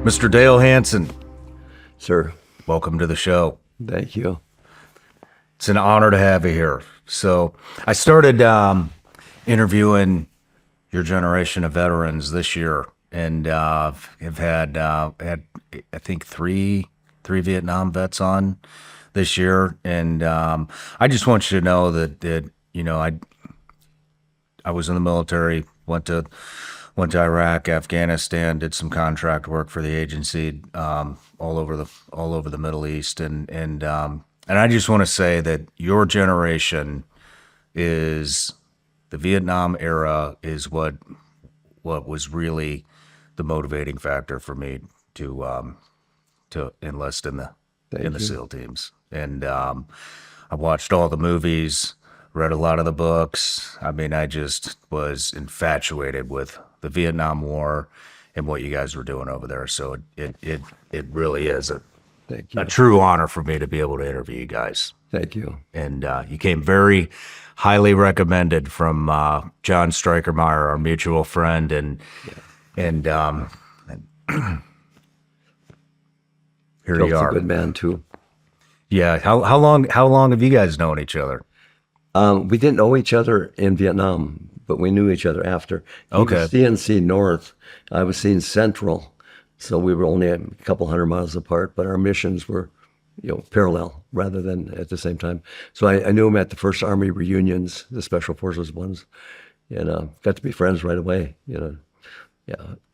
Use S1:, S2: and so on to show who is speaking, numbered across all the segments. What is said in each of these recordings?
S1: Mr. Dale Hanson,
S2: Sir,
S1: welcome to the show.
S2: thank you.
S1: It's an honor to have you here. So I started interviewing your generation of veterans this year, and have had I think three Vietnam vets on this year, and I just want you to know that you know I was in the military, went to Iraq, Afghanistan, did some contract work for the agency all over the Middle East, and I just want to say that your generation is the Vietnam era is what was really the motivating factor for me to enlist in the SEAL teams, and I watched all the movies, read a lot of the books. I mean, I just was infatuated with the Vietnam War and what you guys were doing over there. So it really is a true honor for me to be able to interview you guys.
S2: Thank you.
S1: And you came very highly recommended from John Strykermeyer, our mutual friend, and here you are.
S2: A good man too.
S1: Yeah. How long have you guys known each other?
S2: We didn't know each other in Vietnam, but we knew each other after. He
S1: Okay.
S2: was CNC North. I was CNC Central. So we were only a couple hundred miles apart, but our missions were, parallel rather than at the same time. So I knew him at the First Army reunions, the Special Forces ones, and got to be friends right away. Yeah.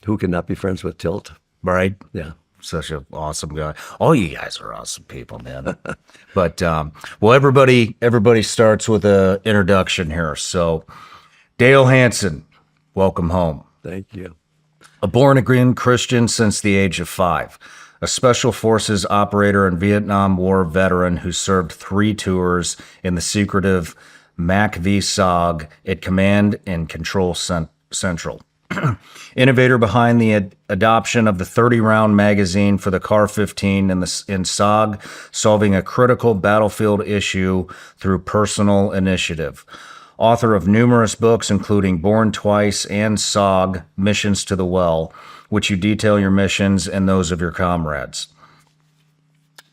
S2: Who can not be friends with Tilt?
S1: Right.
S2: Yeah.
S1: Such an awesome guy. All you guys are awesome people, man. But well, everybody starts with an introduction here. So, Dale Hanson, welcome home.
S2: Thank you.
S1: A born-again Christian since the age of 5, a Special Forces operator and Vietnam War veteran who served 3 tours in the secretive MACV-SOG at Command and Control Central. Innovator behind the adoption of the 30-round magazine for the CAR-15 in SOG, solving a critical battlefield issue through personal initiative. Author of numerous books, including Born Twice and SOG, Missions to the Well, which you detail your missions and those of your comrades.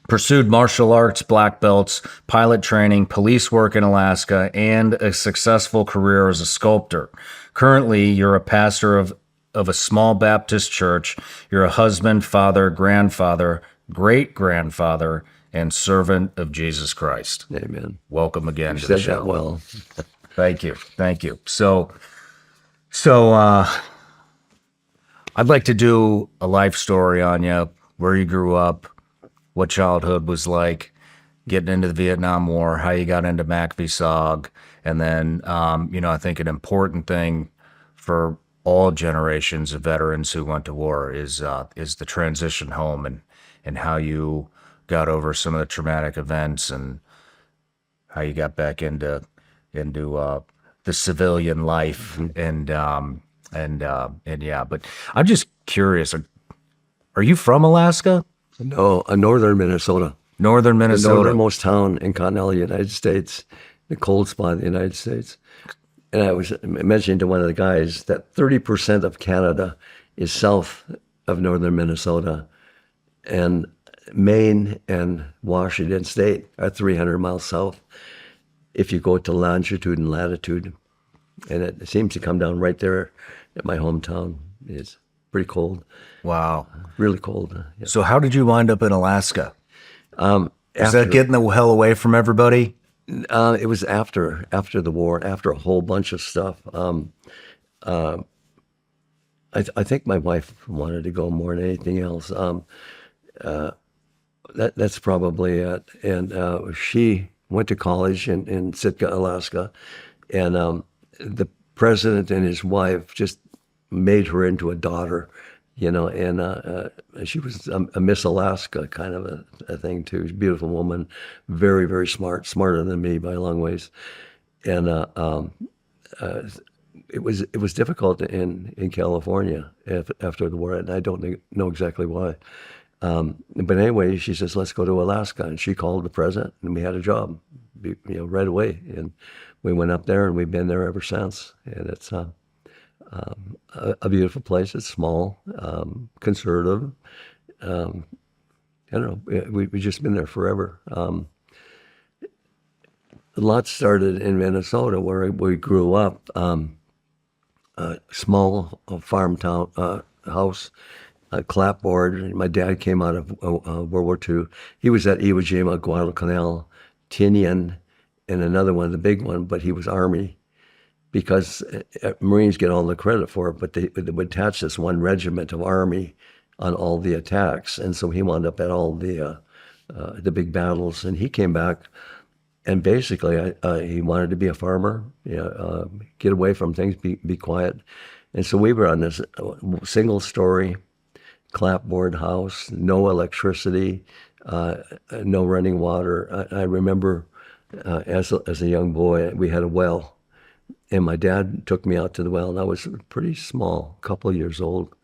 S1: Pursued martial arts, black belts, pilot training, police work in Alaska, and a successful career as a sculptor. Currently, you're a pastor of a small Baptist church. You're a husband, father, grandfather, great-grandfather, and servant of Jesus Christ.
S2: Amen.
S1: Welcome again
S2: You
S1: to the
S2: said
S1: show.
S2: that well.
S1: Thank you. So, I'd like to do a life story on you, where you grew up, what childhood was like, getting into the Vietnam War, how you got into MACV-SOG, and then, I think an important thing for all generations of veterans who went to war is the transition home and how you got over some of the traumatic events and how you got back into the civilian life, and yeah. But I'm just curious, are you from Alaska?
S2: No, northern Minnesota.
S1: Northern
S2: The
S1: Minnesota.
S2: northernmost town in continental United States, the cold spot of the United States. And I was mentioning to one of the guys that 30% of Canada is south of northern Minnesota, and Maine and Washington State are 300 miles south if you go to longitude and latitude. And it seems to come down right there at my hometown. It's pretty cold.
S1: Wow.
S2: Really cold. Yeah.
S1: So how did you wind up in Alaska? Is
S2: After-
S1: that getting the hell away from everybody?
S2: It was after the war, after a whole bunch of stuff. I think my wife wanted to go more than anything else. That's probably it. And she went to college in Sitka, Alaska, and the president and his wife just made her into a daughter, and she was a Miss Alaska kind of a thing too. She's a beautiful woman, very, very smart, smarter than me by a long ways. And it was difficult in California after the war, and I don't know exactly why. But anyway, she says, let's go to Alaska. And she called the president, and we had a job, right away. And we went up there, and we've been there ever since. And it's A beautiful place. It's small, conservative. I don't know. We've just been there forever. A lot started in Minnesota, where we grew up. A small farm town house, a clapboard. My dad came out of World War II. He was at Iwo Jima, Guadalcanal, Tinian, and another one, the big one, but he was Army, because Marines get all the credit for it, but they would attach this one regiment of Army on all the attacks, and so he wound up at all the big battles. And he came back, and basically he wanted to be a farmer, get away from things, be quiet. And so we were on this single-story clapboard house, no electricity, no running water. I remember as a young boy, we had a well. And my dad took me out to the well, and I was pretty small, a couple of years old.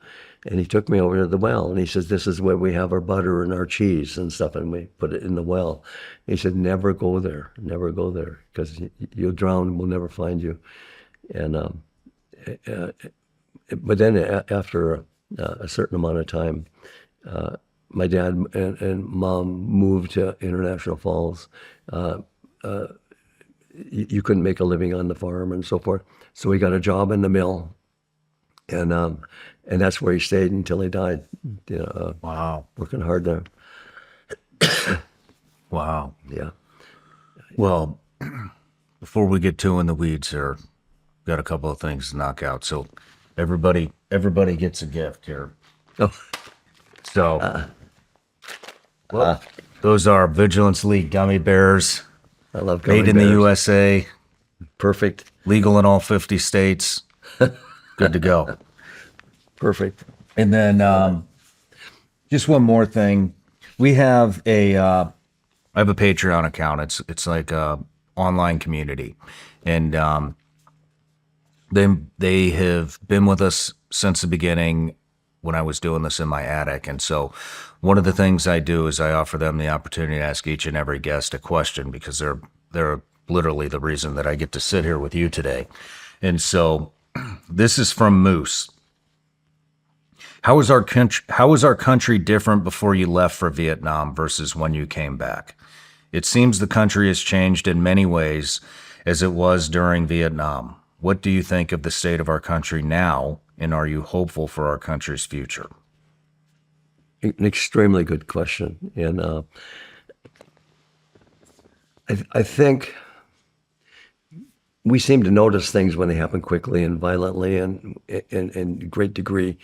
S2: And he took me over to the well, and he says, "This is where we have our butter and our cheese and stuff," and we put it in the well. He said, "Never go there, because you'll drown and we'll never find you." And but then after a certain amount of time, my dad and mom moved to International Falls. You couldn't make a living on the farm and so forth. So he got a job in the mill, and that's where he stayed until he died.
S1: Wow.
S2: Working hard there.
S1: Wow.
S2: Yeah.
S1: Well, before we get too in the weeds here, got a couple of things to knock out. So everybody gets a gift here.
S2: Oh,
S1: So those are Vigilance League gummy bears,
S2: I love gummy
S1: made in the
S2: bears.
S1: USA,
S2: Perfect.
S1: legal in all 50 states. Good to go.
S2: Perfect.
S1: And then just one more thing. We have I have a Patreon account. It's like a online community. And they have been with us since the beginning when I was doing this in my attic. And so one of the things I do is I offer them the opportunity to ask each and every guest a question, because they're literally the reason that I get to sit here with you today. And so this is from Moose. How was our country different before you left for Vietnam versus when you came back? It seems the country has changed in many ways as it was during Vietnam. What do you think of the state of our country now, and are you hopeful for our country's future?
S2: An extremely good question. And I think we seem to notice things when they happen quickly and violently and in great degree.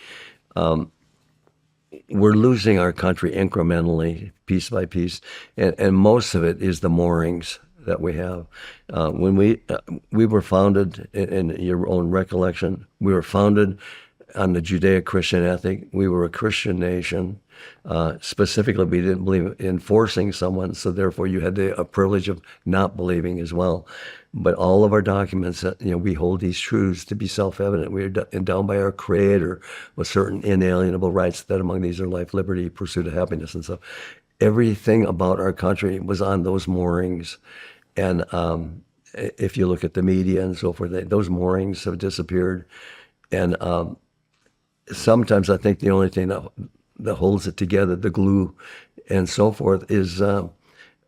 S2: We're losing our country incrementally, piece by piece, and most of it is the moorings that we have. When we were founded, in your own recollection, we were founded on the Judeo-Christian ethic. We were a Christian nation. Specifically, we didn't believe in forcing someone, so therefore you had the privilege of not believing as well. But all of our documents, we hold these truths to be self-evident. We are endowed by our Creator with certain inalienable rights, that among these are life, liberty, pursuit of happiness, and stuff. Everything about our country was on those moorings. And if you look at the media and so forth, those moorings have disappeared. And sometimes I think the only thing that holds it together, the glue and so forth, is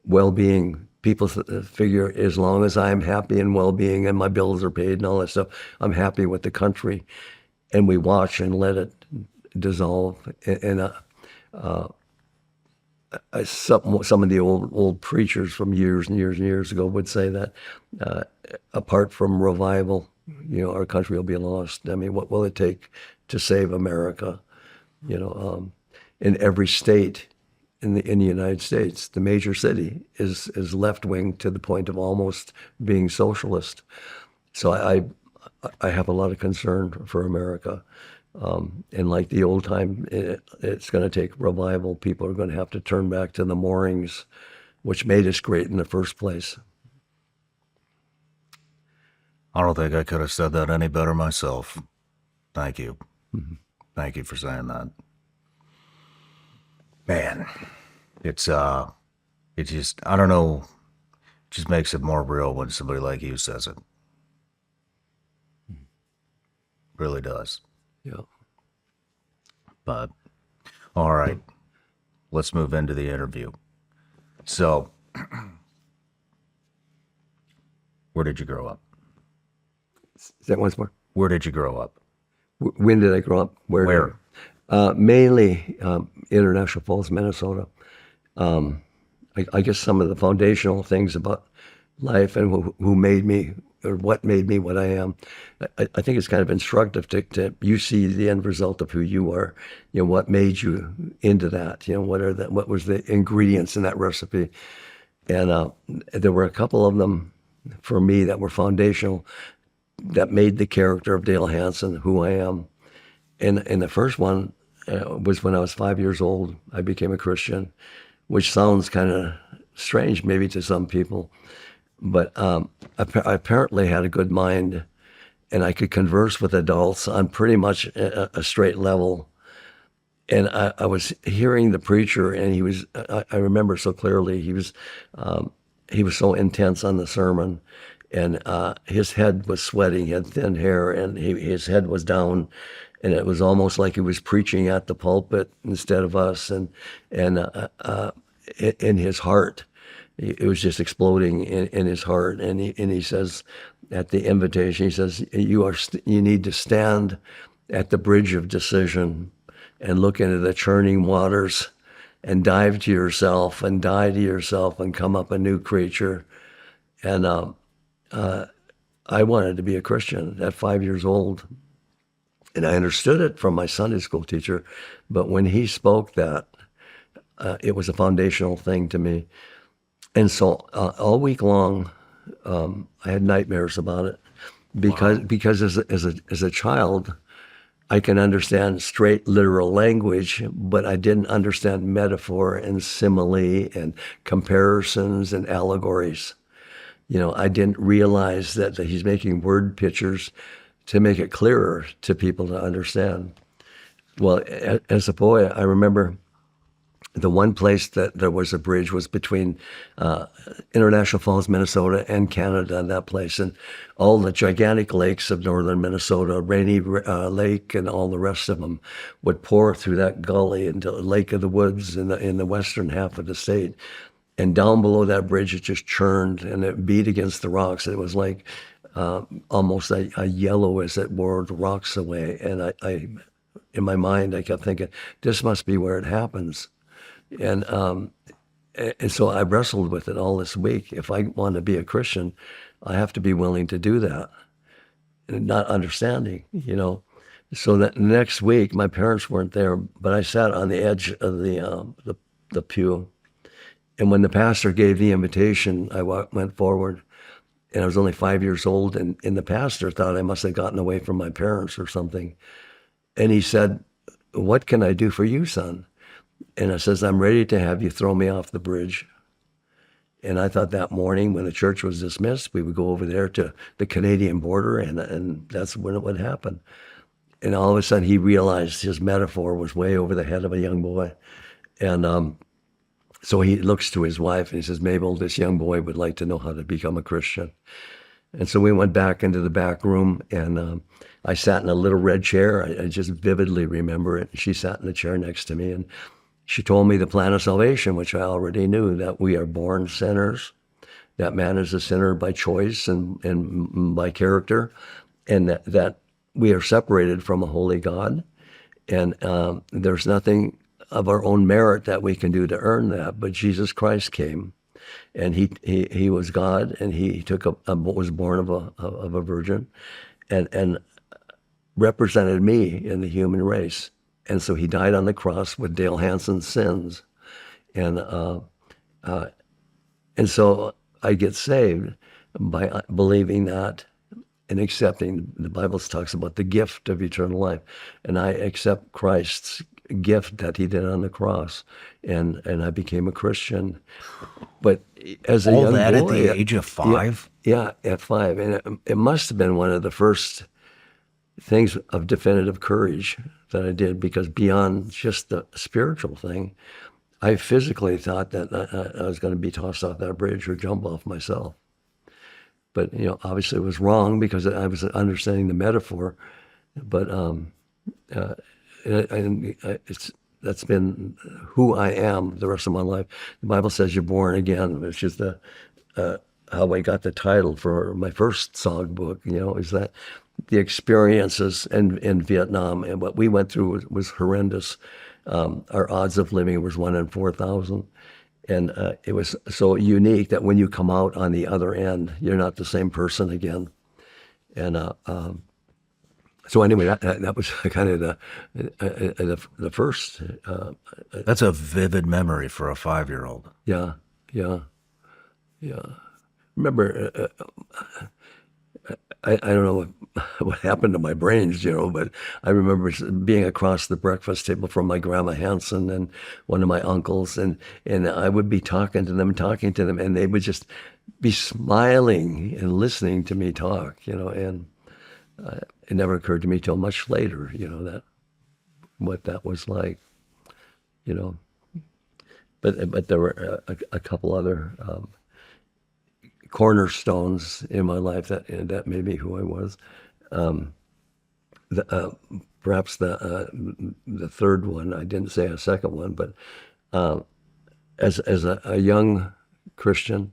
S2: well-being. People figure, as long as I'm happy and well-being and my bills are paid and all that stuff, I'm happy with the country. And we watch and let it dissolve. And some of the old preachers from years and years and years ago would say that apart from revival, our country will be lost. I mean, what will it take to save America? In every state in the United States, the major city is left-wing to the point of almost being socialist. So I have a lot of concern for America. And like the old time, it's going to take revival. People are going to have to turn back to the moorings, which made us great in the first place.
S1: I don't think I could have said that any better myself. Thank you. Mm-hmm. Thank you for saying that. Man, it just, I don't know, it just makes it more real when somebody like you says it. Really does.
S2: Yeah.
S1: But all right, let's move into the interview. So, where did you grow up?
S2: Is that once more?
S1: Where did you grow up?
S2: When did I grow up?
S1: Where?
S2: Mainly International Falls, Minnesota. I guess some of the foundational things about life and who made me or what made me what I am. I think it's kind of instructive to you see the end result of who you are. What made you into that? What was the ingredients in that recipe? And there were a couple of them for me that were foundational that made the character of Dale Hanson who I am. And the first one was when I was 5 years old. I became a Christian, which sounds kind of strange maybe to some people. But I apparently had a good mind, and I could converse with adults on pretty much a straight level. And I was hearing the preacher, and I remember so clearly, he was so intense on the sermon, and his head was sweating, he had thin hair, and his head was down, and it was almost like he was preaching at the pulpit instead of us, and in his heart, it was just exploding in his heart. And he says at the invitation, he says, you need to stand at the bridge of decision and look into the churning waters and dive to yourself and die to yourself and come up a new creature. And I wanted to be a Christian at 5 years old. And I understood it from my Sunday school teacher. But when he spoke that, it was a foundational thing to me. And so all week long, I had nightmares about it because as a child, I can understand straight literal language, but I didn't understand metaphor and simile and comparisons and allegories. I didn't realize that he's making word pictures to make it clearer to people to understand. Well, as a boy, I remember the one place that there was a bridge was between International Falls, Minnesota, and Canada, and that place. And all the gigantic lakes of northern Minnesota, Rainy Lake and all the rest of them, would pour through that gully into Lake of the Woods in the western half of the state. And down below that bridge, it just churned, and it beat against the rocks. It was like almost a yellow as it wore the rocks away. And I, in my mind, I kept thinking, this must be where it happens. And so I wrestled with it all this week. If I want to be a Christian, I have to be willing to do that. And not understanding, So that next week, my parents weren't there, but I sat on the edge of the pew. And when the pastor gave the invitation, I went forward. And I was only 5 years old, and the pastor thought I must have gotten away from my parents or something. And he said, "What can I do for you, son?" And I says, "I'm ready to have you throw me off the bridge." And I thought that morning when the church was dismissed, we would go over there to the Canadian border, and that's when it would happen. And all of a sudden he realized his metaphor was way over the head of a young boy. And so he looks to his wife and he says, "Mabel, this young boy would like to know how to become a Christian." And so we went back into the back room, and I sat in a little red chair. I just vividly remember it. She sat in the chair next to me, and she told me the plan of salvation, which I already knew, that we are born sinners, that man is a sinner by choice and by character, and that we are separated from a holy God. And there's nothing of our own merit that we can do to earn that, but Jesus Christ came, and he was God, and he was born of a virgin, and represented me in the human race. And so he died on the cross with Dale Hanson's sins. And so I get saved by believing that and accepting. The Bible talks about the gift of eternal life. And I accept Christ's gift that he did on the cross. And I became a Christian. But as a
S1: All
S2: young
S1: that
S2: boy,
S1: at the age of 5?
S2: Yeah, at 5. And it must have been one of the first things of definitive courage that I did, because beyond just the spiritual thing, I physically thought that I was going to be tossed off that bridge or jump off myself. But, obviously it was wrong because I was understanding the metaphor. But that's been who I am the rest of my life. The Bible says you're born again, which is the how I got the title for my first SOG book. Is that the experiences in Vietnam and what we went through was horrendous. Our odds of living was 1 in 4,000. And it was so unique that when you come out on the other end, you're not the same person again. And so anyway, that was kind of the first.
S1: That's a vivid memory for a 5-year-old.
S2: Yeah. Remember, I don't know what happened to my brains, but I remember being across the breakfast table from my grandma Hanson and one of my uncles, and I would be talking to them, and they would just be smiling and listening to me talk, and it never occurred to me till much later, that what that was like, But there were a couple other cornerstones in my life that made me who I was. Perhaps the third one, I didn't say a second one, but as a young Christian,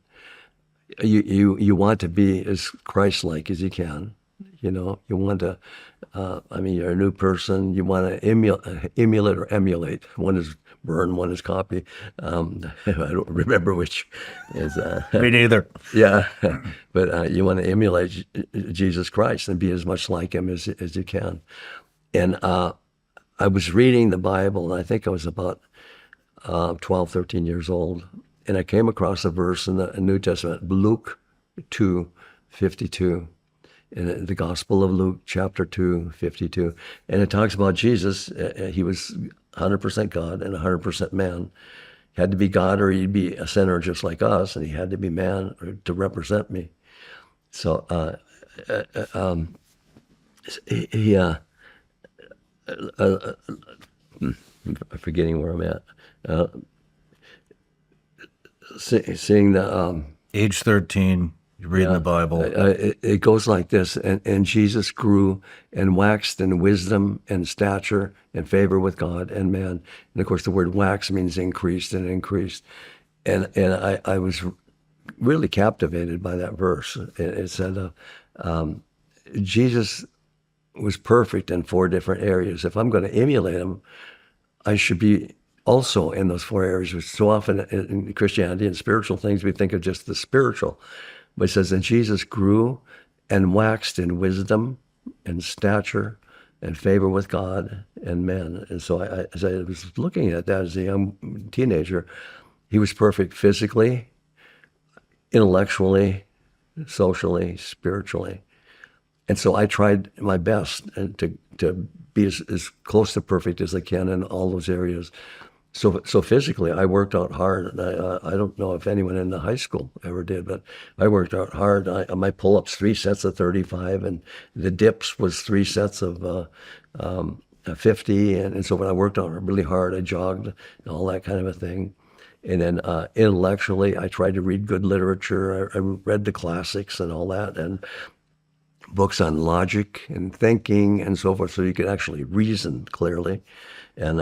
S2: you want to be as Christ-like as you can. You want to, you're a new person. You want to emulate or emulate. One is burn, one is copy. I don't remember which is.
S1: Me neither.
S2: Yeah, but you want to emulate Jesus Christ and be as much like him as you can. And I was reading the Bible, and I think I was about 12, 13 years old, and I came across a verse in the New Testament, Luke 2:52. In the Gospel of Luke, chapter 2:52. And it talks about Jesus. He was 100% God and 100% man. He had to be God or he'd be a sinner just like us, and he had to be man to represent me. So I'm forgetting where I'm at. Seeing the...
S1: Age 13. You're reading the Bible.
S2: It goes like this, and Jesus grew and waxed in wisdom and stature and favor with God and man. And of course, the word wax means increased and increased. And I was really captivated by that verse. It said, Jesus was perfect in 4 different areas. If I'm going to emulate him, I should be also in those 4 areas, which so often in Christianity and spiritual things, we think of just the spiritual. But it says, and Jesus grew and waxed in wisdom and stature and favor with God and men. And so as I was looking at that as a young teenager, he was perfect physically, intellectually, socially, spiritually. And so I tried my best to be as close to perfect as I can in all those areas. So physically, I worked out hard. I don't know if anyone in the high school ever did, but I worked out hard. My pull-ups, 3 sets of 35, and the dips was 3 sets of 50. And so when I worked out really hard, I jogged and all that kind of a thing. And then intellectually, I tried to read good literature. I read the classics and all that, and books on logic and thinking and so forth, so you could actually reason clearly. And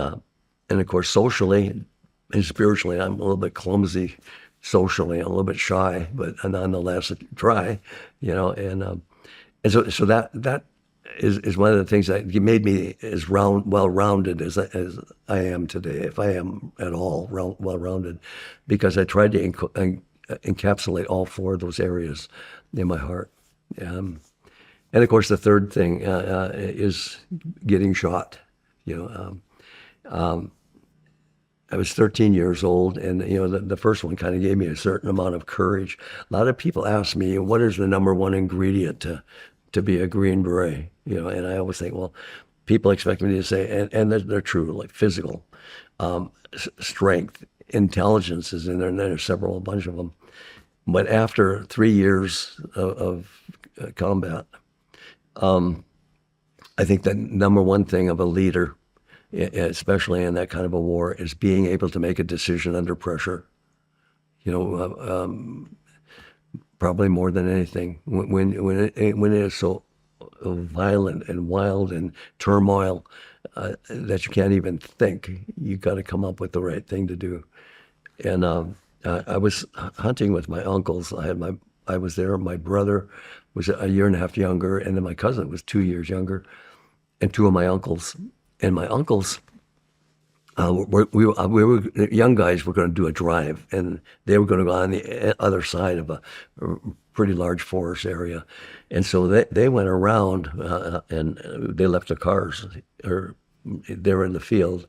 S2: of course, socially and spiritually, I'm a little bit clumsy socially. I'm a little bit shy, but nonetheless try, And so that is one of the things that made me as well-rounded as I am today, if I am at all well-rounded, because I tried to encapsulate all 4 of those areas in my heart. And of course, the third thing is getting shot. I was 13 years old, and the first one kind of gave me a certain amount of courage. A lot of people ask me, what is the number one ingredient to be a Green Beret? And I always think, well, people expect me to say, and they're true, like physical strength, intelligence is in there, and there's a bunch of them. But after 3 years of combat, I think the number one thing of a leader, especially in that kind of a war, is being able to make a decision under pressure. Probably more than anything, when it is so violent and wild and turmoil that you can't even think. You got to come up with the right thing to do. And I was hunting with my uncles. I was there. My brother was a year and a half younger, and then my cousin was 2 years younger, and two of my uncles. And my uncles, we were young guys. Were going to do a drive, and they were going to go on the other side of a pretty large forest area, and so they went around and they left their cars, or they were in the field,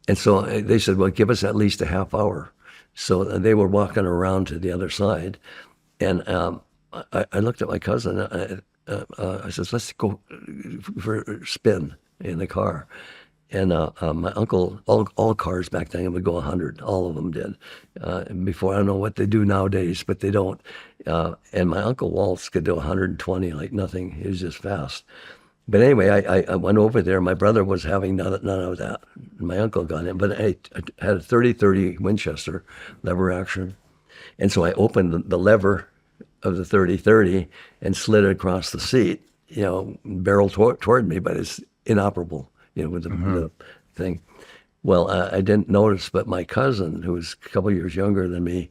S2: and so they said, "Well, give us at least a half hour." So they were walking around to the other side, and I looked at my cousin. I said, "Let's go for a spin in the car." And my uncle, all cars back then would go 100. All of them did. Before, I don't know what they do nowadays, but they don't. And my uncle Waltz could do 120 like nothing. He was just fast. But anyway, I went over there. My brother was having none of that. My uncle got in. But I had a 30-30 Winchester lever action. And so I opened the lever of the 30-30 and slid it across the seat, barrel toward me, but it's inoperable. With the thing. Well, I didn't notice, but my cousin, who was a couple years younger than me,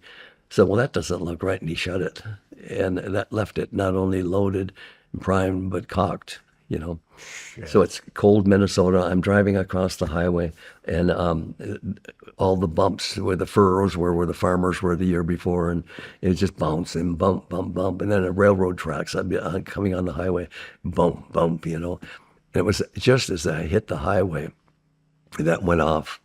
S2: said, "Well, that doesn't look right," and he shut it. And that left it not only loaded and primed, but cocked, So it's cold Minnesota. I'm driving across the highway, and all the bumps where the furrows were where the farmers were the year before, and it was just bouncing, bump, bump, bump. And then the railroad tracks, I'd be coming on the highway, bump, bump, And it was just as I hit the highway that went off,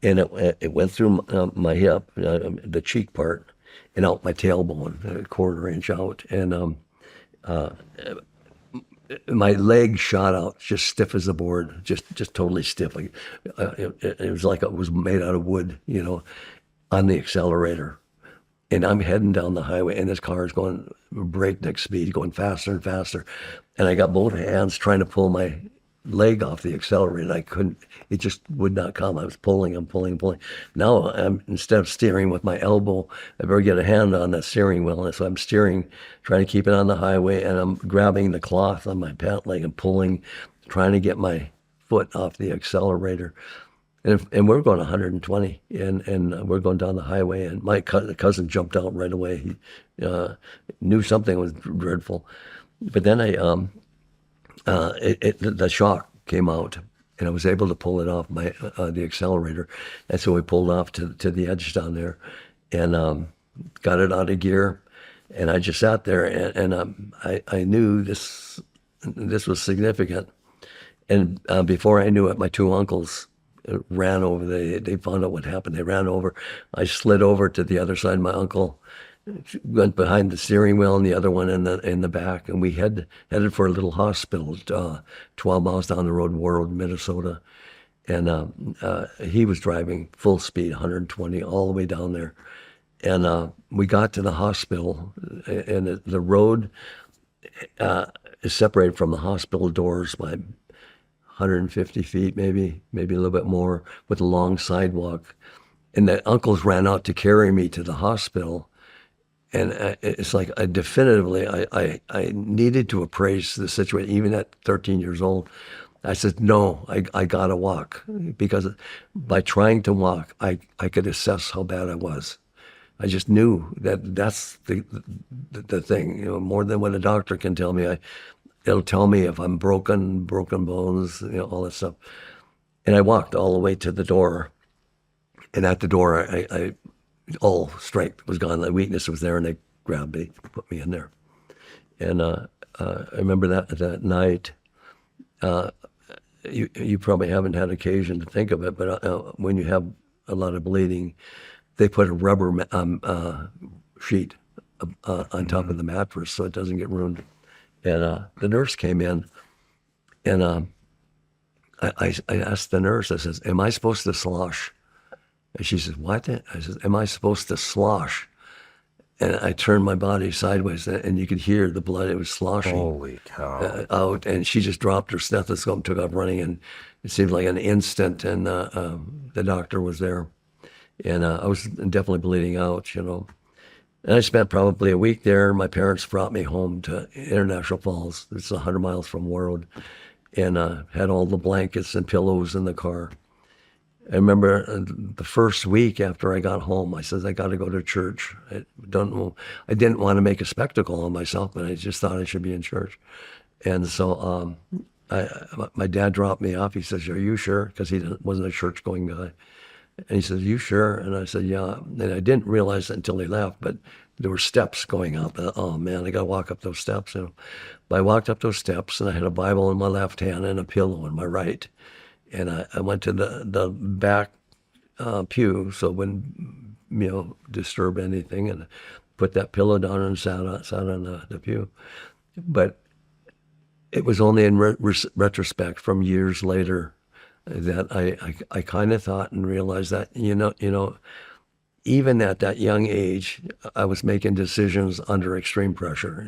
S2: and it went through my hip, the cheek part, and out my tailbone, a quarter inch out, and my leg shot out, just stiff as a board, just totally stiff. Like it was like it was made out of wood, on the accelerator. And I'm heading down the highway, and this car is going breakneck speed, going faster and faster. And I got both hands trying to pull my leg off the accelerator. I couldn't, it just would not come. I was pulling and pulling and pulling. Now, instead of steering with my elbow, I better get a hand on that steering wheel. And so I'm steering, trying to keep it on the highway, and I'm grabbing the cloth on my pant leg and pulling, trying to get my foot off the accelerator. And we're going 120, and we're going down the highway, and my cousin jumped out right away. He knew something was dreadful. But then the shock came out, and I was able to pull it off the accelerator. And so we pulled off to the edge down there, and got it out of gear. And I just sat there, and I knew this was significant. And before I knew it, my two uncles ran over. They found out what happened. They ran over. I slid over to the other side. My uncle went behind the steering wheel, and the other one in the back. And we headed for a little hospital, 12 miles down the road, Warroad, Minnesota. And he was driving full speed, 120, all the way down there. And we got to the hospital, and the road is separated from the hospital doors by 150 feet, maybe a little bit more, with a long sidewalk. And the uncles ran out to carry me to the hospital. And it's like I needed to appraise the situation, even at 13 years old. I said, no, I got to walk, because by trying to walk, I could assess how bad I was. I just knew that's the thing, more than what a doctor can tell me. It'll tell me if I'm broken bones, all that stuff. And I walked all the way to the door. And at the door, I all strength was gone. The weakness was there, and they grabbed me, put me in there. And I remember that night. You probably haven't had occasion to think of it, but when you have a lot of bleeding, they put a rubber sheet on top of the mattress so it doesn't get ruined. And the nurse came in, and I asked the nurse, I says, "Am I supposed to slosh?" And she says, "What?" I says, "Am I supposed to slosh?" And I turned my body sideways, and you could hear the blood. It was sloshing.
S1: Holy cow.
S2: Out. And she just dropped her stethoscope and took off running. And it seemed like an instant, and the doctor was there. And I was definitely bleeding out, And I spent probably a week there. My parents brought me home to International Falls. It's 100 miles from Warroad, and had all the blankets and pillows in the car. I remember the first week after I got home, I said, I got to go to church. I didn't want to make a spectacle of myself, but I just thought I should be in church. And so my dad dropped me off. He says, are you sure? Because he wasn't a church-going guy. And he says, you sure? And I said, yeah. And I didn't realize it until he left, but there were steps going up. Oh, man, I got to walk up those steps. But I walked up those steps, and I had a Bible in my left hand and a pillow in my right. And I went to the back pew so it wouldn't disturb anything, and put that pillow down and sat on the pew. But it was only in retrospect from years later that I kind of thought and realized that, even at that young age, I was making decisions under extreme pressure.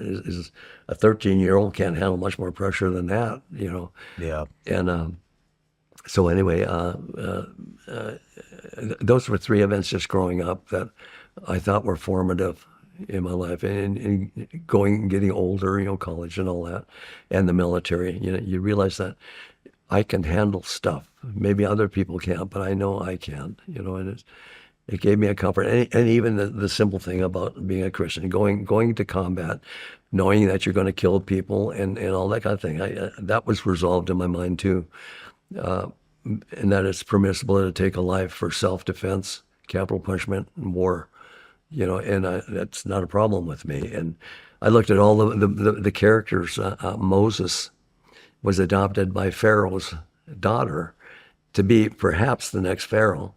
S2: A 13-year-old can't handle much more pressure than that,
S1: Yeah.
S2: And so anyway, those were three events just growing up that I thought were formative in my life, and getting older, college and all that, and the military. You realize that I can handle stuff. Maybe other people can't, but I know I can. And it gave me a comfort, and even the simple thing about being a Christian, going to combat, knowing that you're going to kill people and all that kind of thing. That was resolved in my mind too. And that it's permissible to take a life for self-defense, capital punishment, and war, and that's not a problem with me. And I looked at all the characters. Moses was adopted by Pharaoh's daughter to be perhaps the next Pharaoh,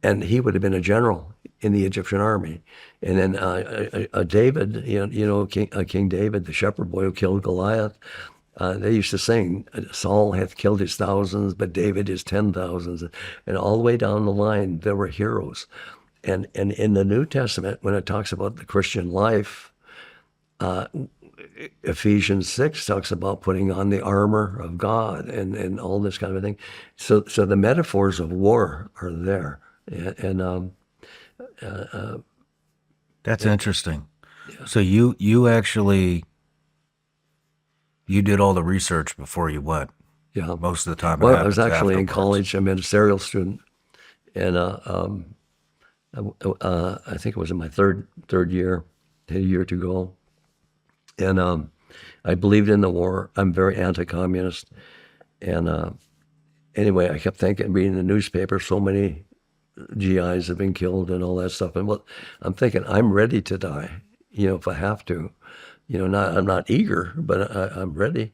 S2: and he would have been a general in the Egyptian army. And then David, King David, the shepherd boy who killed Goliath. They used to sing, Saul hath killed his thousands, but David his 10,000s. And all the way down the line, there were heroes. And in the New Testament, when it talks about the Christian life, Ephesians 6 talks about putting on the armor of God and all this kind of thing. So the metaphors of war are there.
S1: That's interesting. Yeah. So you actually... You did all the research before you went.
S2: Yeah,
S1: most of the time.
S2: Well, I was actually in college, a ministerial student, and I think it was in my third year, had a year to go, and I believed in the war. I'm very anti-communist, and anyway, I kept thinking, reading the newspaper, so many GIs have been killed and all that stuff, and I'm thinking, I'm ready to die, if I have to. I'm not eager, but I'm ready.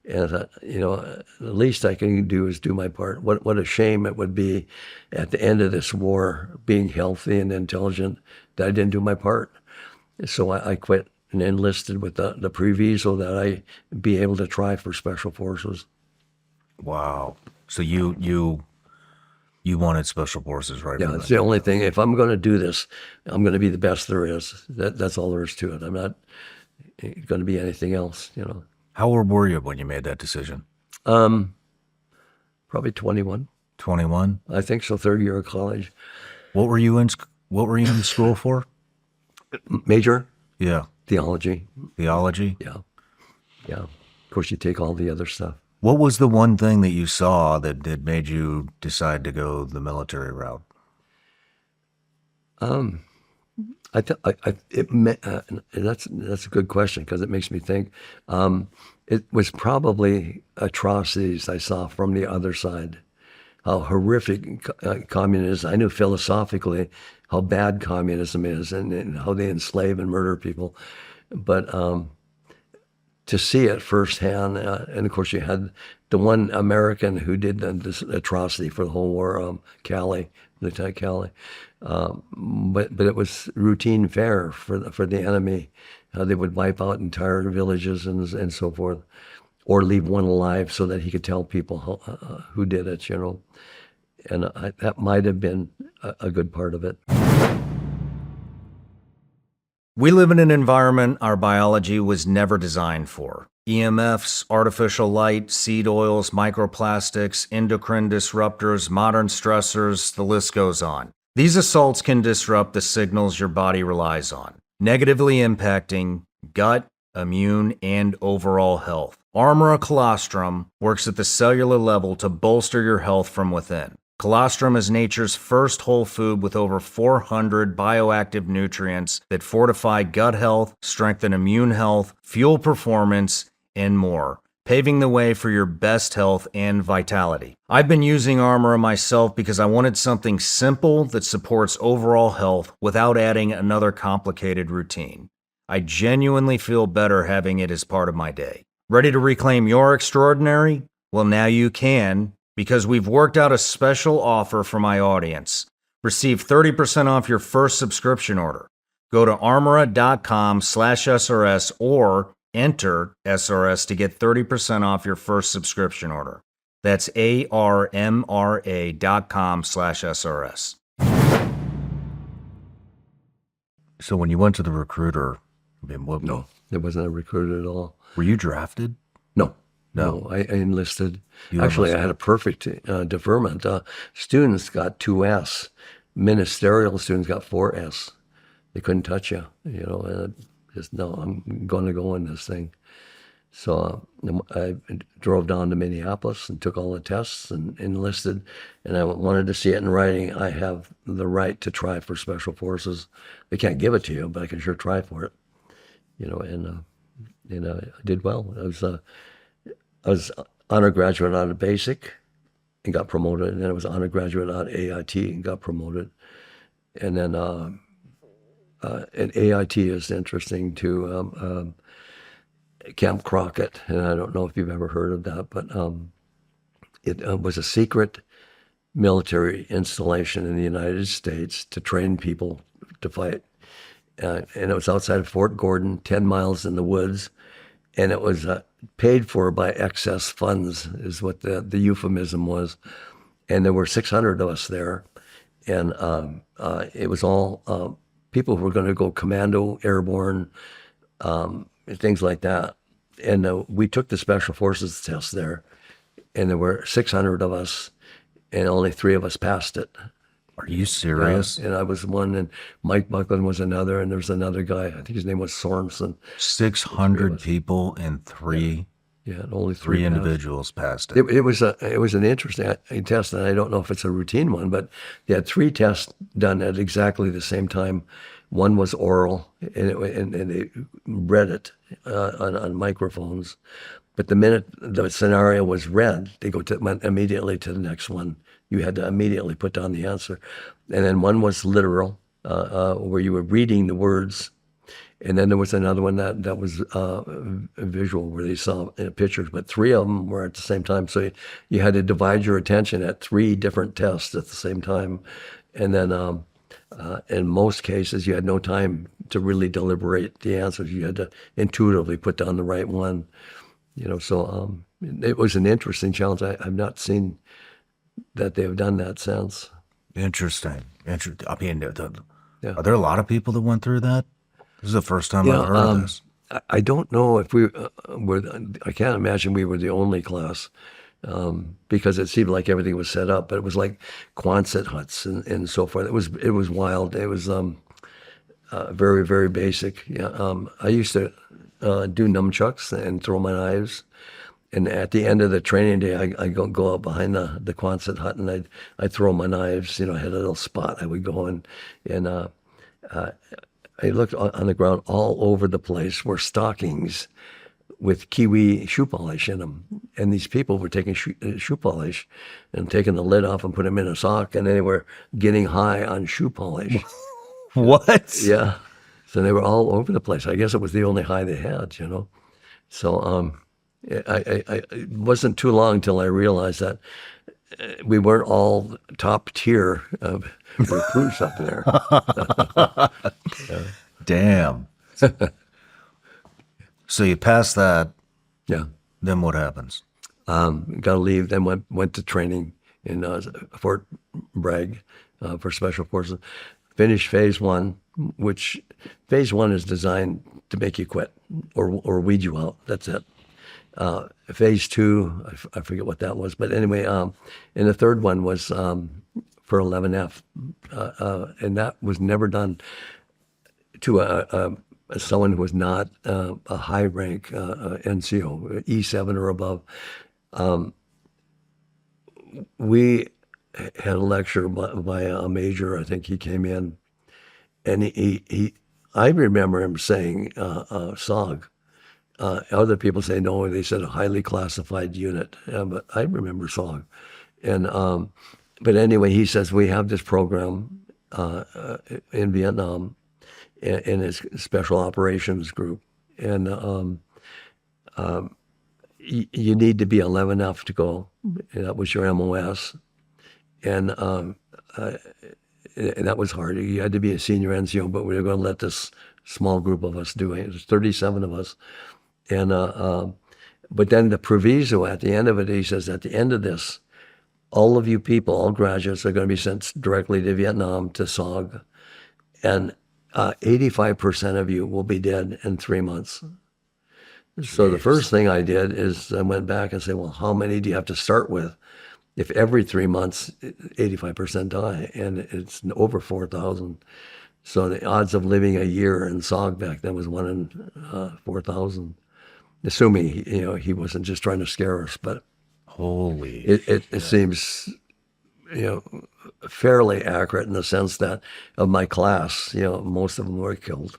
S2: And I thought, the least I can do is do my part. What a shame it would be at the end of this war, being healthy and intelligent, that I didn't do my part. So I quit and enlisted with the proviso that I be able to try for Special Forces.
S1: Wow. So you wanted Special Forces, right?
S2: Yeah, it's the only thing. If I'm going to do this, I'm going to be the best there is. That's all there is to it. I'm not going to be anything else,
S1: How old were you when you made that decision?
S2: Probably 21.
S1: 21?
S2: I think so. Third year of college.
S1: What were you in school for?
S2: Major?
S1: Yeah.
S2: Theology.
S1: Theology?
S2: Yeah. Yeah. Of course, you take all the other stuff.
S1: What was the one thing that you saw that made you decide to go the military route?
S2: That's a good question, because it makes me think. It was probably atrocities I saw from the other side, how horrific communism. I knew philosophically how bad communism is and how they enslave and murder people, but to see it firsthand, and of course you had the one American who did this atrocity for the whole war, Lieutenant Calley. But it was routine fare for the enemy. They would wipe out entire villages and so forth, or leave one alive so that he could tell people who did it, And that might have been a good part of it.
S1: We live in an environment our biology was never designed for. EMFs, artificial light, seed oils, microplastics, endocrine disruptors, modern stressors, the list goes on. These assaults can disrupt the signals your body relies on. negatively impacting gut, immune, and overall health. Armora colostrum works at the cellular level to bolster your health from within. Colostrum is nature's first whole food with over 400 bioactive nutrients that fortify gut health, strengthen immune health, fuel performance, and more, paving the way for your best health and vitality. I've been using Armora myself because I wanted something simple that supports overall health without adding another complicated routine. I genuinely feel better having it as part of my day. Ready to reclaim your extraordinary? Well, now you can, because we've worked out a special offer for my audience. Receive 30% off your first subscription order. Go to armora.com/SRS or enter SRS to get 30% off your first subscription order. That's armra.com/SRS. So when you went to the recruiter,
S2: No, there wasn't a recruiter at all.
S1: Were you drafted?
S2: No.
S1: No.
S2: I enlisted.
S1: You
S2: Actually,
S1: enlisted.
S2: I had a perfect deferment. Students got 2S. Ministerial students got 4S. They couldn't touch you, and just, no, I'm going to go in this thing. So I drove down to Minneapolis and took all the tests and enlisted. And I wanted to see it in writing. I have the right to try for Special Forces. They can't give it to you, but I can sure try for it. And I did well. I was honor graduate out of basic and got promoted. And then I was honor graduate out of AIT and got promoted. And then and AIT is interesting too. Camp Crockett, and I don't know if you've ever heard of that, but it was a secret military installation in the United States to train people to fight. And it was outside of Fort Gordon, 10 miles in the woods. And it was paid for by excess funds, is what the euphemism was. And there were 600 of us there. And it was all people who were going to go commando, airborne, things like that. And we took the Special Forces test there. And there were 600 of us, and only 3 of us passed it.
S1: Are you serious?
S2: And I was one, and Mike Buckland was another, and there was another guy. I think his name was Sorensen.
S1: 600 people and three
S2: And only
S1: three
S2: passed.
S1: individuals passed it.
S2: It was an interesting test, and I don't know if it's a routine one, but they had 3 tests done at exactly the same time. One was oral, and they read it on microphones. But the minute the scenario was read, they went immediately to the next one. You had to immediately put down the answer. And then one was literal, where you were reading the words. And then there was another one that was visual, where they saw pictures. But 3 of them were at the same time. So you had to divide your attention at 3 different tests at the same time. And then in most cases, you had no time to really deliberate the answers. You had to intuitively put down the right one. So it was an interesting challenge. I've not seen that they've done that since.
S1: Interesting. I mean,
S2: Yeah.
S1: are there a lot of people that went through that? This is the first time I've heard of this.
S2: I don't know if we were. I can't imagine we were the only class, because it seemed like everything was set up. But it was like Quonset huts and so forth. It was wild. It was very, very basic. Yeah. I used to do nunchucks and throw my knives. And at the end of the training day, I go out behind the Quonset hut, and I'd throw my knives. I had a little spot I would go in, and I looked on the ground. All over the place were stockings with kiwi shoe polish in them. And these people were taking shoe polish and taking the lid off and putting them in a sock, and they were getting high on shoe polish.
S1: What?
S2: Yeah. So they were all over the place. I guess it was the only high they had, So it wasn't too long until I realized that we weren't all top tier of recruits up there.
S1: Damn. So you passed that.
S2: Yeah.
S1: Then what happens?
S2: Got to leave, then went to training in Fort Bragg for Special Forces. Finished phase 1, which phase 1 is designed to make you quit or weed you out. That's it. Phase 2, I forget what that was, but anyway, and the third one was for 11F, and that was never done. someone who was not a high rank NCO, E7 or above. We had a lecture by a major. I think he came in, and I remember him saying SOG. Other people say no. They said a highly classified unit, but I remember SOG. And but anyway, he says we have this program in Vietnam in his special operations group, and you need to be 11F to go. And that was your MOS, and that was hard. You had to be a senior NCO, but we were going to let this small group of us do it. It was 37 of us, and but then the proviso at the end of it, he says, at the end of this, all of you people, all graduates, are going to be sent directly to Vietnam to SOG, and 85% of you will be dead in 3 months. So the first thing I did is I went back and said, well, how many do you have to start with? If every 3 months, 85% die, and it's over 4,000. So the odds of living a year in SOG back then was 1 in 4,000, assuming he wasn't just trying to scare us. But
S1: Holy
S2: it seems fairly accurate in the sense that of my class, most of them were killed.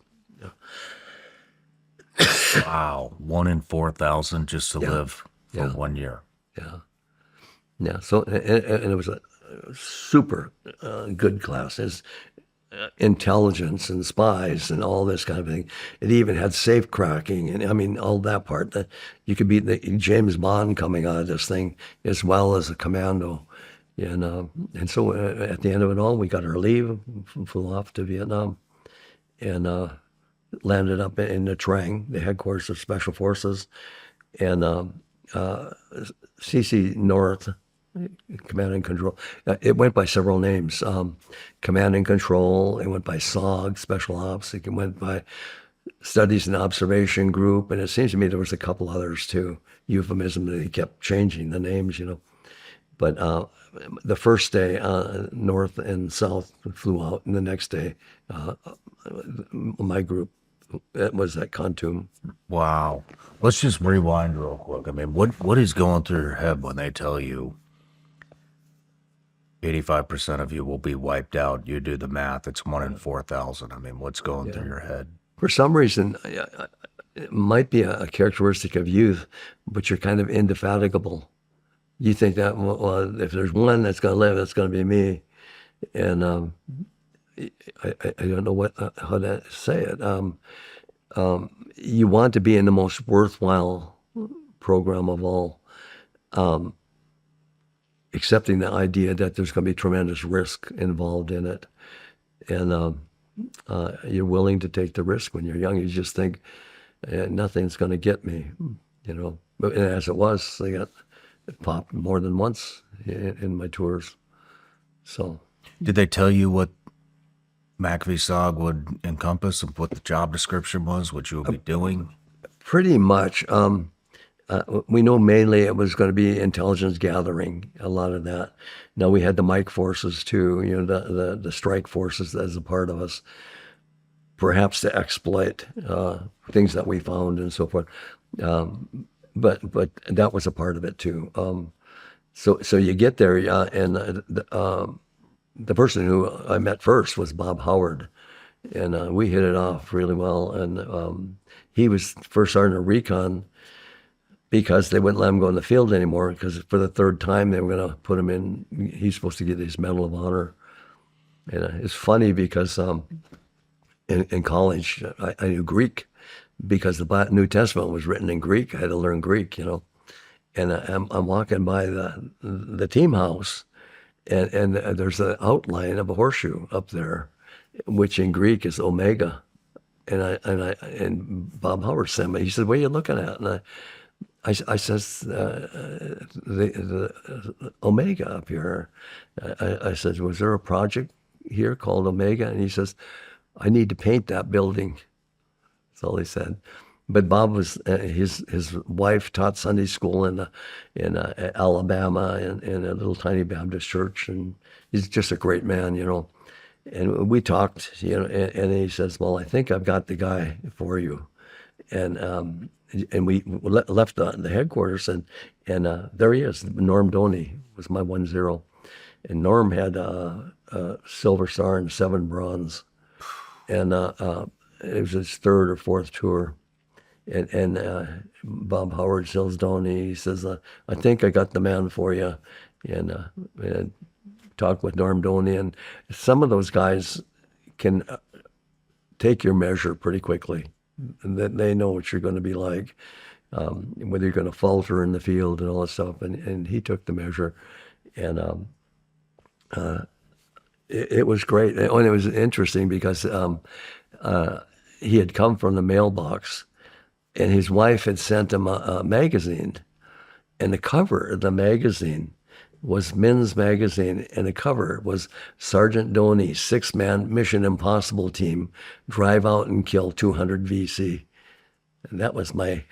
S1: wow. 1 in 4,000 just to live for 1 year.
S2: Yeah. So and it was a super good class. It's intelligence and spies and all this kind of thing. It even had safe cracking, and I mean all that part. That you could be the James Bond coming out of this thing as well as a commando. And so at the end of it all, we got our leave, flew off to Vietnam, and landed up in Nha Trang, the headquarters of Special Forces, and CC North, Command and Control. It went by several names. Command and Control, it went by SOG, Special Ops, it went by Studies and Observation Group, and it seems to me there was a couple others too. Euphemism, they kept changing the names, But the first day, North and South flew out, and the next day, my group, that was at Kontum.
S1: Wow. Let's just rewind real quick. I mean, what is going through your head when they tell you 85% of you will be wiped out? You do the math, it's 1 in 4,000. I mean, what's going through your head?
S2: For some reason, it might be a characteristic of youth, but you're kind of indefatigable. You think that, well, if there's one that's going to live, it's going to be me. And I don't know how to say it. You want to be in the most worthwhile program of all, accepting the idea that there's going to be tremendous risk involved in it. And you're willing to take the risk when you're young. You just think, nothing's going to get me, But as it was, it popped more than once in my tours. So,
S1: did they tell you what MACV-SOG would encompass and what the job description was, what you would be doing?
S2: Pretty much. We know mainly it was going to be intelligence gathering, a lot of that. Now we had the Mike forces too, the strike forces as a part of us, perhaps to exploit things that we found and so forth. But that was a part of it too. So you get there, and the person who I met first was Bob Howard, and we hit it off really well. And he was first sergeant of Recon because they wouldn't let him go in the field anymore, because for the third time they were going to put him in. He's supposed to get his Medal of Honor. And it's funny because in college I knew Greek, because the New Testament was written in Greek. I had to learn Greek, And I'm walking by the team house, and there's an outline of a horseshoe up there, which in Greek is Omega. And Bob Howard sent me. He said, "What are you looking at?" And I says, the Omega up here. I said, "Was there a project here called Omega?" And he says, "I need to paint that building." That's all he said. But Bob was his wife taught Sunday school in Alabama in a little tiny Baptist church, and he's just a great man, And we talked, and he says, "Well, I think I've got the guy for you." And we left the headquarters, and there he is. Norm Doney was my 1-0, and Norm had a silver star and 7 bronze, and it was his 3rd or 4th tour. And Bob Howard tells Doney, he says, "I think I got the man for you," and talked with Norm Doney, and some of those guys can take your measure pretty quickly. And they know what you're going to be like, whether you're going to falter in the field and all that stuff. And he took the measure, and it was great. And it was interesting because he had come from the mailbox, and his wife had sent him a magazine, and the cover of the magazine was Men's Magazine, and the cover was Sergeant Doney, 6-man Mission Impossible team, drive out and kill 200 VC. And that was my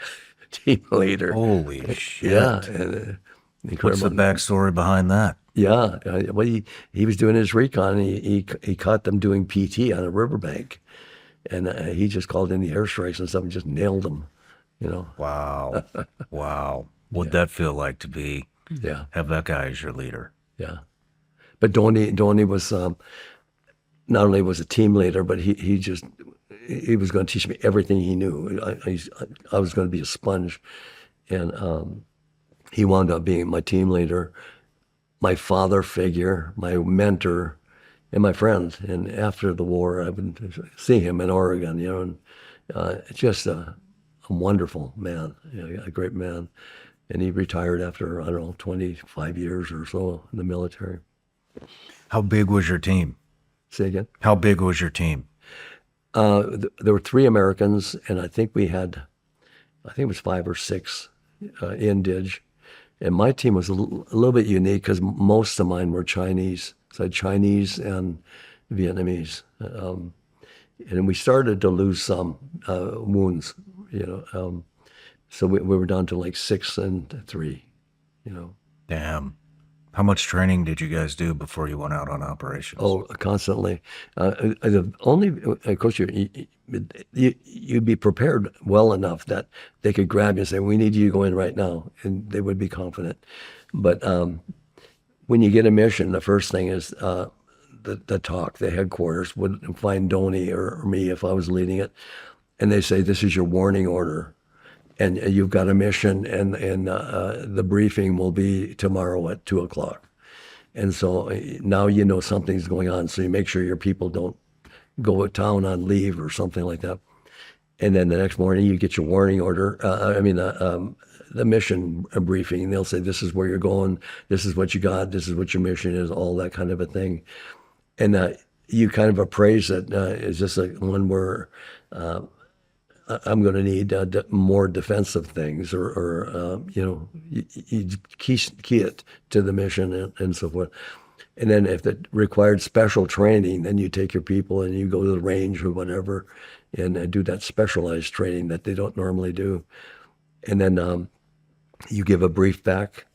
S2: team leader.
S1: Holy shit.
S2: Yeah.
S1: What's the backstory behind that?
S2: Yeah. Well, he was doing his recon, and he caught them doing PT on a riverbank. And he just called in the airstrikes and stuff and just nailed them,
S1: Wow. Wow. What'd that feel like to be?
S2: Yeah.
S1: Have that guy as your leader.
S2: Yeah. But Doney was not only was a team leader, but he was going to teach me everything he knew. I was going to be a sponge, and he wound up being my team leader, my father figure, my mentor, and my friend. And after the war, I would see him in Oregon, and just a wonderful man, a great man. And he retired after, 25 years or so in the military.
S1: How big was your team?
S2: Say again?
S1: How big was your team?
S2: There were 3 Americans, and I think it was 5 or 6 Indige. And my team was a little bit unique because most of mine were Chinese. So I had Chinese and Vietnamese. And we started to lose some wounds, so we were down to like 6 and 3,
S1: Damn. How much training did you guys do before you went out on operations?
S2: Oh, constantly. The only, of course, you'd be prepared well enough that they could grab you and say, "We need you to go in right now," and they would be confident. But when you get a mission, the first thing is the talk. The headquarters would find Doney or me if I was leading it, and they say, "This is your warning order. And you've got a mission, and the briefing will be tomorrow at 2:00. And so now something's going on, so you make sure your people don't go to town on leave or something like that. And then the next morning you get your warning order, the mission briefing, and they'll say, "This is where you're going, this is what you got, this is what your mission is," all that kind of a thing. And you kind of appraise it. Is this one where I'm going to need more defensive things, or you key it to the mission and so forth. And then if it required special training, then you take your people and you go to the range or whatever and do that specialized training that they don't normally do. And then you give a brief back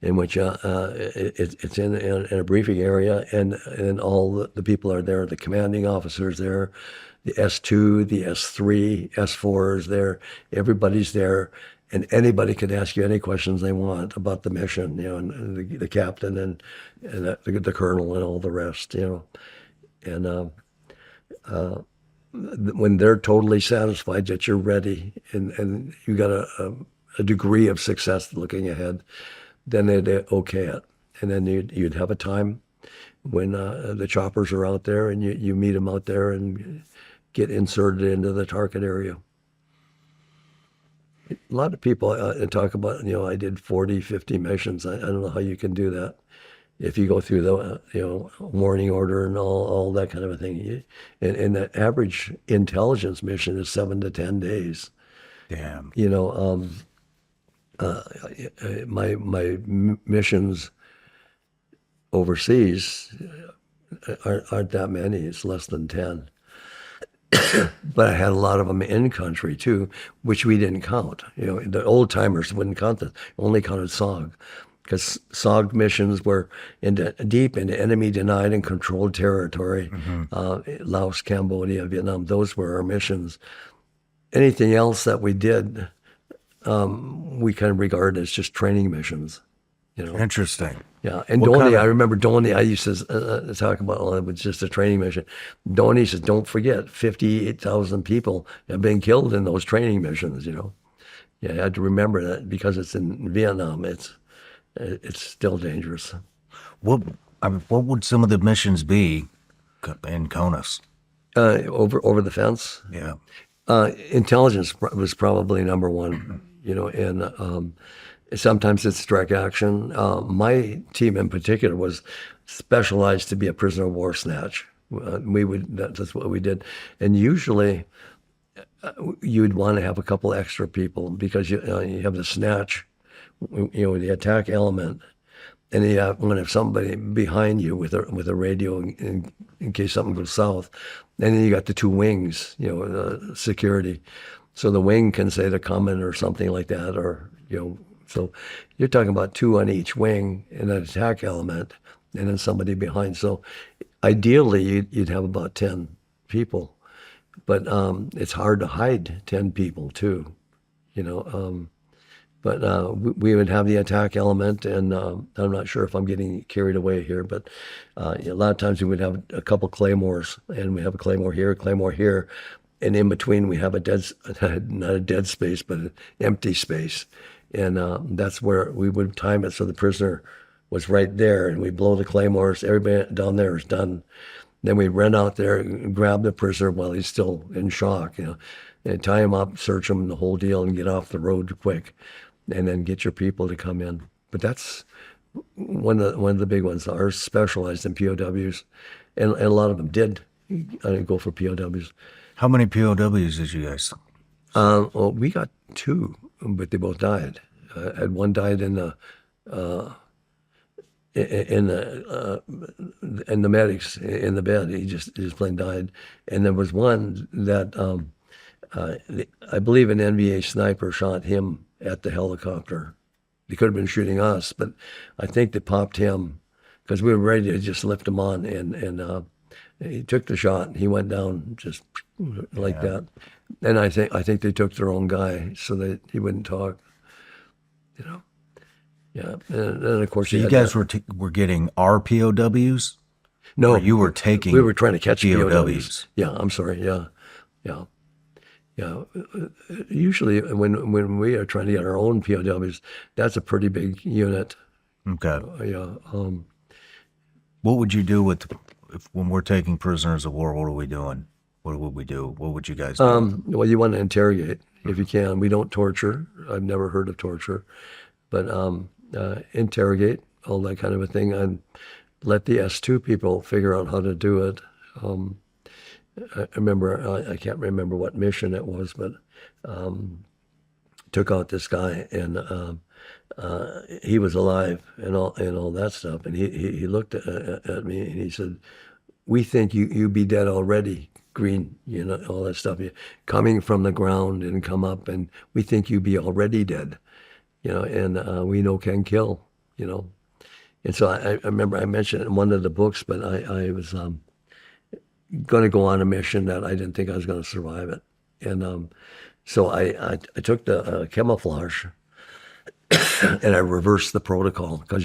S2: in which it's in a briefing area, and all the people are there, the commanding officers there, the S2, the S3, S4 is there, everybody's there, and anybody can ask you any questions they want about the mission, and the captain and the colonel and all the rest, And when they're totally satisfied that you're ready and you got a degree of success looking ahead, then they'd okay it. And then you'd have a time when the choppers are out there, and you meet them out there and get inserted into the target area. A lot of people talk about, I did 40, 50 missions. I don't know how you can do that. If you go through the, warning order and all that kind of a thing. And the average intelligence mission is 7 to 10 days.
S1: Damn.
S2: My missions overseas aren't that many. It's less than 10. But I had a lot of them in country too, which we didn't count. The old timers wouldn't count that. Only counted SOG. because SOG missions were deep into enemy denied and controlled territory, Laos, Cambodia, Vietnam. Those were our missions. Anything else that we did, we kind of regard as just training missions.
S1: Interesting.
S2: Yeah, and
S1: What
S2: Donnie,
S1: kind of-
S2: I remember Donnie, I used to talk about, well, it was just a training mission. Donnie says, don't forget, 58,000 people have been killed in those training missions, Yeah, I had to remember that because it's in Vietnam, it's still dangerous.
S1: What would some of the missions be in CONUS?
S2: Over the fence,
S1: Yeah.
S2: intelligence was probably number one, and sometimes it's direct action. My team in particular was specialized to be a prisoner of war snatch. That's what we did, and usually you'd want to have a couple extra people because you have the snatch, the attack element, and you want to have somebody behind you with a radio in case something goes south. And then you got the two wings, security. So the wing can say to come in or something like that, or so you're talking about two on each wing and an attack element, and then somebody behind. So ideally, you'd have about 10 people, but it's hard to hide 10 people too, But we would have the attack element, and I'm not sure if I'm getting carried away here, but a lot of times we would have a couple claymores, and we have a claymore here, and in between we have not a dead space, but an empty space. And that's where we would time it so the prisoner was right there, and we blow the claymores. Everybody down there is done. Then we run out there and grab the prisoner while he's still in shock, and tie him up, search him, the whole deal, and get off the road quick, and then get your people to come in. But that's one of the big ones. Ours specialized in POWs, and a lot of them did go for POWs.
S1: How many POWs did you guys?
S2: Well, we got 2, but they both died. And one died in the medics in the bed. He just plain died. And there was one that I believe an NVA sniper shot him at the helicopter. They could have been shooting us, but I think they popped him because we were ready to just lift him on, and he took the shot. And he went down just like that. And I think they took their own guy so that he wouldn't talk. Yeah. And then of course
S1: So you guys were getting our POWs?
S2: No,
S1: or you were taking.
S2: We were trying to catch
S1: POWs.
S2: Yeah, I'm sorry. Yeah. Usually when we are trying to get our own POWs, that's a pretty big unit.
S1: Okay.
S2: Yeah.
S1: What would you do when we're taking prisoners of war? What are we doing? What would we do? What would you guys do?
S2: Well, you want to interrogate if you can. We don't torture. I've never heard of torture, but interrogate, all that kind of a thing, and let the S2 people figure out how to do it. I remember, I can't remember what mission it was, but took out this guy, and he was alive and all that stuff. And he looked at me and he said, "We think you be dead already, Green, all that stuff. Coming from the ground and come up, and we think you be already dead, and we know can kill, And so I remember I mentioned it in one of the books, but I was going to go on a mission that I didn't think I was going to survive it. And so I took the camouflage and I reversed the protocol because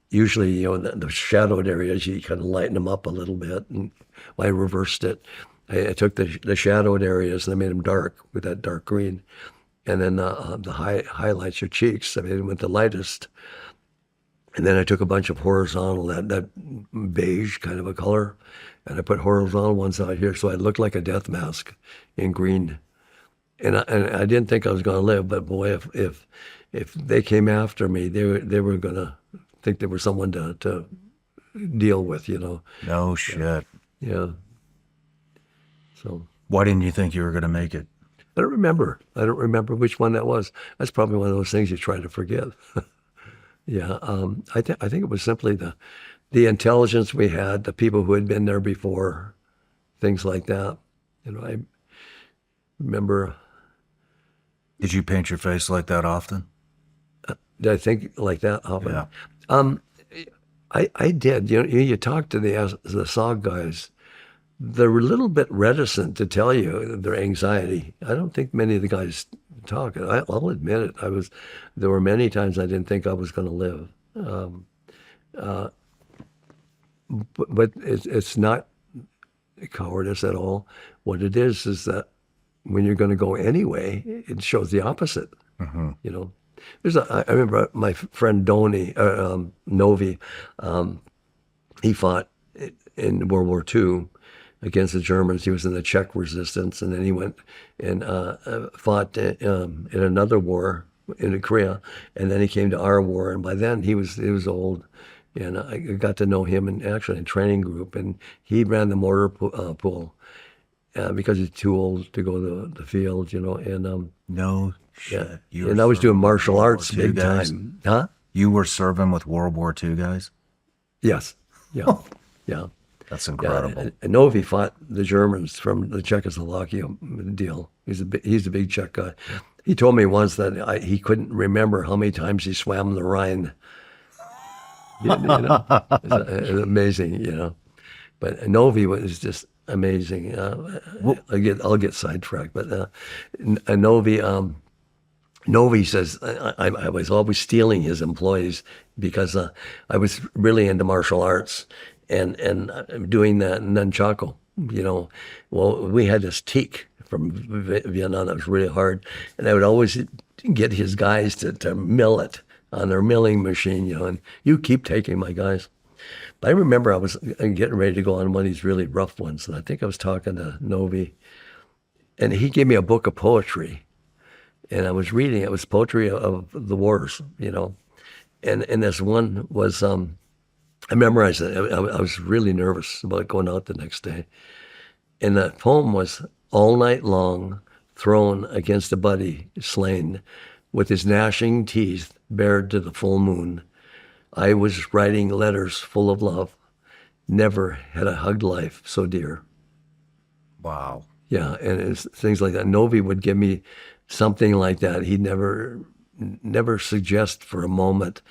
S2: usually, the shadowed areas, you kind of lighten them up a little bit. And I reversed it. I took the shadowed areas and I made them dark with that dark green. And then the highlights your cheeks, I made them with the lightest. And then I took a bunch of horizontal, that beige kind of a color, and I put horizontal ones out here, so I looked like a death mask in green. And I didn't think I was going to live, but boy, if they came after me, they were going to think there was someone to deal with,
S1: No shit.
S2: Yeah. So
S1: Why didn't you think you were going to make it?
S2: I don't remember which one that was. That's probably one of those things you try to forget. Yeah, I think it was simply the intelligence we had, the people who had been there before, things like that. I remember.
S1: Did you paint your face like that often?
S2: Did I think like that often?
S1: Yeah.
S2: I did. You talk to the SOG guys. They're a little bit reticent to tell you their anxiety. I don't think many of the guys talk. I'll admit it. There were many times I didn't think I was going to live. But it's not cowardice at all. What it is that when you're going to go anyway, it shows the opposite. You know, I remember my friend Novi. He fought in World War II against the Germans. He was in the Czech resistance, and then he went and fought in another war in Korea, and then he came to our war. And by then he was old, and I got to know him in training group, and he ran the mortar pool because he's too old to go to the field, and
S1: No shit.
S2: yeah. And I was doing martial arts big time, huh?
S1: You were serving with World War II guys?
S2: Yes, yeah, yeah.
S1: That's incredible.
S2: And Novi fought the Germans from the Czechoslovakia deal. He's a big Czech guy. He told me once that he couldn't remember how many times he swam the Rhine. It's amazing, But Novi was just amazing. I'll get sidetracked, but Novi says I was always stealing his employees because I was really into martial arts and doing that in nunchaku. Well, we had this teak from Vietnam that was really hard, and I would always get his guys to mill it on their milling machine, and you keep taking my guys. But I remember I was getting ready to go on one of these really rough ones, and I think I was talking to Novi, and he gave me a book of poetry, and I was reading it. It was poetry of the wars, and this one was, I memorized it. I was really nervous about going out the next day. And the poem was, all night long, thrown against a buddy, slain, with his gnashing teeth bared to the full moon. I was writing letters full of love. Never had I hugged life so dear.
S1: Wow.
S2: Yeah, and it's things like that. Novi would give me something like that. He'd never suggest for a moment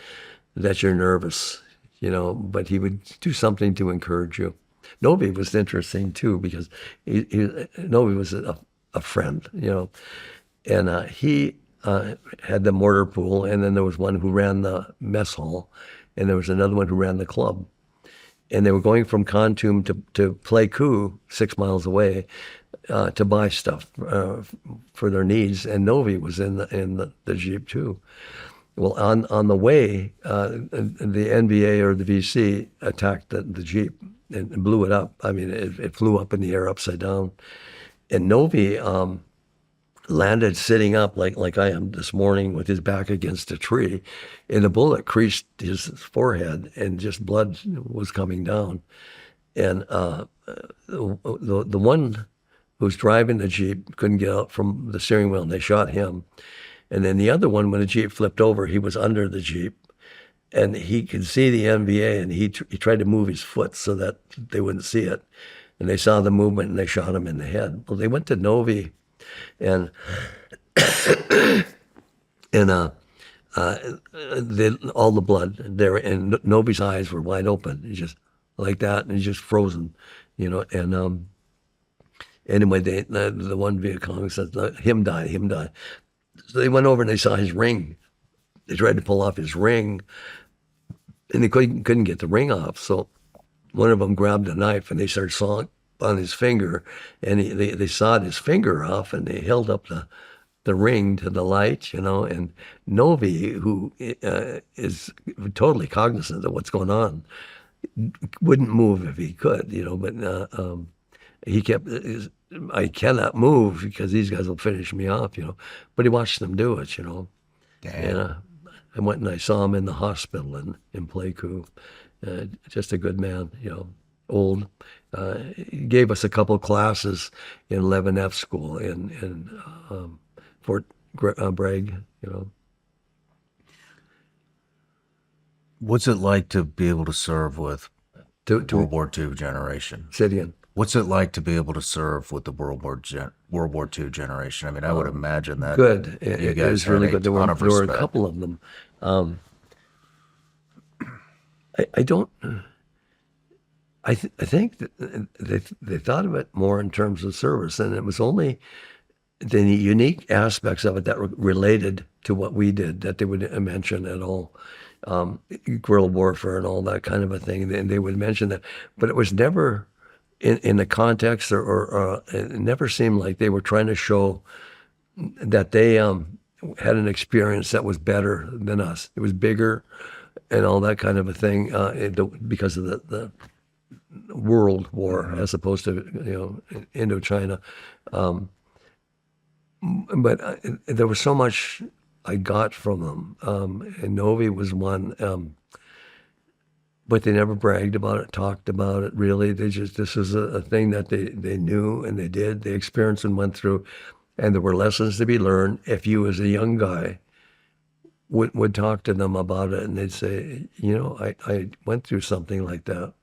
S2: that you're nervous, but he would do something to encourage you. Novi was interesting too because Novi was a friend, and he had the mortar pool, and then there was one who ran the mess hall, and there was another one who ran the club. And they were going from Kontum to Pleiku, 6 miles away, to buy stuff for their needs. And Novi was in the Jeep too. Well, on the way, the NBA or the VC attacked the Jeep and blew it up. I mean, it flew up in the air upside down. And Novi landed sitting up like I am this morning with his back against a tree, and the bullet creased his forehead and just blood was coming down. And the one who was driving the Jeep couldn't get out from the steering wheel, and they shot him. And then the other one, when the Jeep flipped over, he was under the Jeep, and he could see the NBA, and he tried to move his foot so that they wouldn't see it. And they saw the movement, and they shot him in the head. Well, they went to Novi, and all the blood there, and Novi's eyes were wide open. He's just like that, and he's just frozen, And anyway, the one Viet Cong said, him die. So they went over and they saw his ring. They tried to pull off his ring, and they couldn't get the ring off. So one of them grabbed a knife and they started sawing on his finger, and they sawed his finger off, and they held up the ring to the light, and Novi, who is totally cognizant of what's going on, wouldn't move if he could, but he kept, I cannot move because these guys will finish me off, but he watched them do it, and I went and I saw him in the hospital in Pleiku, just a good man, old. He gave us a couple classes in 11F school in Fort Bragg,
S1: What's it like to be able to serve with World War II generation?
S2: Say it again.
S1: What's it like to be able to serve with the World War II generation? I mean, I would imagine that
S2: Good.
S1: you
S2: It
S1: guys
S2: was really
S1: had
S2: good.
S1: a ton of
S2: There were a
S1: respect.
S2: couple of them. I don't. I think that they thought of it more in terms of service, and it was only the unique aspects of it that were related to what we did that they would mention at all. Guerrilla warfare and all that kind of a thing, and they would mention that, but it was never in the context, or it never seemed like they were trying to show that they had an experience that was better than us. It was bigger and all that kind of a thing because of the World War as opposed to Indochina. But there was so much I got from them. And Novi was one, but they never bragged about it, talked about it. Really, this was a thing that they knew and they did. They experienced and went through, and there were lessons to be learned. If you, as a young guy, would talk to them about it, and they'd say, I went through something like that.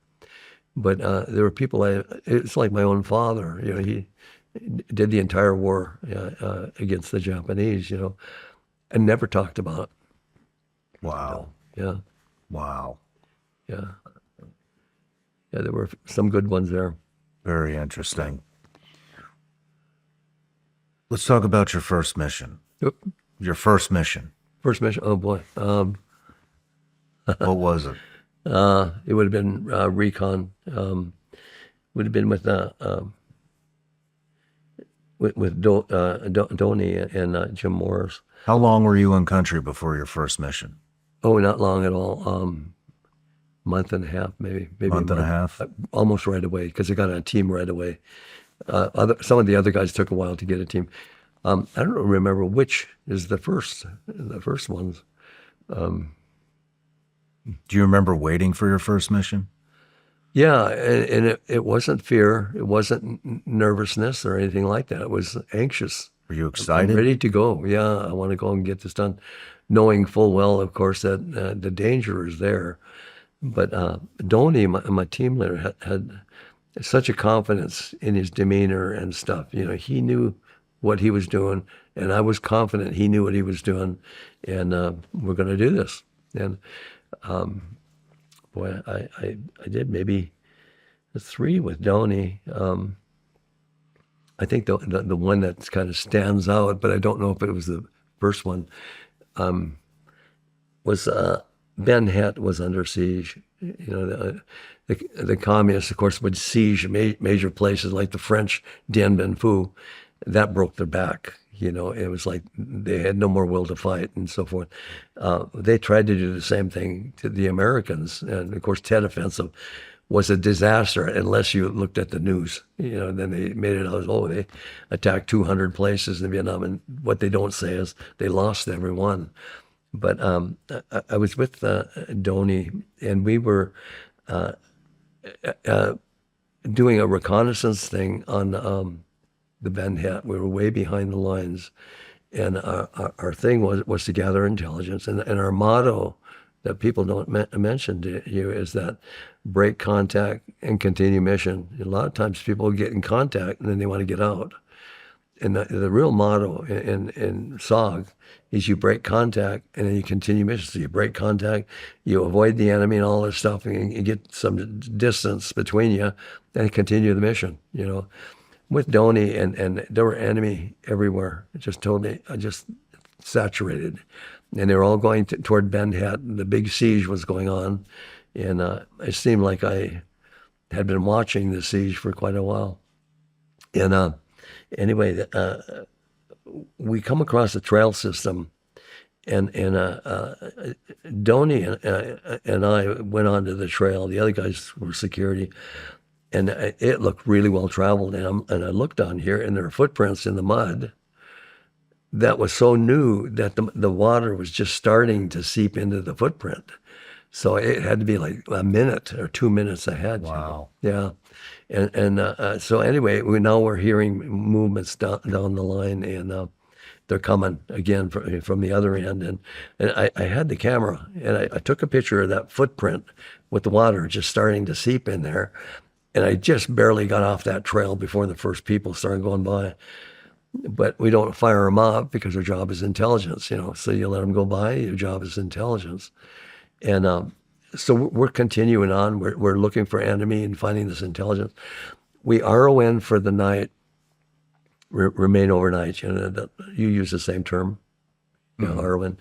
S2: But there were people. It's like my own father. He did the entire war against the Japanese. And never talked about it.
S1: Wow.
S2: Yeah,
S1: Wow.
S2: yeah, yeah. There were some good ones there.
S1: Very interesting. Let's talk about your first mission.
S2: Yep.
S1: Your first mission.
S2: First mission. Oh boy.
S1: What was it?
S2: It would have been Recon. Would have been with Donnie and Jim Morris.
S1: How long were you in country before your first mission?
S2: Oh, not long at all. Month and a half, maybe
S1: Month and a half?
S2: Almost right away, because I got on a team right away. Some of the other guys took a while to get a team. I don't remember which is the first ones.
S1: Do you remember waiting for your first mission?
S2: Yeah, and it wasn't fear, it wasn't nervousness or anything like that. It was anxious.
S1: Were you
S2: I'm
S1: excited?
S2: ready to go. Yeah, I want to go and get this done, knowing full well, of course, that the danger is there. But Donnie, my team leader, had such a confidence in his demeanor and stuff. He knew what he was doing, and I was confident he knew what he was doing, and we're going to do this. And boy, I did maybe 3 with Donnie. I think the one that kind of stands out, but I don't know if it was the first one, was Ben Het was under siege. The communists, of course, would siege major places like the French Dien Bien Phu. That broke their back. It was like they had no more will to fight and so forth. They tried to do the same thing to the Americans. And of course, Tet Offensive was a disaster unless you looked at the news. Then they made it out, they attacked 200 places in Vietnam. And what they don't say is they lost every one. But I was with Donnie, and we were doing a reconnaissance thing on the Ben Het. We were way behind the lines, and our thing was to gather intelligence. And our motto that people don't mention to you is that break contact and continue mission. A lot of times people get in contact and then they want to get out. And the real motto in SOG is you break contact and then you continue mission. So you break contact, you avoid the enemy and all this stuff, and you get some distance between you, and continue the mission. With Donnie, and there were enemy everywhere. Just saturated, and they were all going toward Ben Het. The big siege was going on, and it seemed like I had been watching the siege for quite a while. And anyway, we come across a trail system, and Donnie and I went onto the trail. The other guys were security, and it looked really well traveled. And I looked on here, and there are footprints in the mud that was so new that the water was just starting to seep into the footprint. So it had to be like a minute or 2 minutes ahead.
S1: Wow.
S2: Yeah. And so anyway, we're hearing movements down the line, and they're coming again from the other end. And I had the camera, and I took a picture of that footprint with the water just starting to seep in there. And I just barely got off that trail before the first people started going by. But we don't fire them up because our job is intelligence, So you let them go by, your job is intelligence. And so we're continuing on. We're looking for enemy and finding this intelligence. We RON for the night, remain overnight. You use the same term, RON.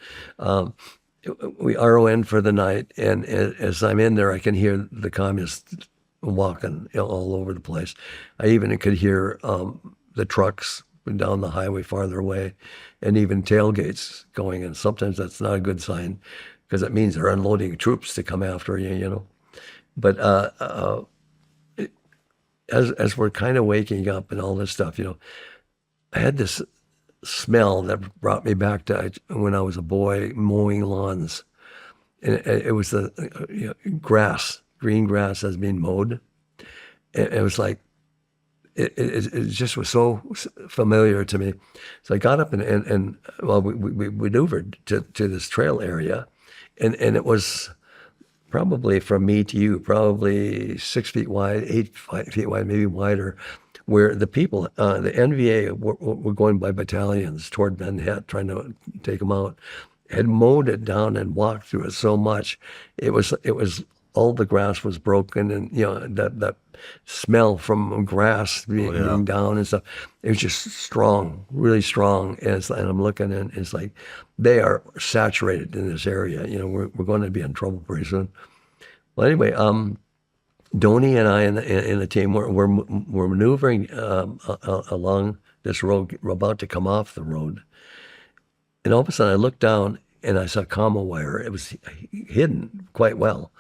S2: We RON for the night, and as I'm in there, I can hear the communists walking all over the place. I even could hear the trucks down the highway farther away, and even tailgates going. And sometimes that's not a good sign, because it means they're unloading troops to come after you. But as we're kind of waking up and all this stuff, I had this smell that brought me back to when I was a boy mowing lawns. And it was the grass, green grass that's being mowed. And it was like, it just was so familiar to me. So I got up and we maneuvered to this trail area. And it was probably from me to you, probably 6 feet wide, 8 feet wide, maybe wider, where the people, the NVA were going by battalions toward Ben Het, trying to take them out, had mowed it down and walked through it so much. It was all the grass was broken, and that smell from grass being down and stuff. It was just strong, really strong. And I'm looking, and it's like they are saturated in this area. We're going to be in trouble pretty soon. Well, anyway, Donnie and I in the team we're maneuvering along this road. We're about to come off the road, and all of a sudden I looked down and I saw comma wire. It was hidden quite well,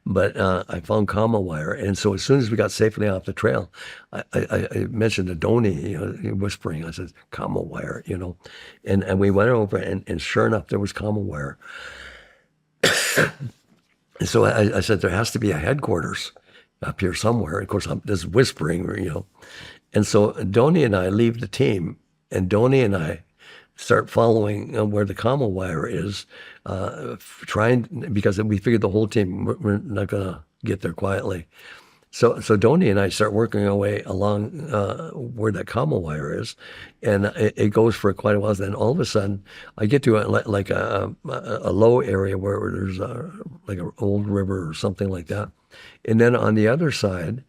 S2: but I found comma wire. And so as soon as we got safely off the trail, I mentioned to Donnie, whispering, I said, comma wire, and we went over, and sure enough, there was comma wire. And so I said, there has to be a headquarters up here somewhere. Of course, I'm just whispering, And so Donnie and I leave the team, and Donnie and I start following where the comma wire is, because we figured the whole team, we're not going to get there quietly. So Donnie and I start working our way along where that comma wire is, and it goes for quite a while. Then all of a sudden, I get to a low area where there's like an old river or something like that. And then on the other side,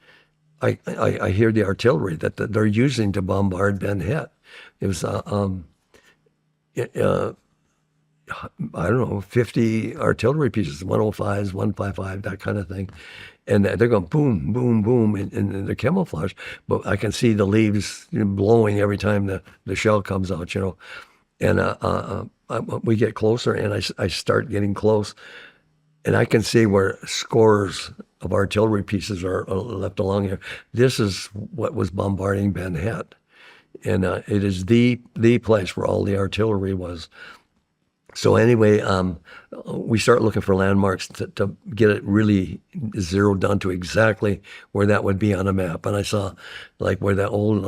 S2: I hear the artillery that they're using to bombard Ben Het. It was I don't know, 50 artillery pieces, 105s, 155, that kind of thing. And they're going boom, boom, boom in the camouflage. But I can see the leaves blowing every time the shell comes out, And we get closer, and I start getting close. And I can see where scores of artillery pieces are left along here. This is what was bombarding Ben Het. And it is the place where all the artillery was. So anyway, we start looking for landmarks to get it really zeroed down to exactly where that would be on a map. And I saw like where that old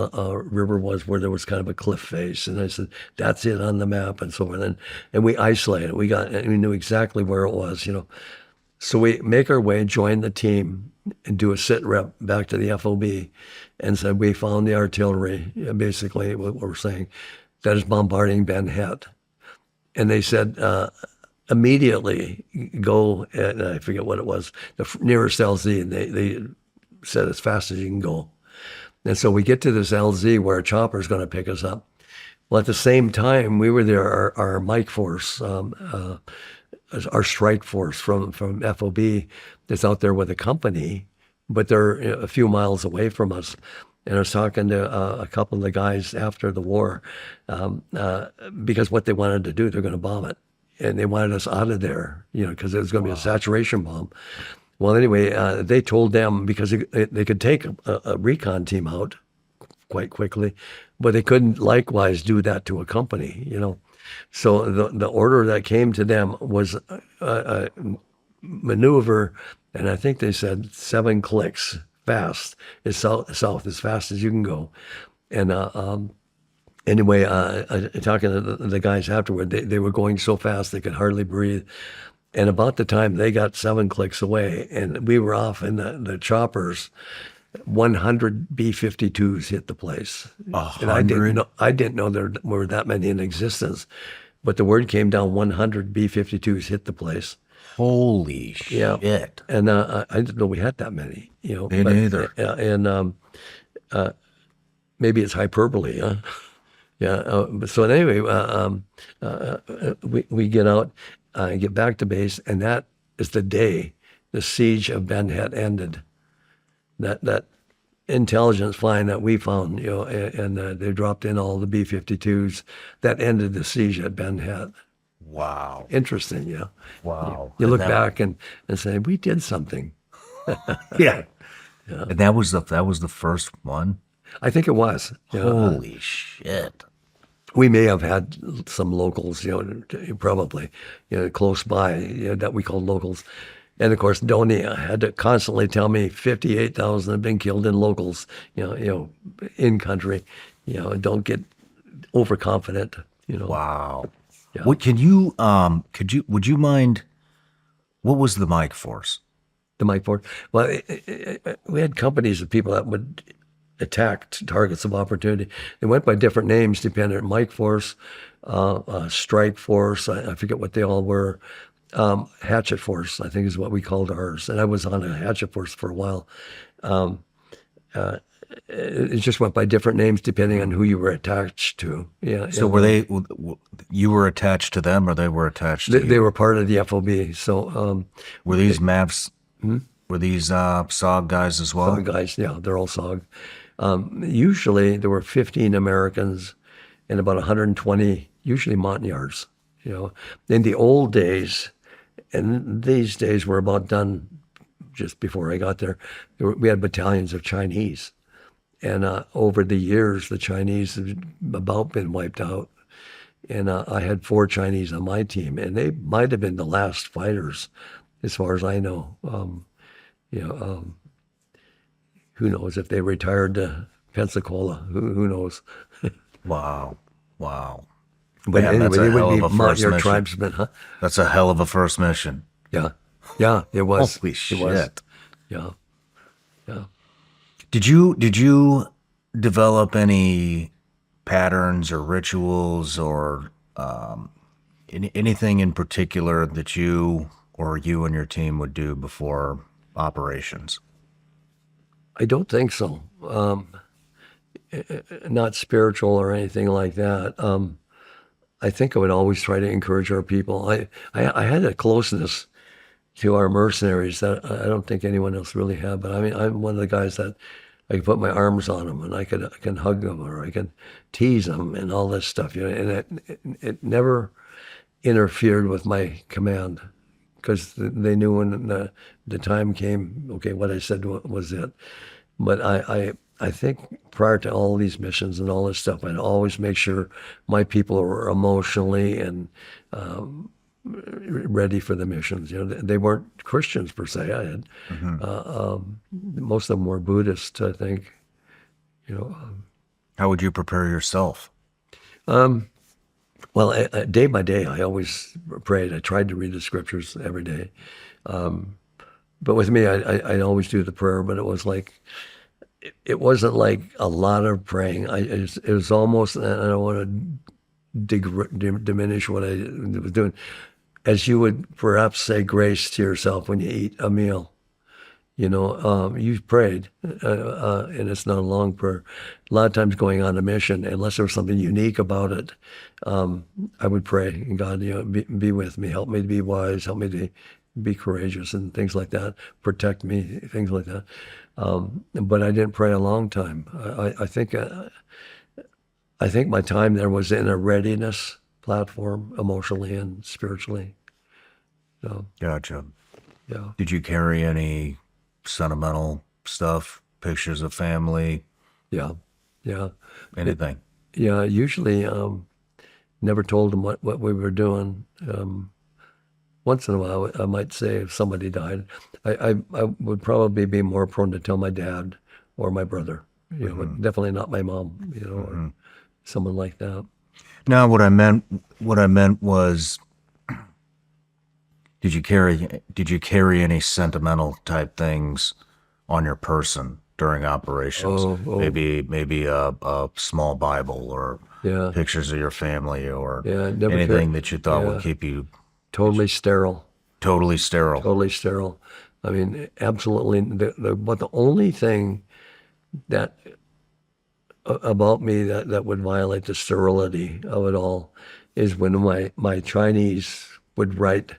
S2: river was, where there was kind of a cliff face. And I said, that's it on the map, and so on. And we isolated. We knew exactly where it was, So we make our way, join the team, and do a sit rep back to the FOB, and said we found the artillery, basically what we're saying, that is bombarding Ben Het. And they said, immediately go, and I forget what it was, the nearest LZ, and they said as fast as you can go. And so we get to this LZ where a chopper is going to pick us up. Well, at the same time, we were there, our Mike force, our strike force from FOB that's out there with a company, but they're a few miles away from us. And I was talking to a couple of the guys after the war, because what they wanted to do, they're going to bomb it. And they wanted us out of there, because it was going to be a saturation bomb. Well, anyway, they told them, because they could take a recon team out quite quickly, but they couldn't likewise do that to a company, So the order that came to them was a maneuver, and I think they said 7 clicks fast, is south as fast as you can go. And anyway, talking to the guys afterward, they were going so fast they could hardly breathe. And about the time they got 7 clicks away, and we were off in the choppers, 100 B-52s hit the place. And I didn't know there were that many in existence. But the word came down, 100 B-52s hit the place.
S1: Holy
S2: Yeah.
S1: shit.
S2: And I didn't know we had that many,
S1: Me neither.
S2: And maybe it's hyperbole, huh? Yeah. But so anyway, we get out, get back to base, and that is the day the siege of Ben Hett ended. That intelligence flying that we found, and they dropped in all the B-52s. That ended the siege at Ben Hett.
S1: Wow.
S2: Interesting, yeah.
S1: Wow.
S2: You look back and say, we did something.
S1: Yeah. And that was the first one?
S2: I think it was.
S1: Holy shit.
S2: We may have had some locals, probably, close by, that we called locals. And of course, Donnie had to constantly tell me 58,000 have been killed in locals, in country. Don't get overconfident.
S1: Wow.
S2: Yeah.
S1: What would you mind, what was the Mike Force?
S2: The Mike Force. Well, we had companies of people that would attack targets of opportunity. They went by different names depending on Mike Force, Strike Force, I forget what they all were. Hatchet Force, I think is what we called ours. And I was on a Hatchet Force for a while. It just went by different names depending on who you were attached to. Yeah.
S1: So you were attached to them or they were attached to you?
S2: They were part of the FOB. So
S1: were these maps, were these SOG guys as well?
S2: SOG guys, yeah, they're all SOG. Usually there were 15 Americans and about 120, usually Montagnards. In the old days, and these days were about done just before I got there, we had battalions of Chinese. And over the years, the Chinese have about been wiped out. And I had 4 Chinese on my team, and they might have been the last fighters, as far as I know. Who knows if they retired to Pensacola? Who knows?
S1: Wow.
S2: But
S1: Man,
S2: anyway,
S1: that's a
S2: they
S1: hell
S2: would
S1: of
S2: be
S1: a first
S2: your
S1: mission.
S2: tribesmen, huh?
S1: That's a hell of a first mission.
S2: Yeah, it was.
S1: Holy
S2: It
S1: shit.
S2: was. Yeah.
S1: Did you develop any patterns or rituals or anything in particular that you and your team would do before operations?
S2: I don't think so. Not spiritual or anything like that. I think I would always try to encourage our people. I had a closeness to our mercenaries that I don't think anyone else really had. But I mean, I'm one of the guys that I can put my arms on them and I can hug them or I can tease them and all this stuff. And it never interfered with my command because they knew when the time came. Okay, what I said was it. But I think prior to all these missions and all this stuff, I'd always make sure my people were emotionally and ready for the missions. They weren't Christians per se. I had most of them were Buddhists, I think.
S1: How would you prepare yourself?
S2: Well, day by day, I always prayed. I tried to read the scriptures every day. But with me, I'd always do the prayer, but it was like, it wasn't like a lot of praying. It was almost, and I don't want to diminish what I was doing, as you would perhaps say grace to yourself when you eat a meal. You prayed, and it's not a long prayer. A lot of times going on a mission, unless there was something unique about it, I would pray, and God, be with me, help me to be wise, help me to be courageous, and things like that, protect me, things like that. But I didn't pray a long time. I think my time there was in a readiness platform, emotionally and spiritually. So,
S1: Gotcha.
S2: yeah.
S1: Did you carry any sentimental stuff, pictures of family,
S2: Yeah.
S1: anything?
S2: Yeah, usually never told them what we were doing. Once in a while, I might say if somebody died, I would probably be more prone to tell my dad or my brother, but definitely not my mom, or someone like that.
S1: No, what I meant was, did you carry any sentimental type things on your person during operations? Maybe a small Bible or
S2: Yeah.
S1: pictures of your family or
S2: Never
S1: anything that you thought would keep you
S2: totally sterile.
S1: totally sterile.
S2: Totally sterile. I mean, absolutely. But the only thing that about me that would violate the sterility of it all is when my Chinese would write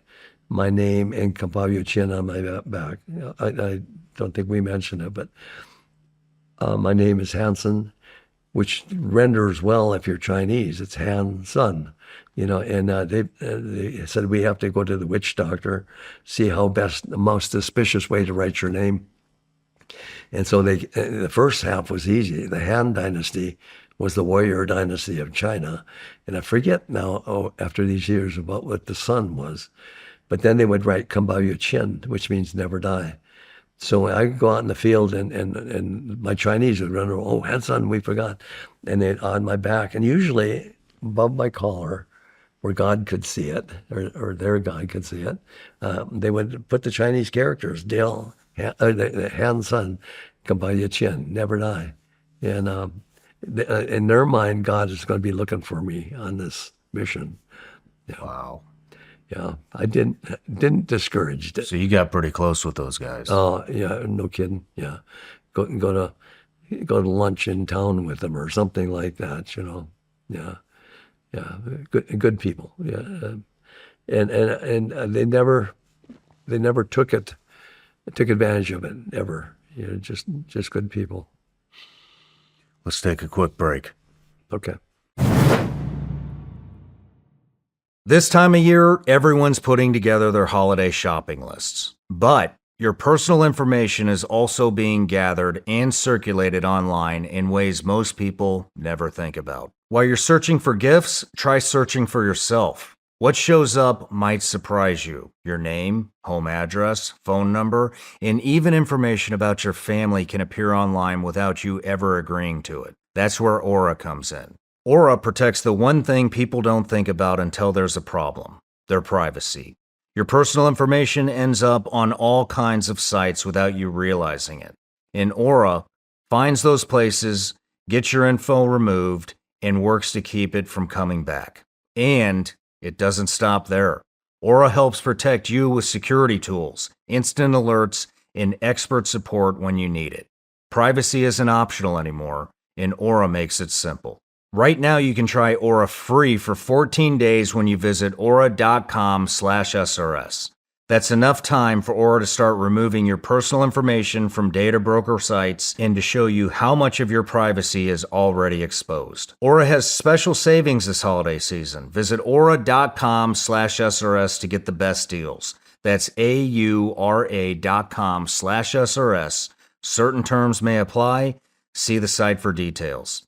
S2: my name and Kam Baw Ya Chin on my back. I don't think we mentioned it, but my name is Hanson, which renders well if you're Chinese. It's Hanson, and they said we have to go to the witch doctor, see how the most auspicious way to write your name. And so the first half was easy. The Han Dynasty was the warrior dynasty of China. And I forget now, after these years, about what the son was. But then they would write Kam Baw Ya Chin, which means never die. So I could go out in the field and my Chinese would run, oh, Hanson, we forgot. And they'd on my back. And usually above my collar, where God could see it, or their God could see it, they would put the Chinese characters, Dale, Hanson, Kam Baw Ya Chin, never die. And in their mind, God is going to be looking for me on this mission. Yeah.
S1: Wow.
S2: Yeah, I didn't discourage it.
S1: So you got pretty close with those guys.
S2: Oh, yeah, no kidding. Yeah, go to lunch in town with them or something like that. Yeah, good people. Yeah, and they never took advantage of it ever. Just good people.
S1: Let's take a quick break.
S2: Okay.
S1: This time of year, everyone's putting together their holiday shopping lists. But your personal information is also being gathered and circulated online in ways most people never think about. While you're searching for gifts, try searching for yourself. What shows up might surprise you. Your name, home address, phone number, and even information about your family can appear online without you ever agreeing to it. That's where Aura comes in. Aura protects the one thing people don't think about until there's a problem: their privacy. Your personal information ends up on all kinds of sites without you realizing it. And Aura finds those places, gets your info removed, and works to keep it from coming back. And it doesn't stop there. Aura helps protect you with security tools, instant alerts, and expert support when you need it. Privacy isn't optional anymore, and Aura makes it simple. Right now, you can try Aura free for 14 days when you visit aura.com/SRS. That's enough time for Aura to start removing your personal information from data broker sites and to show you how much of your privacy is already exposed. Aura has special savings this holiday season. Visit aura.com/SRS to get the best deals. That's aura.com/SRS. Certain terms may apply. See the site for details.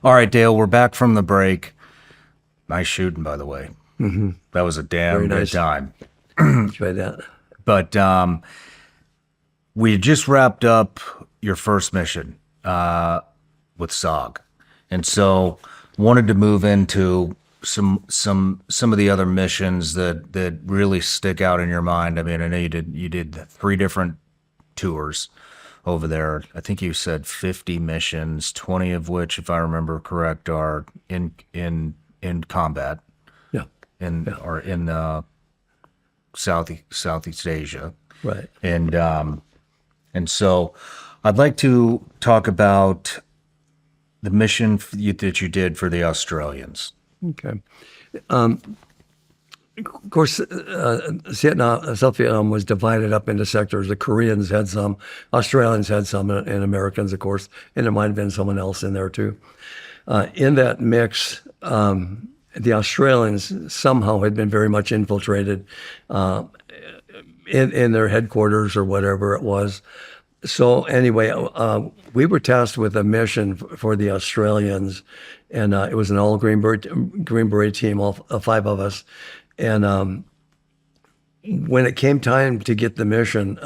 S1: All right, Dale, we're back from the break. Nice shooting, by the way.
S2: Mm-hmm.
S1: That was a damn good time.
S2: Try that.
S1: But we had just wrapped up your first mission with SOG, and so wanted to move into some of the other missions that really stick out in your mind. I mean, I know you did 3 different tours over there. I think you said 50 missions, 20 of which, if I remember correct, are in combat.
S2: Yeah.
S1: Or in Southeast Asia.
S2: Right.
S1: And so I'd like to talk about the mission that you did for the Australians.
S2: Okay. Of course, South Vietnam was divided up into sectors. The Koreans had some, Australians had some, and Americans, of course, and there might have been someone else in there too. In that mix, the Australians somehow had been very much infiltrated in their headquarters or whatever it was. So anyway, we were tasked with a mission for the Australians, and it was an all Green Beret team, all 5 of us. And when it came time to get the mission,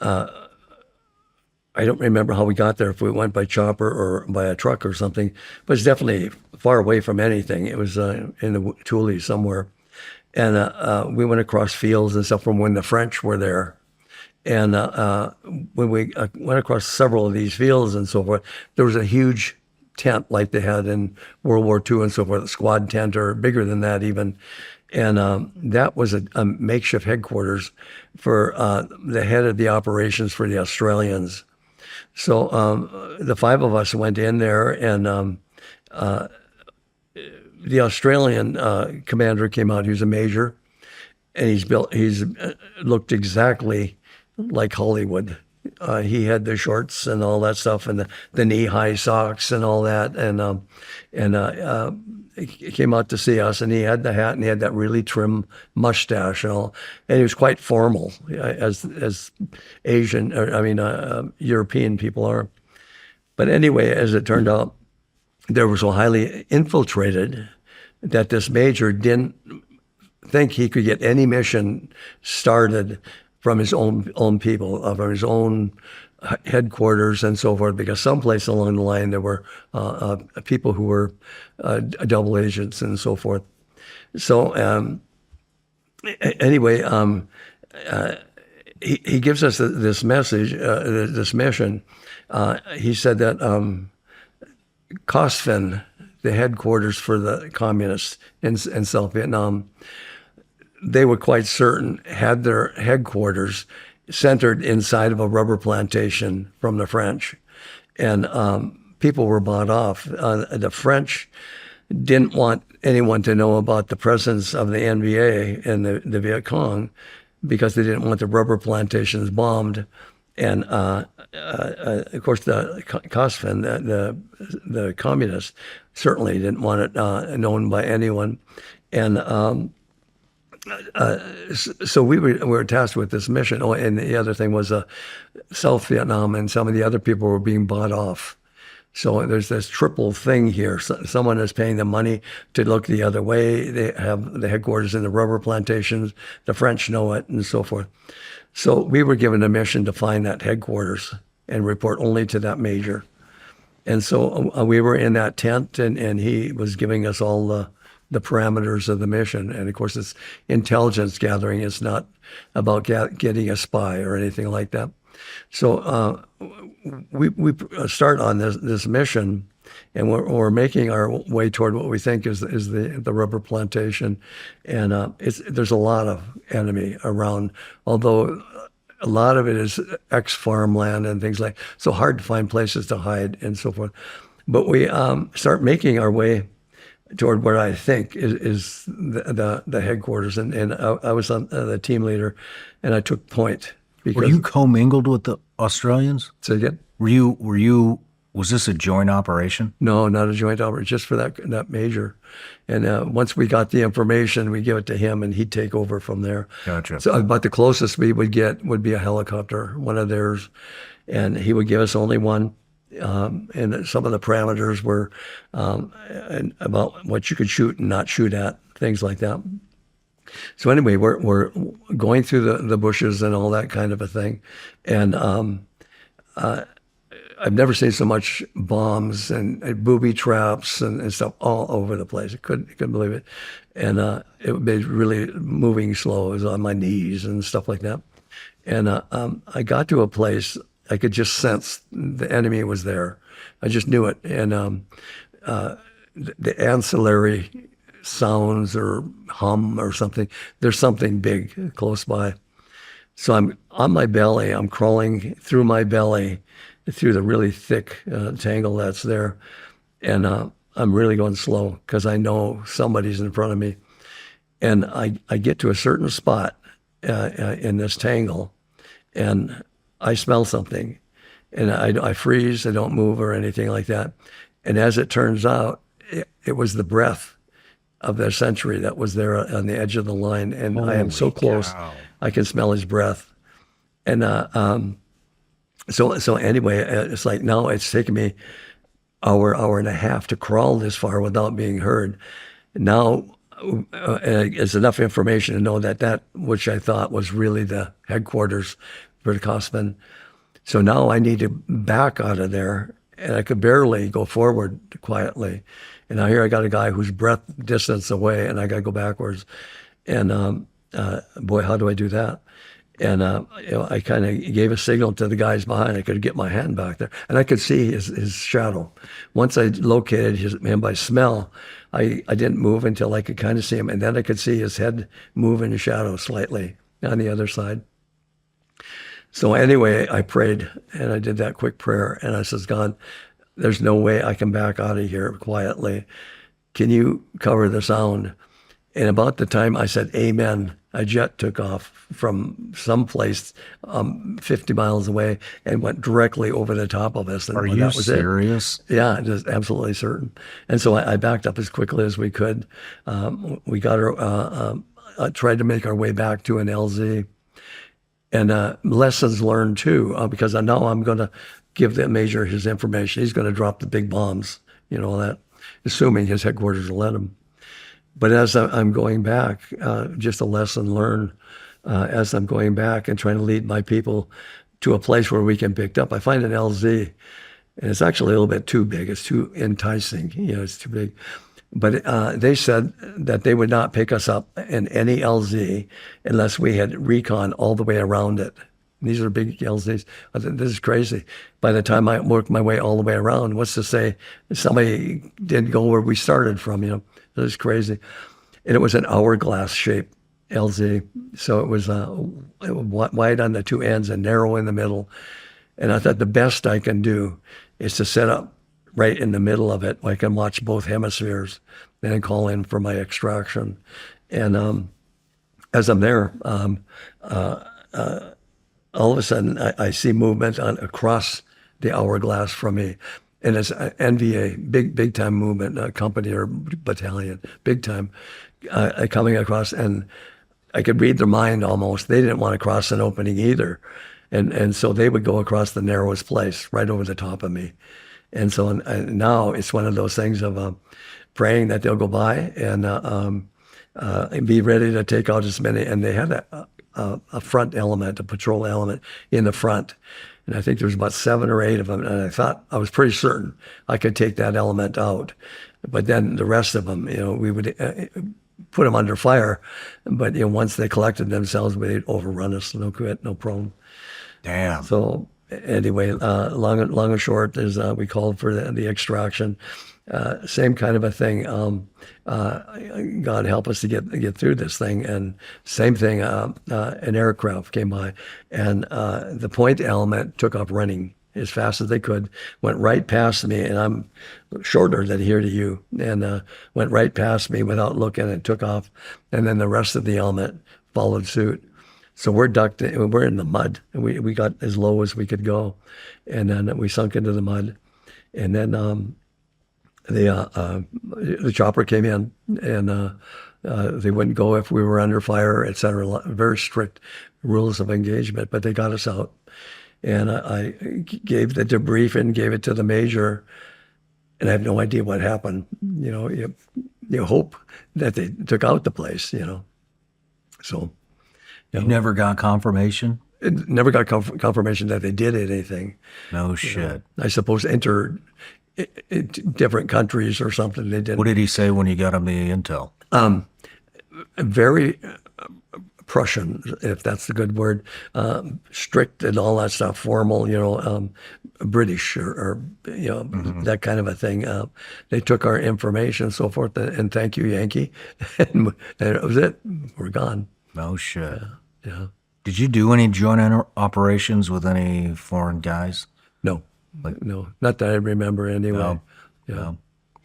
S2: I don't remember how we got there, if we went by chopper or by a truck or something, but it's definitely far away from anything. It was in the Thule somewhere. And we went across fields and stuff from when the French were there. And when we went across several of these fields and so forth, there was a huge tent like they had in World War II and so forth, a squad tent or bigger than that even. And that was a makeshift headquarters for the head of the operations for the Australians. So the five of us went in there, and the Australian commander came out. He was a major, and he's looked exactly like Hollywood. He had the shorts and all that stuff, and the knee-high socks and all that, and he came out to see us, and he had the hat, and he had that really trim mustache and all, and he was quite formal, as Asian, or I mean, European people are. But anyway, as it turned out, there was so highly infiltrated that this major didn't think he could get any mission started from his own people, from his own headquarters and so forth, because someplace along the line there were people who were double agents and so forth. So anyway, he gives us this message, this mission. He said that Cosfin, the headquarters for the communists in South Vietnam, they were quite certain had their headquarters centered inside of a rubber plantation from the French. And people were bought off. The French didn't want anyone to know about the presence of the NVA and the Viet Cong because they didn't want the rubber plantations bombed. And of course, the Cosfin, the communists, certainly didn't want it known by anyone. And so we were tasked with this mission. Oh, and the other thing was South Vietnam, and some of the other people were being bought off. So there's this triple thing here. Someone is paying the money to look the other way. They have the headquarters in the rubber plantations. The French know it, and so forth. So we were given a mission to find that headquarters and report only to that major. And so we were in that tent, and he was giving us all the parameters of the mission. And of course, it's intelligence gathering. It's not about getting a spy or anything like that. So we start on this mission, and we're making our way toward what we think is the rubber plantation. And there's a lot of enemy around, although a lot of it is ex-farmland and things like, so hard to find places to hide and so forth. But we start making our way toward what I think is the headquarters, and I was the team leader, and I took point.
S1: Were you commingled with the Australians?
S2: Say again?
S1: Was this a joint operation?
S2: No, not a joint operation, just for that major. And once we got the information, we give it to him, and he'd take over from there.
S1: Gotcha.
S2: So about the closest we would get would be a helicopter, one of theirs, and he would give us only one. And some of the parameters were about what you could shoot and not shoot at, things like that. So anyway, we're going through the bushes and all that kind of a thing, and I've never seen so much bombs and booby traps and stuff all over the place. I couldn't believe it, and it was really moving slow. I was on my knees and stuff like that, and I got to a place. I could just sense the enemy was there. I just knew it. And the ancillary sounds or hum or something, there's something big close by. So I'm on my belly. I'm crawling through my belly, through the really thick tangle that's there. And I'm really going slow because I know somebody's in front of me. And I get to a certain spot in this tangle, and I smell something, and I freeze. I don't move or anything like that. And as it turns out, it was the breath of the sentry that was there on the edge of the line. And I am so close, I can smell his breath. And so anyway, it's like now it's taken me hour and a half to crawl this far without being heard. Now it's enough information to know that which I thought was really the headquarters for the Cosman. So now I need to back out of there, and I could barely go forward quietly. And now here I got a guy who's breath distance away, and I got to go backwards. And boy, how do I do that? And I kind of gave a signal to the guys behind. I could get my hand back there, and I could see his shadow. Once I located him by smell, I didn't move until I could kind of see him, and then I could see his head move in the shadow slightly on the other side. So anyway, I prayed, and I did that quick prayer, and I says, God, there's no way I can back out of here quietly. Can you cover the sound? And about the time I said amen, a jet took off from someplace 50 miles away and went directly over the top of us. And
S1: Are you
S2: that was
S1: serious?
S2: it. Yeah, just absolutely certain. And so I backed up as quickly as we could. We got tried to make our way back to an LZ. And lessons learned too, because I know I'm going to give the major his information. He's going to drop the big bombs, that, assuming his headquarters will let him. But as I'm going back, just a lesson learned as I'm going back and trying to lead my people to a place where we can pick up. I find an LZ, and it's actually a little bit too big. It's too enticing. It's too big. But they said that they would not pick us up in any LZ unless we had recon all the way around it. These are big LZs. I thought, this is crazy. By the time I worked my way all the way around, what's to say somebody didn't go where we started from, This is crazy. And it was an hourglass-shaped LZ. So it was wide on the two ends and narrow in the middle. And I thought the best I can do is to set up right in the middle of it. I can watch both hemispheres and then call in for my extraction. And as I'm there, all of a sudden I see movement across the hourglass from me. And it's NVA, big time movement, company or battalion, big time, coming across. And I could read their mind almost. They didn't want to cross an opening either. And so they would go across the narrowest place right over the top of me. And so now it's one of those things of praying that they'll go by and be ready to take out as many. And they had a front element, a patrol element in the front. And I think there was about 7 or 8 of them. And I was pretty certain I could take that element out. But then the rest of them, we would put them under fire. But once they collected themselves, they'd overrun us. No quit, no problem.
S1: Damn.
S2: So anyway, long and short is we called for the extraction. Same kind of a thing. God help us to get through this thing. And same thing, an aircraft came by, and the point element took off running as fast as they could, went right past me, and I'm shorter than here to you, and went right past me without looking and took off. And then the rest of the element followed suit. So we're ducked, we're in the mud, and we got as low as we could go. And then we sunk into the mud. And then the chopper came in, and they wouldn't go if we were under fire, et cetera. Very strict rules of engagement, but they got us out. And I gave the debrief and gave it to the major, and I have no idea what happened. You hope that they took out the place, So.
S1: You never got confirmation?
S2: Never got confirmation that they did anything.
S1: No shit.
S2: I suppose entered different countries or something. They didn't.
S1: What did he say when you got him the intel?
S2: Very Prussian, if that's the good word, strict and all that stuff, formal, British or that kind of a thing. They took our information and so forth, and thank you, Yankee. And that was it. We're gone.
S1: No shit.
S2: Yeah.
S1: Did you do any joint operations with any foreign guys?
S2: No. No. Not that I remember anyway.
S1: No.
S2: Yeah.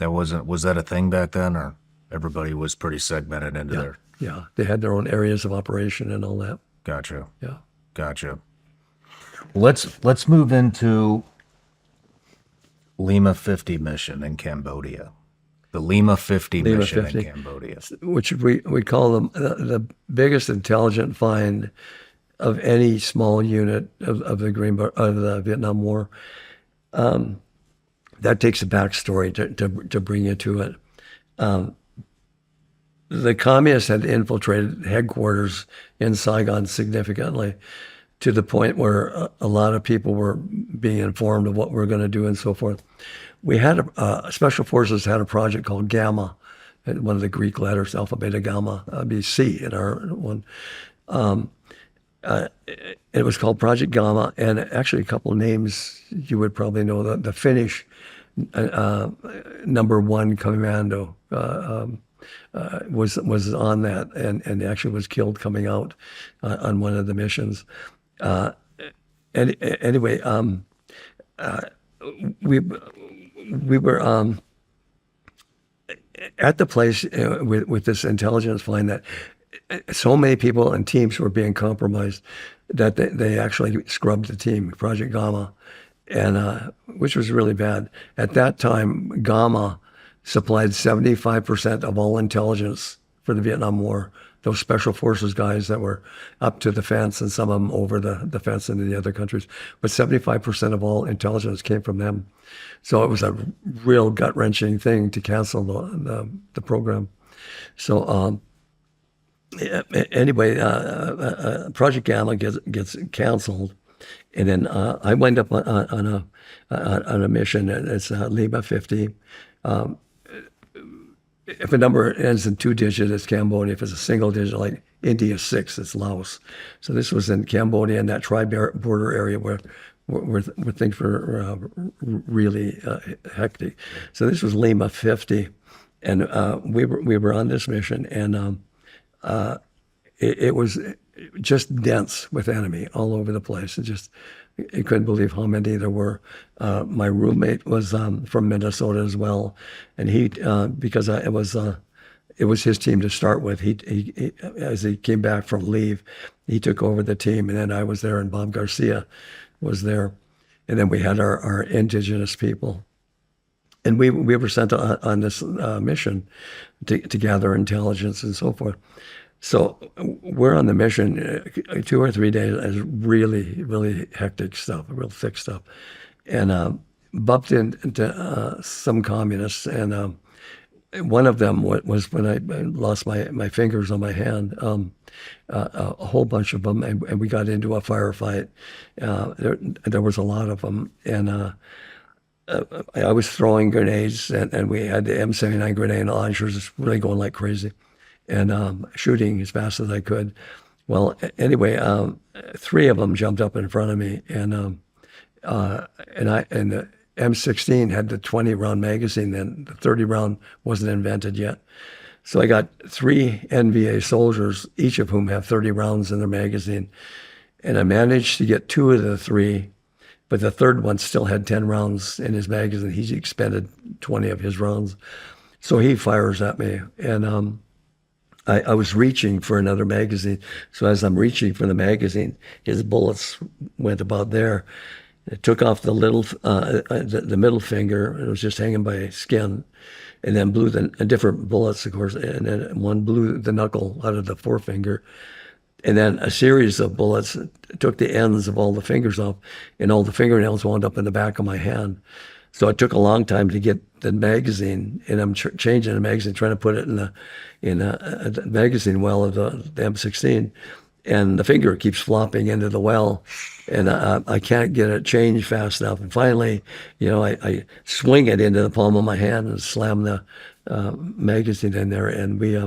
S1: No. Was that a thing back then, or everybody was pretty segmented into there?
S2: Yeah. They had their own areas of operation and all that.
S1: Gotcha.
S2: Yeah.
S1: Gotcha. Let's move into Lima 50 mission in Cambodia. The Lima 50 mission in Cambodia.
S2: Which we call them the biggest intelligent find of any small unit of the Vietnam War. That takes a backstory to bring you to it. the communists had infiltrated headquarters in Saigon significantly, to the point where a lot of people were being informed of what we were going to do and so forth. We had Special Forces had a project called Gamma, one of the Greek letters, Alpha, Beta, Gamma, be C in our one. It was called Project Gamma, and actually a couple of names you would probably know. The Finnish #1 commando was on that, and actually was killed coming out on one of the missions. And anyway, we were at the place with this intelligence find that so many people and teams were being compromised that they actually scrubbed the team, Project Gamma, and which was really bad. At that time, Gamma supplied 75% of all intelligence for the Vietnam War. Those Special Forces guys that were up to the fence, and some of them over the fence into the other countries. But 75% of all intelligence came from them. So it was a real gut-wrenching thing to cancel the program. So anyway, Project Gamma gets canceled, and then I wind up on a mission. It's Lima 50. If a number ends in 2 digits, it's Cambodia. If it's a single digit, like India 6, it's Laos. So this was in Cambodia, in that tri-border area where things were really hectic. So this was Lima 50, and we were on this mission, and it was just dense with enemy all over the place. You couldn't believe how many there were. My roommate was from Minnesota as well, and he because it was his team to start with. He as he came back from leave, he took over the team, and then I was there, and Bob Garcia was there, and then we had our indigenous people, and we were sent on this mission to gather intelligence and so forth. So we're on the mission 2 or 3 days as really, really hectic stuff, real thick stuff. And bumped into some communists. And one of them was when I lost my fingers on my hand, a whole bunch of them. And we got into a firefight. There was a lot of them. And I was throwing grenades, and we had the M79 grenade launchers really going like crazy, and shooting as fast as I could. Well, anyway, 3 of them jumped up in front of me, and the M16 had the 20-round magazine. Then the 30-round wasn't invented yet. So I got 3 NVA soldiers, each of whom have 30 rounds in their magazine, and I managed to get 2 of the 3. But the third one still had 10 rounds in his magazine. He expended 20 of his rounds. So he fires at me, and I was reaching for another magazine. So as I'm reaching for the magazine, his bullets went about there. It took off the middle finger. It was just hanging by skin, and then blew the different bullets, of course. And then one blew the knuckle out of the forefinger. And then a series of bullets took the ends of all the fingers off, and all the fingernails wound up in the back of my hand. So it took a long time to get the magazine, and I'm changing the magazine, trying to put it in a magazine well of the M16, and the finger keeps flopping into the well, and I can't get it changed fast enough. And finally, I swing it into the palm of my hand and slam the magazine in there, and we.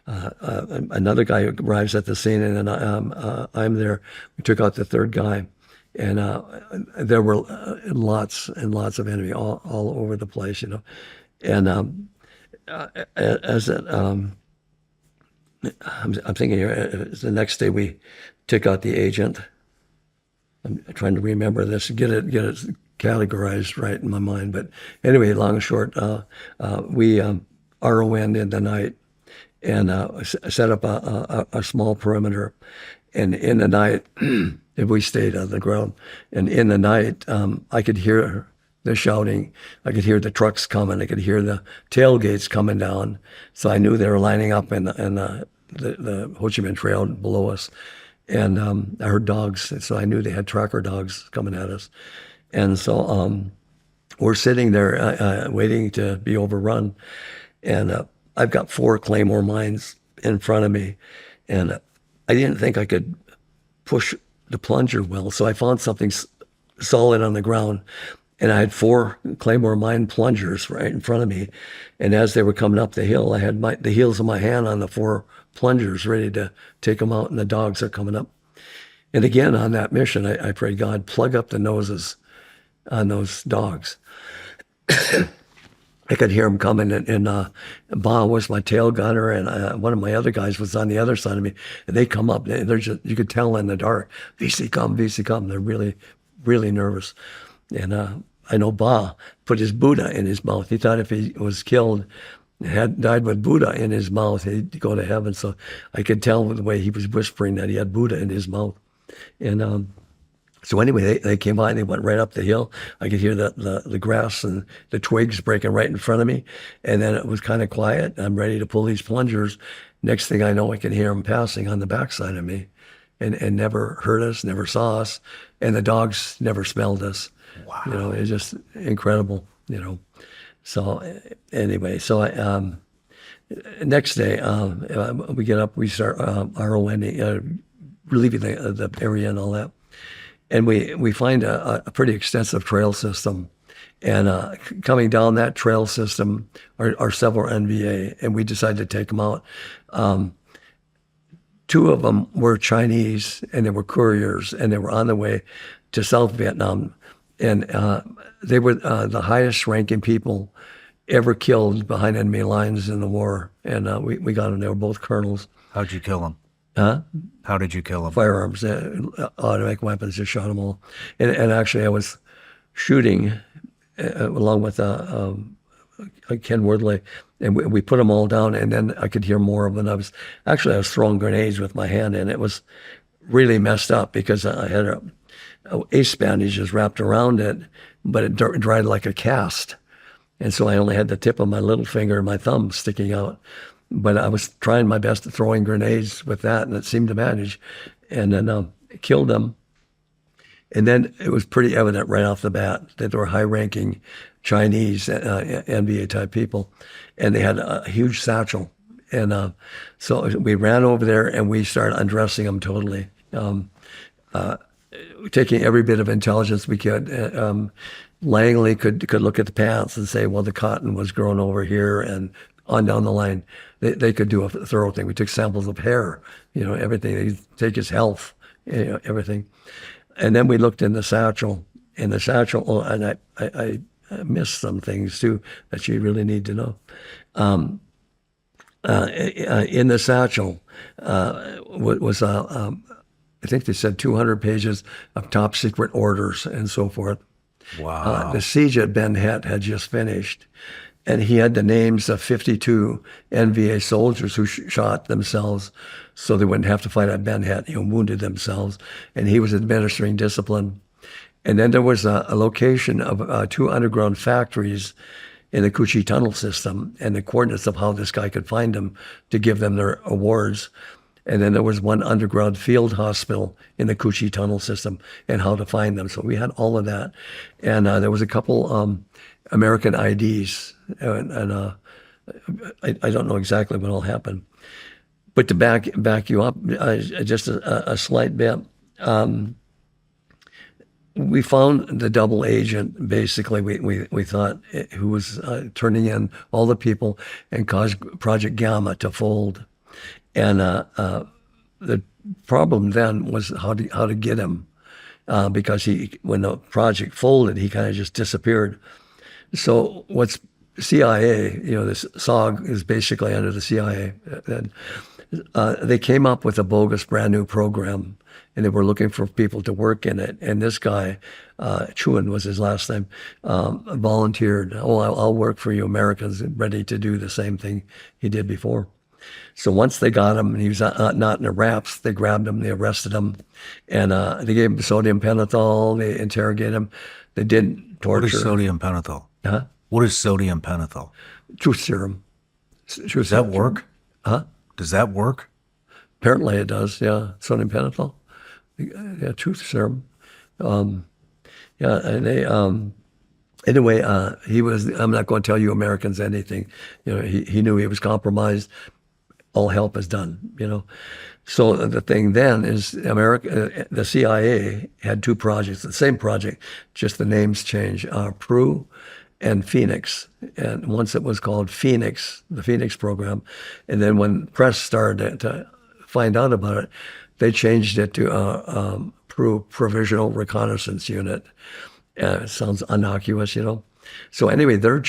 S2: Another guy arrives at the scene, and then I'm there. We took out the third guy, and there were lots and lots of enemy all over the place, And I'm thinking here, the next day we took out the agent. I'm trying to remember this, get it categorized right in my mind. But anyway, long and short, we RON'd in the night, and set up a small perimeter. And in the night, we stayed on the ground. And in the night, I could hear the shouting. I could hear the trucks coming. I could hear the tailgates coming down. So I knew they were lining up in the Ho Chi Minh Trail below us. And I heard dogs, so I knew they had tracker dogs coming at us. And so we're sitting there waiting to be overrun. And I've got 4 Claymore mines in front of me, and I didn't think I could push the plunger well, so I found something solid on the ground, and I had 4 Claymore mine plungers right in front of me, and as they were coming up the hill, I had the heels of my hand on the 4 plungers ready to take them out, and the dogs are coming up. And again, on that mission, I prayed, God, plug up the noses on those dogs. I could hear them coming, and Baw was my tail gunner, and one of my other guys was on the other side of me. And they come up, they're just, you could tell in the dark, VC come, VC come. They're really, really nervous. And I know Baw put his Buddha in his mouth. He thought if he was killed, had died with Buddha in his mouth, he'd go to heaven. So I could tell the way he was whispering that he had Buddha in his mouth. And so anyway, they came by and they went right up the hill. I could hear the grass and the twigs breaking right in front of me. And then it was kind of quiet. I'm ready to pull these plungers. Next thing I know, I can hear them passing on the backside of me, and never heard us, never saw us. And the dogs never smelled us.
S1: Wow.
S2: You know, it's just incredible, you know. So anyway, so next day, we get up, we start ROing, relieving the area and all that. And we find a pretty extensive trail system. And coming down that trail system are several NVA, and we decided to take them out. 2 of them were Chinese, and they were couriers, and they were on the way to South Vietnam. And they were the highest ranking people ever killed behind enemy lines in the war. And we got them. They were both colonels.
S1: How'd you kill them?
S2: Huh?
S1: How did you kill them?
S2: Firearms, automatic weapons, just shot them all. And actually, I was shooting along with Ken Wordley, and we put them all down, and then I could hear more of them. I was throwing grenades with my hand, and it was really messed up because I had a ace bandages wrapped around it, but it dried like a cast. And so I only had the tip of my little finger and my thumb sticking out. But I was trying my best at throwing grenades with that, and it seemed to manage. And then killed them. And then it was pretty evident right off the bat that they were high-ranking Chinese NVA-type people, and they had a huge satchel. And so we ran over there, and we started undressing them totally, taking every bit of intelligence we could. Langley could look at the pants and say, well, the cotton was grown over here, and on down the line. They could do a thorough thing. We took samples of hair, you know, everything. They take his health, you know, everything. And then we looked in the satchel, and I missed some things too that you really need to know. In the satchel was I think they said 200 pages of top secret orders and so forth.
S1: Wow.
S2: The siege at Ben Het had just finished, and he had the names of 52 NVA soldiers who shot themselves so they wouldn't have to fight at Ben Het, wounded themselves. And he was administering discipline. And then there was a location of 2 underground factories in the Cu Chi tunnel system, and the coordinates of how this guy could find them to give them their awards. And then there was one underground field hospital in the Cu Chi tunnel system and how to find them. So we had all of that. And there was a couple American IDs, and I don't know exactly what all happened. But to back you up, just a slight bit, we found the double agent, basically, we thought, who was turning in all the people and caused Project Gamma to fold. And the problem then was how to get him, because when the project folded, he kind of just disappeared. So what's CIA, this SOG is basically under the CIA. And, they came up with a bogus brand new program, and they were looking for people to work in it. And this guy, Chuan was his last name, volunteered. Oh, I'll work for you Americans, ready to do the same thing he did before. So once they got him, and he was not in the wraps, they grabbed him, they arrested him, and they gave him sodium pentothal, they interrogated him. They did torture.
S1: What is sodium pentothal?
S2: Huh?
S1: What is sodium pentothal?
S2: Truth serum.
S1: Does that work?
S2: Huh?
S1: Does that work?
S2: Apparently it does, yeah. Sodium pentothal. Yeah, truth serum. Yeah, and Anyway, I'm not going to tell you Americans anything. He knew he was compromised. All help is done, So the thing then is the CIA had two projects, the same project, just the names changed, Peru and Phoenix. And once it was called Phoenix, the Phoenix program. And then when press started to find out about it, they changed it to Peru Provisional Reconnaissance Unit. It sounds innocuous, So anyway, their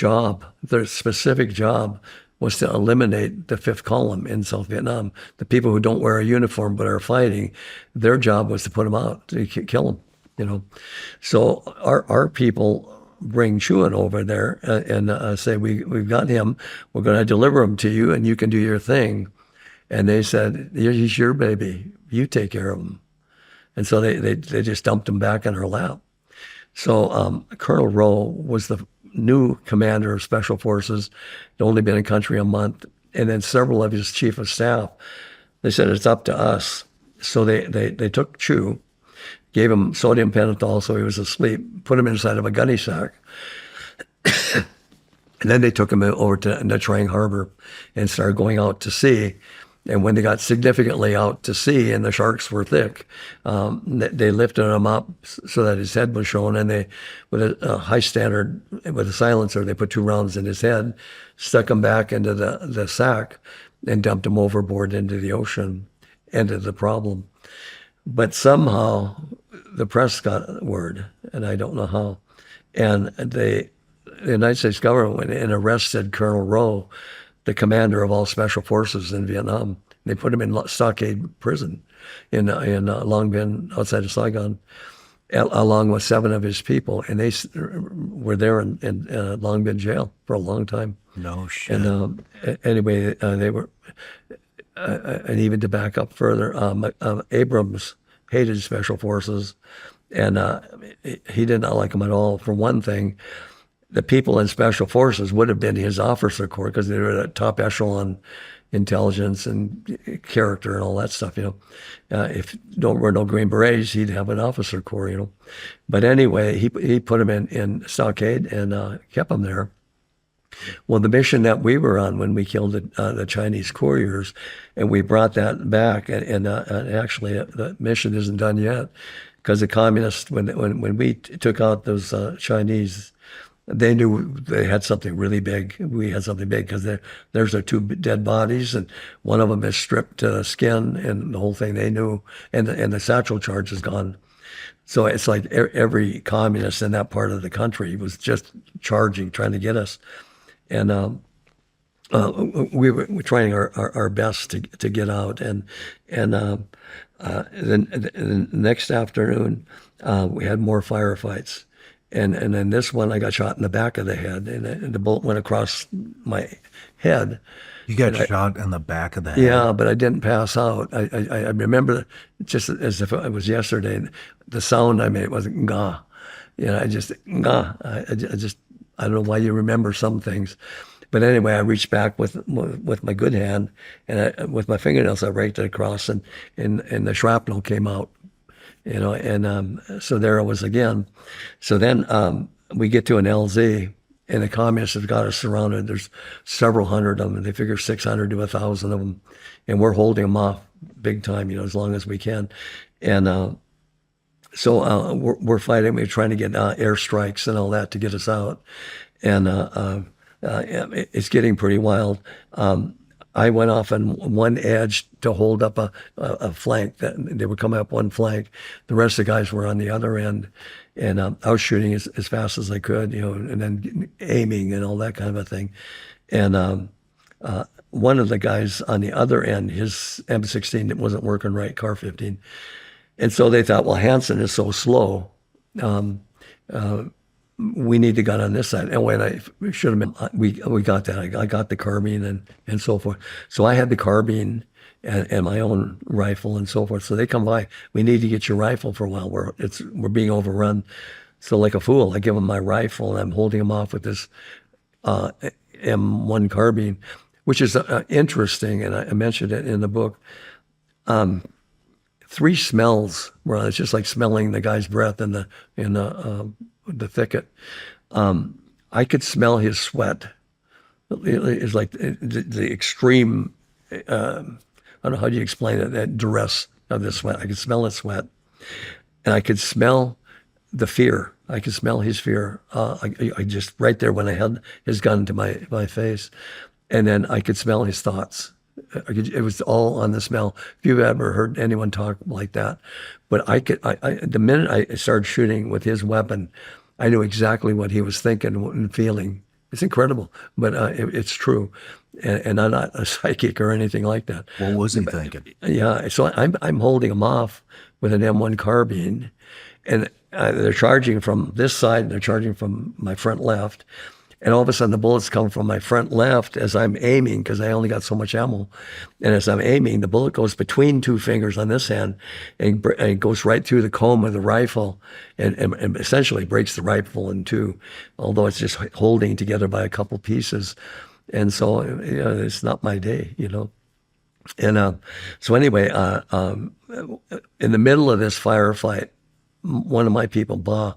S2: specific job was to eliminate the fifth column in South Vietnam. The people who don't wear a uniform but are fighting, their job was to put them out, to kill them, So our people bring Chuan over there and say, we've got him, we're going to deliver him to you and you can do your thing. And they said, he's your baby, you take care of him. And so they just dumped him back in our lap. So Colonel Rowe was the new commander of Special Forces. He'd only been in country a month. And then several of his chief of staff, they said, it's up to us. So they took Chu, gave him sodium pentothal so he was asleep, put him inside of a gunny sack. And then they took him over to Nha Trang Harbor and started going out to sea. And when they got significantly out to sea and the sharks were thick, they lifted him up so that his head was shown. And they, with a high standard, with a silencer, they put 2 rounds in his head, stuck him back into the sack, and dumped him overboard into the ocean. Ended the problem. But somehow the press got word, and I don't know how. And the United States government went and arrested Colonel Rowe, the commander of all special forces in Vietnam. They put him in Stockade Prison in Long Binh, outside of Saigon, along with 7 of his people. And they were there in Long Binh jail for a long time.
S1: No shit.
S2: And anyway, they were, and even to back up further, Abrams hated special forces, and he did not like them at all. For one thing, the people in special forces would have been his officer corps because they were at top echelon intelligence and character and all that stuff, If there were no Green Berets, he'd have an officer corps, But anyway, he put him in Stockade and kept him there. Well, the mission that we were on when we killed the Chinese couriers, and we brought that back, and actually the mission isn't done yet, because the communists, when we took out those Chinese, they knew they had something really big. We had something big because there's their 2 dead bodies, and one of them is stripped to the skin, and the whole thing they knew, and the satchel charge is gone. So it's like every communist in that part of the country was just charging, trying to get us. And we were trying our best to get out. And then the next afternoon, we had more firefights. And then this one, I got shot in the back of the head, and the bullet went across my head.
S1: You got shot in the back of the head?
S2: Yeah, but I didn't pass out. I remember, just as if it was yesterday, the sound I made was "gah." I just "gah." I don't know why you remember some things. But anyway, I reached back with my good hand, and with my fingernails, I raked it across, and the shrapnel came out. And so there I was again. So then we get to an LZ, and the communists have got us surrounded. There's several hundred of them, and they figure 600 to 1,000 of them, and we're holding them off big time, as long as we can. And so we're fighting. We're trying to get airstrikes and all that to get us out, and it's getting pretty wild. I went off on one edge to hold up a flank. That they were coming up one flank. The rest of the guys were on the other end. And I was shooting as fast as I could, and then aiming and all that kind of a thing. And one of the guys on the other end, his M16 wasn't working right, Car 15. And so they thought, well, Hanson is so slow. We need the gun on this side. And when I should have been, we got that. I got the carbine and so forth. So I had the carbine and my own rifle and so forth. So they come by. We need to get your rifle for a while. We're being overrun. So like a fool, I give them my rifle, and I'm holding them off with this M1 carbine, which is interesting. And I mentioned it in the book. 3 smells. Well, it's just like smelling the guy's breath in the thicket. I could smell his sweat. It's like the extreme, I don't know how do you explain it, that duress of the sweat. I could smell his sweat. And I could smell the fear. I could smell his fear. I just, right there when I held his gun to my face. And then I could smell his thoughts. It was all on the smell. If you've ever heard anyone talk like that. But the minute I started shooting with his weapon, I knew exactly what he was thinking and feeling. It's incredible, but it's true. And I'm not a psychic or anything like that.
S1: What was he thinking?
S2: Yeah, so I'm holding him off with an M1 carbine, and they're charging from this side, and they're charging from my front left. And all of a sudden, the bullets come from my front left as I'm aiming, because I only got so much ammo. And as I'm aiming, the bullet goes between two fingers on this hand and it goes right through the comb of the rifle and essentially breaks the rifle in two, although it's just holding together by a couple pieces. And so, it's not my day, And so anyway, in the middle of this firefight, one of my people, Baw,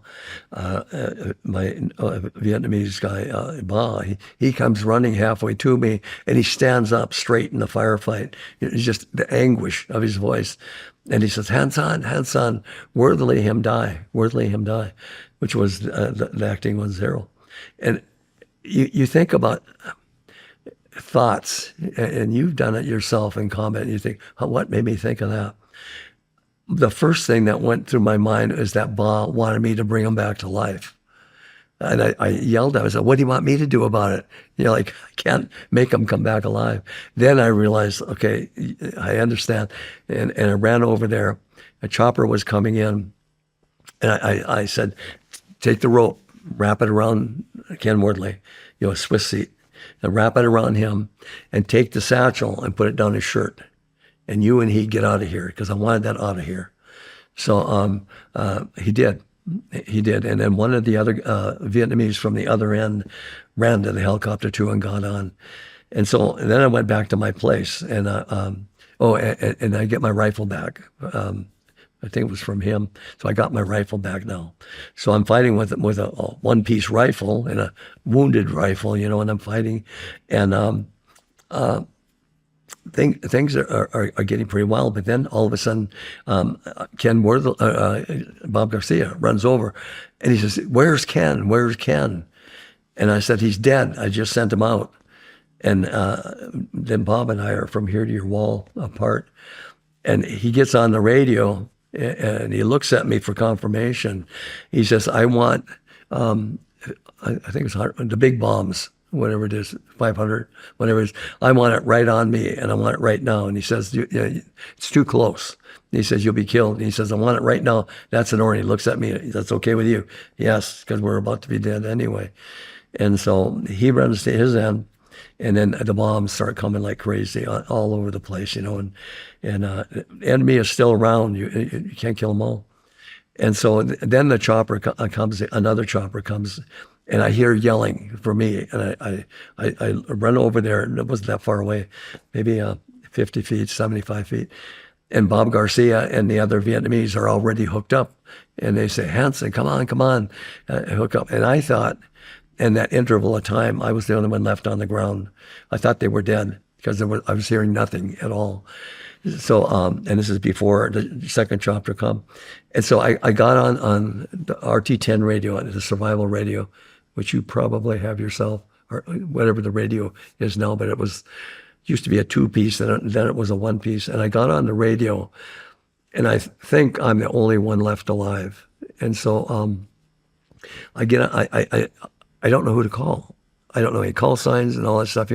S2: my Vietnamese guy, Baw, he comes running halfway to me, and he stands up straight in the firefight. It's just the anguish of his voice. And he says, Hanson, worthily him die, which was the acting 1-0. And you think about thoughts, and you've done it yourself in combat, and you think, what made me think of that? The first thing that went through my mind is that Baw wanted me to bring him back to life. And I yelled at him, I said, what do you want me to do about it? I can't make him come back alive. Then I realized, okay, I understand. And I ran over there. A chopper was coming in. And I said, take the rope, wrap it around Ken Wardley, a Swiss seat, and wrap it around him, and take the satchel and put it down his shirt. And you and he get out of here, because I wanted that out of here. So he did. And then one of the other Vietnamese from the other end ran to the helicopter too and got on. And then I went back to my place, and and I get my rifle back. I think it was from him. So I got my rifle back now. So I'm fighting with a one-piece rifle and a wounded rifle, and I'm fighting. And things are getting pretty wild, but then all of a sudden, Bob Garcia runs over, and he says, "Where's Ken? Where's Ken?" And I said, "He's dead. I just sent him out." And then Bob and I are from here to your wall apart, and he gets on the radio and he looks at me for confirmation. He says, "I want, I think it's the big bombs." Whatever it is, 500, whatever it is, I want it right on me, and I want it right now. And he says, it's too close. And he says, you'll be killed. And he says, I want it right now. That's an order. He looks at me. That's okay with you? Yes, because we're about to be dead anyway. And so he runs to his end, and then the bombs start coming like crazy all over the place, and the enemy is still around. You can't kill them all. And so then the chopper comes, another chopper comes, and I hear yelling for me, and I run over there, and it wasn't that far away, maybe 50 feet, 75 feet. And Bob Garcia and the other Vietnamese are already hooked up, and they say, Hanson, come on, hook up. And I thought, in that interval of time, I was the only one left on the ground. I thought they were dead, because I was hearing nothing at all. So, and this is before the second chopper come. And so I got on the RT-10 radio, the survival radio, which you probably have yourself, or whatever the radio is now, but it used to be a two-piece, and then it was a one-piece. And I got on the radio, and I think I'm the only one left alive. And so I don't know who to call. I don't know any call signs and all that stuff,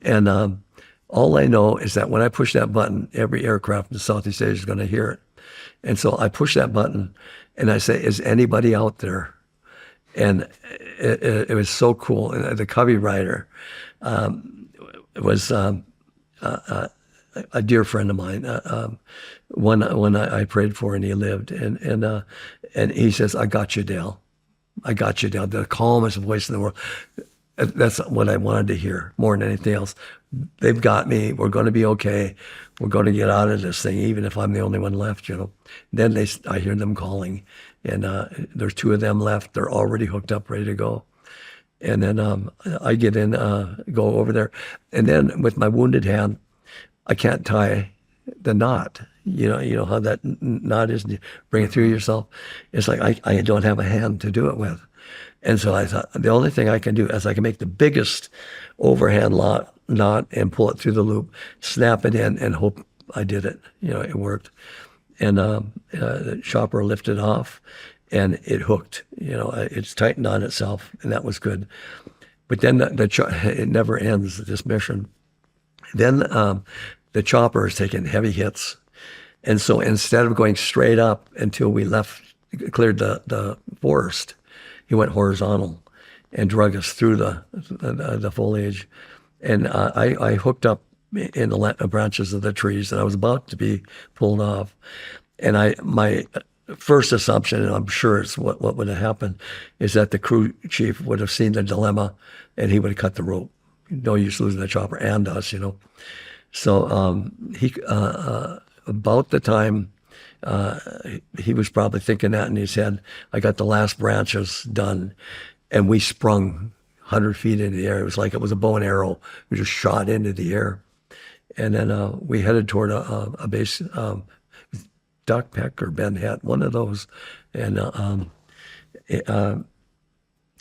S2: And all I know is that when I push that button, every aircraft in Southeast Asia is going to hear it. And so I push that button, and I say, is anybody out there? And it was so cool. And the Cubby rider was a dear friend of mine, one I prayed for, and he lived. And he says, I got you, Dale. I got you, Dale. The calmest voice in the world. That's what I wanted to hear more than anything else. They've got me. We're going to be okay. We're going to get out of this thing, even if I'm the only one left, Then I hear them calling, and there's two of them left. They're already hooked up, ready to go. And then I get in, go over there. And then with my wounded hand, I can't tie the knot. You know how that knot is, and you bring it through yourself. It's like I don't have a hand to do it with. And so I thought, the only thing I can do is I can make the biggest overhand knot and pull it through the loop, snap it in, and hope I did it. It worked. And the chopper lifted off, and it hooked. It's tightened on itself, and that was good. But then it never ends, this mission. Then the chopper is taking heavy hits. And so instead of going straight up until we cleared the forest, he went horizontal and drug us through the foliage. And I hooked up in the branches of the trees, and I was about to be pulled off. And my first assumption, and I'm sure it's what would have happened, is that the crew chief would have seen the dilemma, and he would have cut the rope. No use losing the chopper and us, So he about the time he was probably thinking that in his head, I got the last branches done, and we sprung 100 feet into the air. It was like it was a bow and arrow. We just shot into the air. And then we headed toward a base, Duck Peck or Ben Het, one of those. And I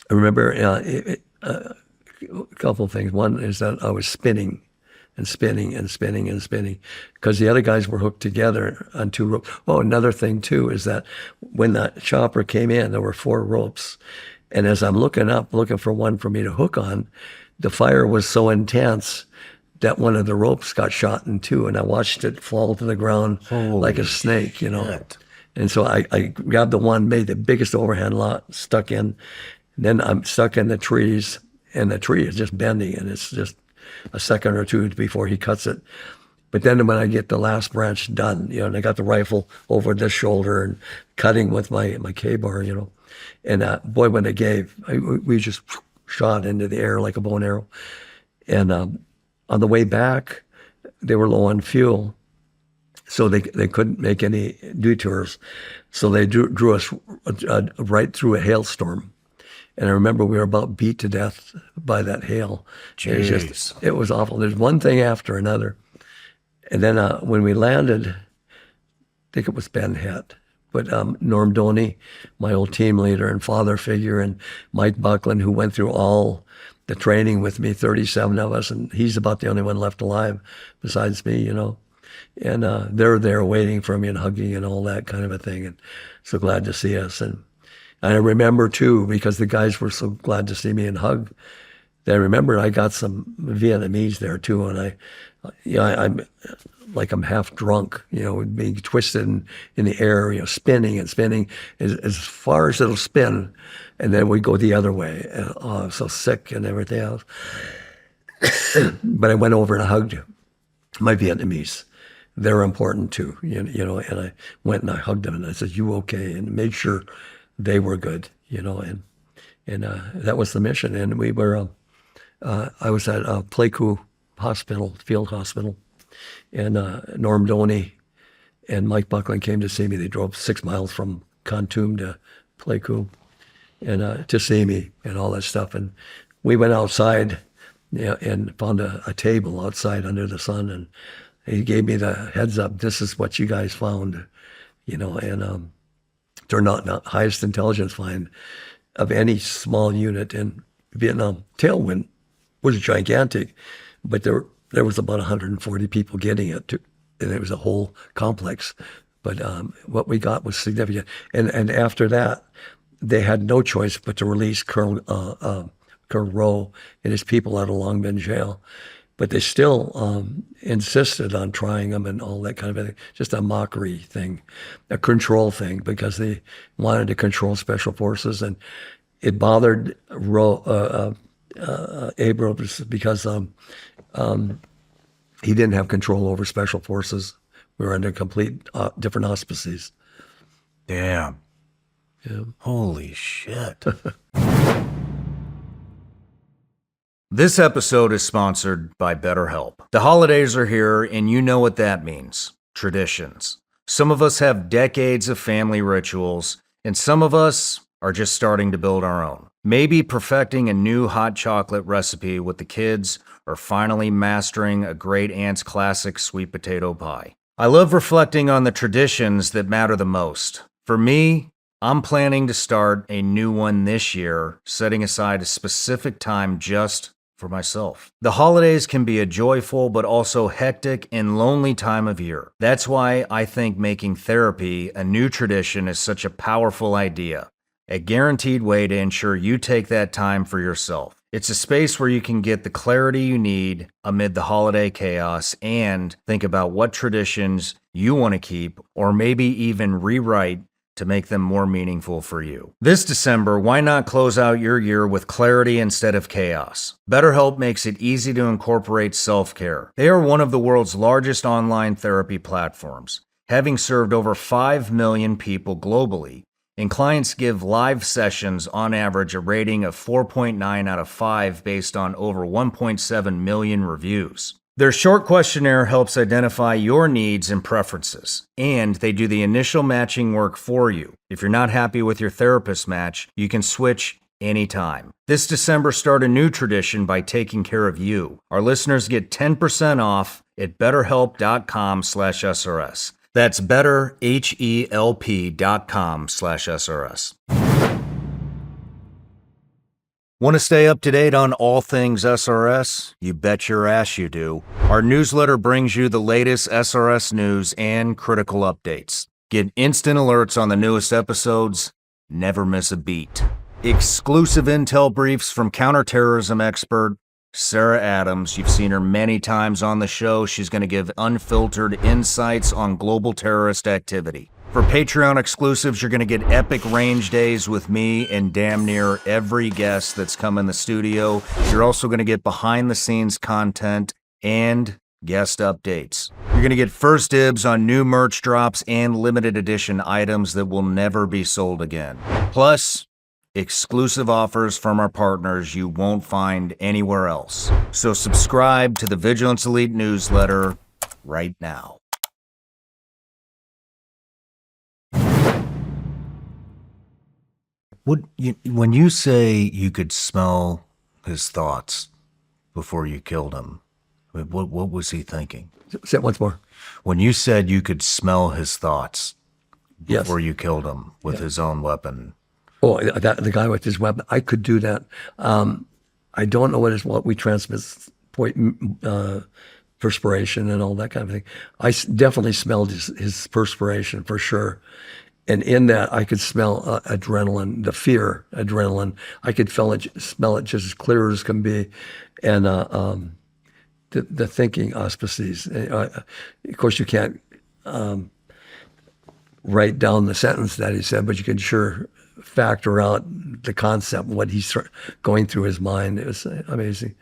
S2: remember a couple of things. One is that I was spinning and spinning and spinning and spinning because the other guys were hooked together on 2 ropes. Oh, another thing too is that when that chopper came in, there were 4 ropes. And as I'm looking up, looking for one for me to hook on, the fire was so intense that one of the ropes got shot in 2, and I watched it fall to the ground like a snake,
S1: shit.
S2: And so I grabbed the one, made the biggest overhand lot, stuck in. Then I'm stuck in the trees, and the tree is just bending, and it's just a second or 2 before he cuts it. But then when I get the last branch done, and I got the rifle over this shoulder and cutting with my K-bar, and boy, when it gave, we just shot into the air like a bow and arrow. And on the way back, they were low on fuel, so they couldn't make any detours. So they drew us right through a hailstorm. And I remember we were about beat to death by that hail. It was awful. There's one thing after another. And then when we landed, I think it was Ben Het, but Norm Doney, my old team leader and father figure, and Mike Buckland, who went through all the training with me, 37 of us, and he's about the only one left alive besides me, And they're there waiting for me and hugging and all that kind of a thing. And so glad to see us. And I remember too, because the guys were so glad to see me and hug, that I remember I got some Vietnamese there too. And I'm half drunk, being twisted in the air, spinning and spinning as far as it'll spin. And then we go the other way. And I'm so sick and everything else. But I went over and I hugged my Vietnamese. They're important too, and I went and I hugged them and I said, "You okay?" And made sure they were good, and that was the mission. And we were, I was at Pleiku Hospital, Field Hospital, and Norm Doney and Mike Buckland came to see me. They drove 6 miles from Kontum to Pleiku, and to see me and all that stuff. And we went outside, and found a table outside under the sun, and he gave me the heads up. This is what you guys found, and turned out the highest intelligence find of any small unit in Vietnam. Tailwind was gigantic, but there was about 140 people getting it, and it was a whole complex. But what we got was significant. And after that, they had no choice but to release Colonel Rowe and his people out of Long Binh jail. But they still insisted on trying them and all that kind of thing. Just a mockery thing, a control thing, because they wanted to control special forces. And it bothered Abrams because he didn't have control over special forces. We were under complete different auspices.
S1: Damn.
S2: Yeah.
S1: Holy shit. This episode is sponsored by BetterHelp. The holidays are here, and you know what that means. Traditions. Some of us have decades of family rituals, and some of us are just starting to build our own. maybe perfecting a new hot chocolate recipe with the kids, or finally mastering a great aunt's classic sweet potato pie. I love reflecting on the traditions that matter the most. For me, I'm planning to start a new one this year, setting aside a specific time just for myself. The holidays can be a joyful but also hectic and lonely time of year. That's why I think making therapy a new tradition is such a powerful idea, a guaranteed way to ensure you take that time for yourself. It's a space where you can get the clarity you need amid the holiday chaos and think about what traditions you want to keep or maybe even rewrite to make them more meaningful for you. This December, why not close out your year with clarity instead of chaos? BetterHelp makes it easy to incorporate self-care. They are one of the world's largest online therapy platforms, having served over 5 million people globally, and clients give live sessions on average a rating of 4.9 out of 5 based on over 1.7 million reviews. Their short questionnaire helps identify your needs and preferences, and they do the initial matching work for you. If you're not happy with your therapist match, you can switch anytime. This December, start a new tradition by taking care of you. Our listeners get 10% off at betterhelp.com/SRS. That's betterhelp.com/SRS. Want to stay up to date on all things SRS? You bet your ass you do. Our newsletter brings you the latest SRS news and critical updates. Get instant alerts on the newest episodes. Never miss a beat. Exclusive intel briefs from counterterrorism expert Sarah Adams. You've seen her many times on the show. She's going to give unfiltered insights on global terrorist activity. For Patreon exclusives, you're going to get epic range days with me and damn near every guest that's come in the studio. You're also going to get behind-the-scenes content and guest updates. You're going to get first dibs on new merch drops and limited edition items that will never be sold again. Plus, exclusive offers from our partners you won't find anywhere else. So subscribe to the Vigilance Elite newsletter right now. When you say you could smell his thoughts before you killed him, what was he thinking?
S2: Say it once more.
S1: When you said you could smell his thoughts
S2: Yes.
S1: before you killed him with his own weapon.
S2: Oh, the guy with his weapon. I could do that. I don't know what we transmit, perspiration and all that kind of thing. I definitely smelled his perspiration for sure. And in that, I could smell adrenaline, the fear adrenaline. I could smell it just as clear as can be. And the thinking auspices. Of course, you can't write down the sentence that he said, but you can sure factor out the concept, what he's going through his mind. It was amazing.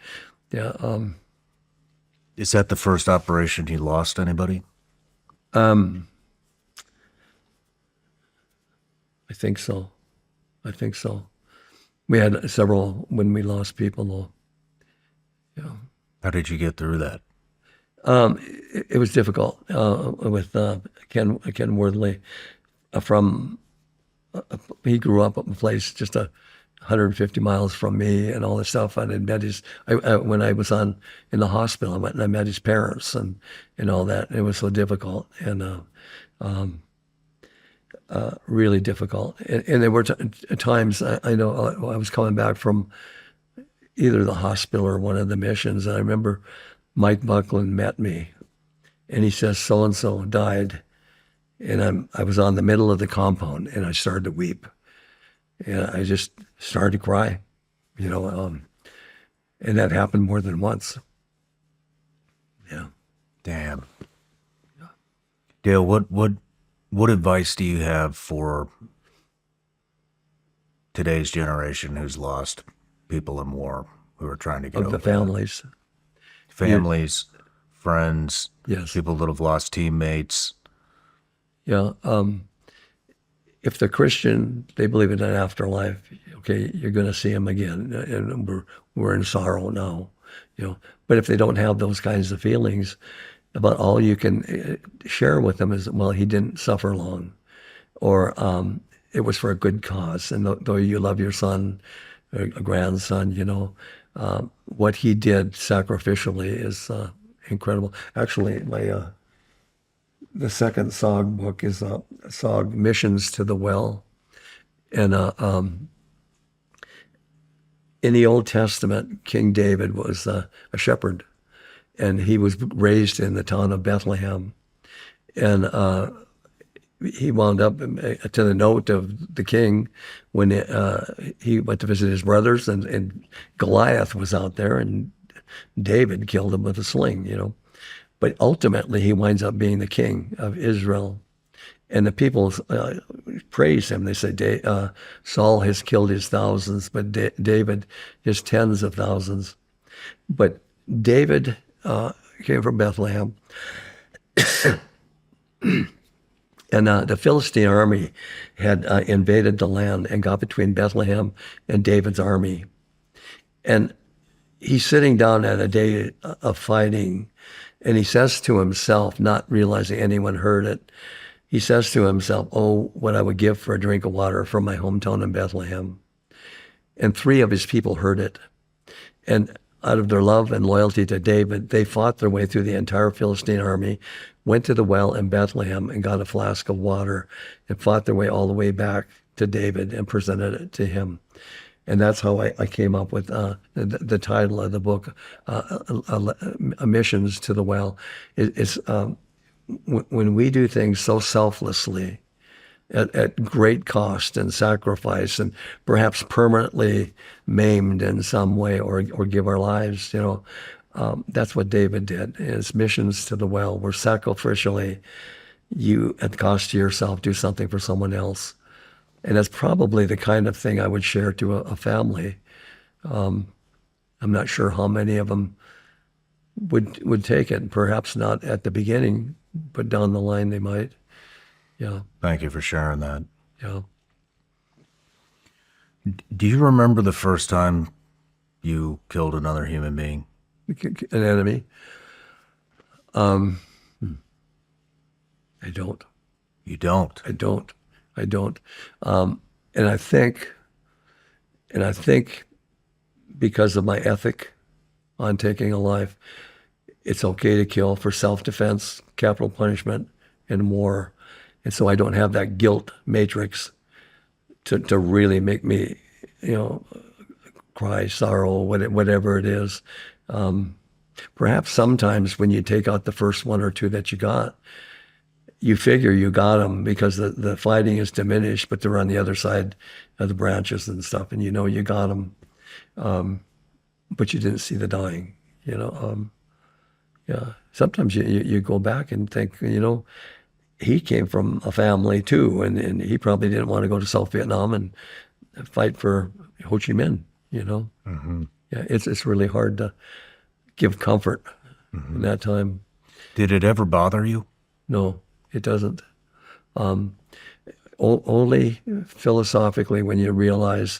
S2: Yeah.
S1: Is that the first operation he lost anybody?
S2: I think so. We had several when we lost people, though. Yeah.
S1: How did you get through that?
S2: It was difficult with Ken Worthley. He grew up at a place just 150 miles from me and all this stuff. And I met when I was in the hospital, I went and I met his parents and all that. It was so difficult and really difficult. And there were times I know I was coming back from either the hospital or one of the missions. And I remember Mike Buckland met me and he says, so-and-so died. And I was on the middle of the compound and I started to weep. And I just started to cry, and that happened more than once. Yeah.
S1: Damn. Dale, what advice do you have for today's generation who's lost people in war, who are trying to get over
S2: the families?
S1: Families, friends,
S2: yes,
S1: people that have lost teammates.
S2: Yeah. If they're Christian, they believe in an afterlife. Okay, you're going to see them again, and we're in sorrow now, But if they don't have those kinds of feelings, about all you can share with them is, well, he didn't suffer long, or it was for a good cause, and though you love your son, a grandson, what he did sacrificially is incredible. Actually, the second SOG book is SOG Missions to the Well. And in the Old Testament, King David was a shepherd, and he was raised in the town of Bethlehem. And he wound up to the note of the king when he went to visit his brothers, and Goliath was out there, and David killed him with a sling, But ultimately, he winds up being the king of Israel. And the people praise him. They say, Saul has killed his thousands, but David his tens of thousands. But David came from Bethlehem. And the Philistine army had invaded the land and got between Bethlehem and David's army. And he's sitting down at a day of fighting, and he says to himself, not realizing anyone heard it, he says to himself, oh, what I would give for a drink of water from my hometown in Bethlehem. And 3 of his people heard it. And out of their love and loyalty to David, they fought their way through the entire Philistine army, went to the well in Bethlehem and got a flask of water, and fought their way all the way back to David and presented it to him. And that's how I came up with the title of the book, Missions to the Well. It's when we do things so selflessly, at great cost and sacrifice, and perhaps permanently maimed in some way, or give our lives, that's what David did. His missions to the well were sacrificially, you, at the cost to yourself, do something for someone else. And that's probably the kind of thing I would share to a family. I'm not sure how many of them would take it. Perhaps not at the beginning, but down the line they might. Yeah.
S1: Thank you for sharing that.
S2: Yeah.
S1: Do you remember the first time you killed another human being?
S2: An enemy? I don't.
S1: You don't?
S2: I don't. And I think because of my ethic on taking a life, it's okay to kill for self-defense, capital punishment, and war. And so I don't have that guilt matrix to really make me, cry, sorrow, whatever it is. Perhaps sometimes when you take out the first 1 or 2 that you got, you figure you got them because the fighting is diminished, but they're on the other side of the branches and stuff, and you got them, but you didn't see the dying. Yeah. Sometimes you go back and think, he came from a family too, and he probably didn't want to go to South Vietnam and fight for Ho Chi Minh.
S1: Mm-hmm.
S2: Yeah, it's really hard to give comfort in that time.
S1: Did it ever bother you?
S2: No, it doesn't. Only philosophically, when you realize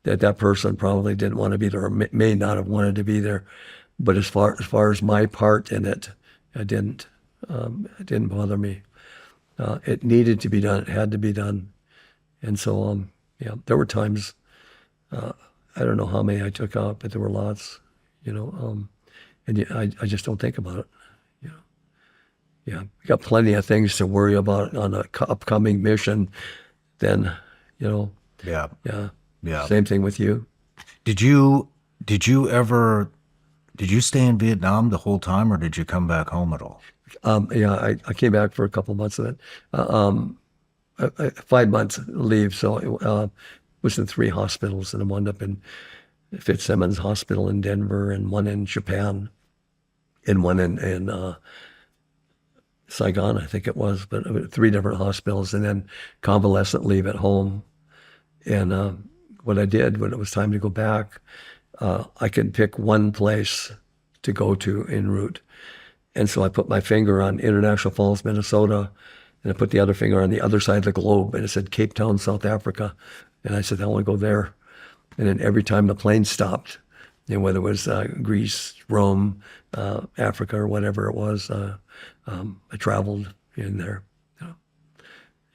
S2: that person probably didn't want to be there, or may not have wanted to be there. But as far as my part in it, it didn't bother me. It needed to be done. It had to be done. And so, there were times, I don't know how many I took out, but there were lots, and I just don't think about it. Yeah, we got plenty of things to worry about on an upcoming mission. Then,
S1: Yeah.
S2: Same thing with you.
S1: Did you stay in Vietnam the whole time, or did you come back home at all?
S2: I came back for a couple months of it. 5 months leave, so I was in 3 hospitals, and I wound up in Fitzsimmons Hospital in Denver, and one in Japan, and one in Saigon, I think it was, but 3 different hospitals, and then convalescent leave at home. And what I did when it was time to go back, I could pick one place to go to en route. And so I put my finger on International Falls, Minnesota, and I put the other finger on the other side of the globe, and it said Cape Town, South Africa. And I said, I want to go there. And then every time the plane stopped, whether it was Greece, Rome, Africa, or whatever it was, I traveled in there.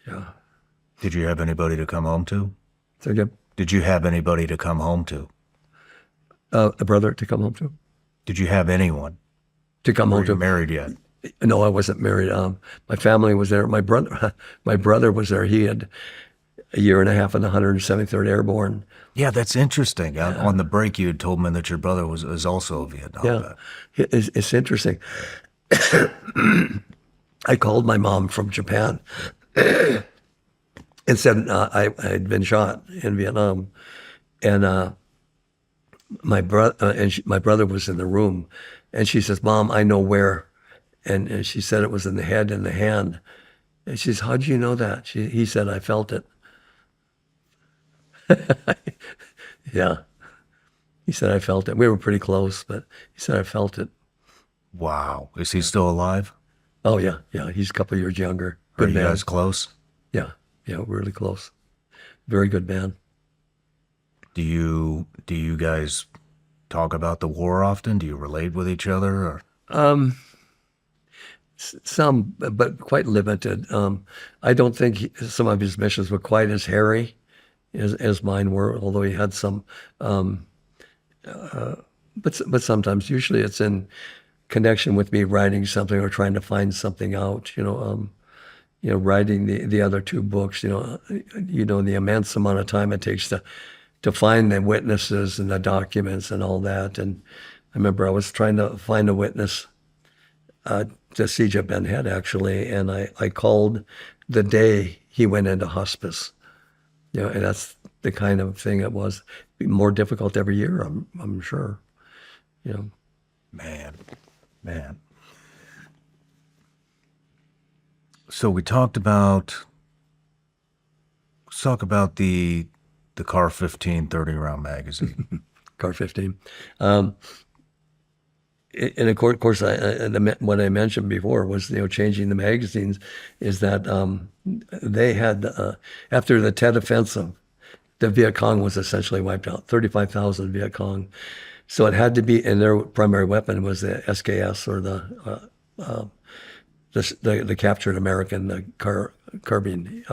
S2: Yeah.
S1: Did you have anybody to come home to?
S2: So again,
S1: Did you have anybody to come home to?
S2: A brother to come home to?
S1: Did you have anyone?
S2: To come
S1: Were
S2: home
S1: you
S2: to?
S1: married yet?
S2: No, I wasn't married. My family was there. My brother was there. He had a year and a half in the 173rd Airborne.
S1: Yeah, that's interesting. On the break, you had told me that your brother was also a Vietnam
S2: Yeah,
S1: vet.
S2: it's interesting. I called my mom from Japan and said I had been shot in Vietnam, and my brother was in the room, and she says, "Mom, I know where," and she said it was in the head and the hand, and she says, "How'd you know that?" He said, "I felt it." Yeah, he said I felt it. We were pretty close, but he said I felt it.
S1: Wow. Is he still alive?
S2: Oh yeah, yeah. He's a couple of years younger.
S1: Are
S2: Good
S1: you
S2: man.
S1: guys close?
S2: Yeah, yeah, really close. Very good man.
S1: Do you guys talk about the war often? Do you relate with each other? Or?
S2: Some, but quite limited. I don't think some of his missions were quite as hairy as mine were, although he had some. But sometimes, usually, it's in connection with me writing something or trying to find something out. Writing the other two books. The immense amount of time it takes to find the witnesses and the documents and all that. And I remember I was trying to find a witness to Siege at Ben Head, actually, and I called the day he went into hospice. And that's the kind of thing it was. More difficult every year, I'm sure.
S1: Man. So we talked about, let's talk about the Car 15 30-round magazine.
S2: Car 15. And of course, what I mentioned before was, changing the magazines, is that they had, after the Tet Offensive, the Viet Cong was essentially wiped out, 35,000 Viet Cong. So it had to be, and their primary weapon was the SKS, or the captured American carbine.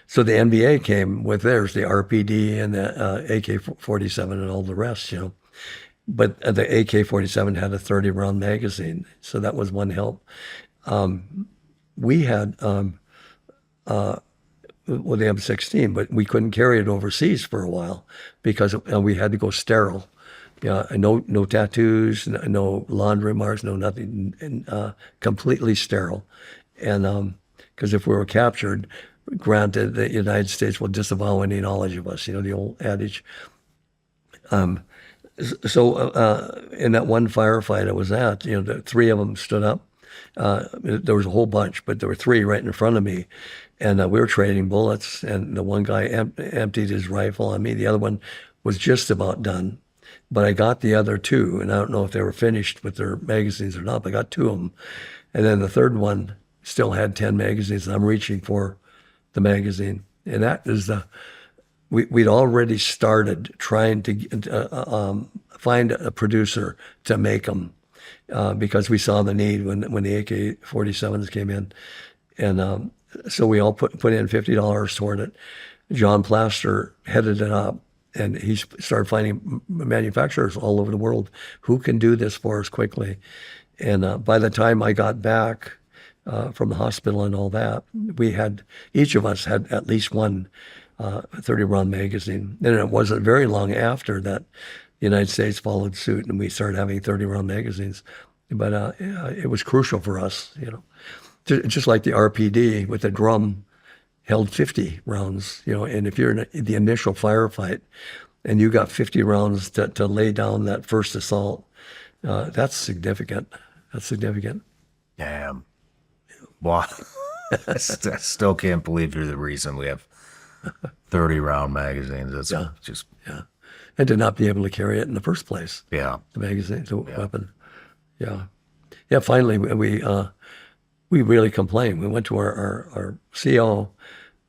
S2: So the NVA came with theirs, the RPD and the AK-47 and all the rest, But the AK-47 had a 30-round magazine, so that was one help. We had the M16, but we couldn't carry it overseas for a while because we had to go sterile. No tattoos, no laundry marks, no nothing, completely sterile. And because if we were captured, granted, the United States will disavow any knowledge of us, the old adage. So in that one firefight I was at, the three of them stood up. There was a whole bunch, but there were three right in front of me, and we were trading bullets. And the one guy emptied his rifle on me. The other one was just about done, but I got the other two, and I don't know if they were finished with their magazines or not. But I got two of them, and then the third one still had 10 magazines. And I'm reaching for the magazine, and that is we'd already started trying to find a producer to make them because we saw the need when the AK-47s came in. And so we all put in $50 toward it. John Plaster headed it up, and he started finding manufacturers all over the world who can do this for us quickly. And by the time I got back from the hospital and all that, each of us had at least one 30-round magazine. And it wasn't very long after that the United States followed suit, and we started having 30-round magazines. But it was crucial for us, Just like the RPD with the drum held 50 rounds, and if you're in the initial firefight and you got 50 rounds to lay down that first assault, that's significant. That's significant.
S1: Damn. Wow. I still can't believe you're the reason we have 30-round magazines. That's just...
S2: Yeah. And to not be able to carry it in the first place.
S1: Yeah.
S2: The magazine, the weapon. Yeah. Yeah, finally, we really complained. We went to our CO,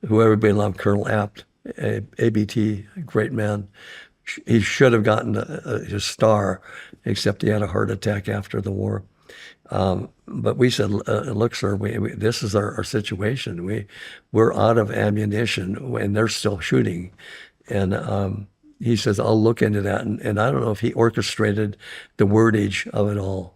S2: who everybody loved, Colonel Apt, ABT, great man. He should have gotten his star, except he had a heart attack after the war. But we said, look, sir, this is our situation. We're out of ammunition, and they're still shooting. And he says, I'll look into that. And I don't know if he orchestrated the wordage of it all.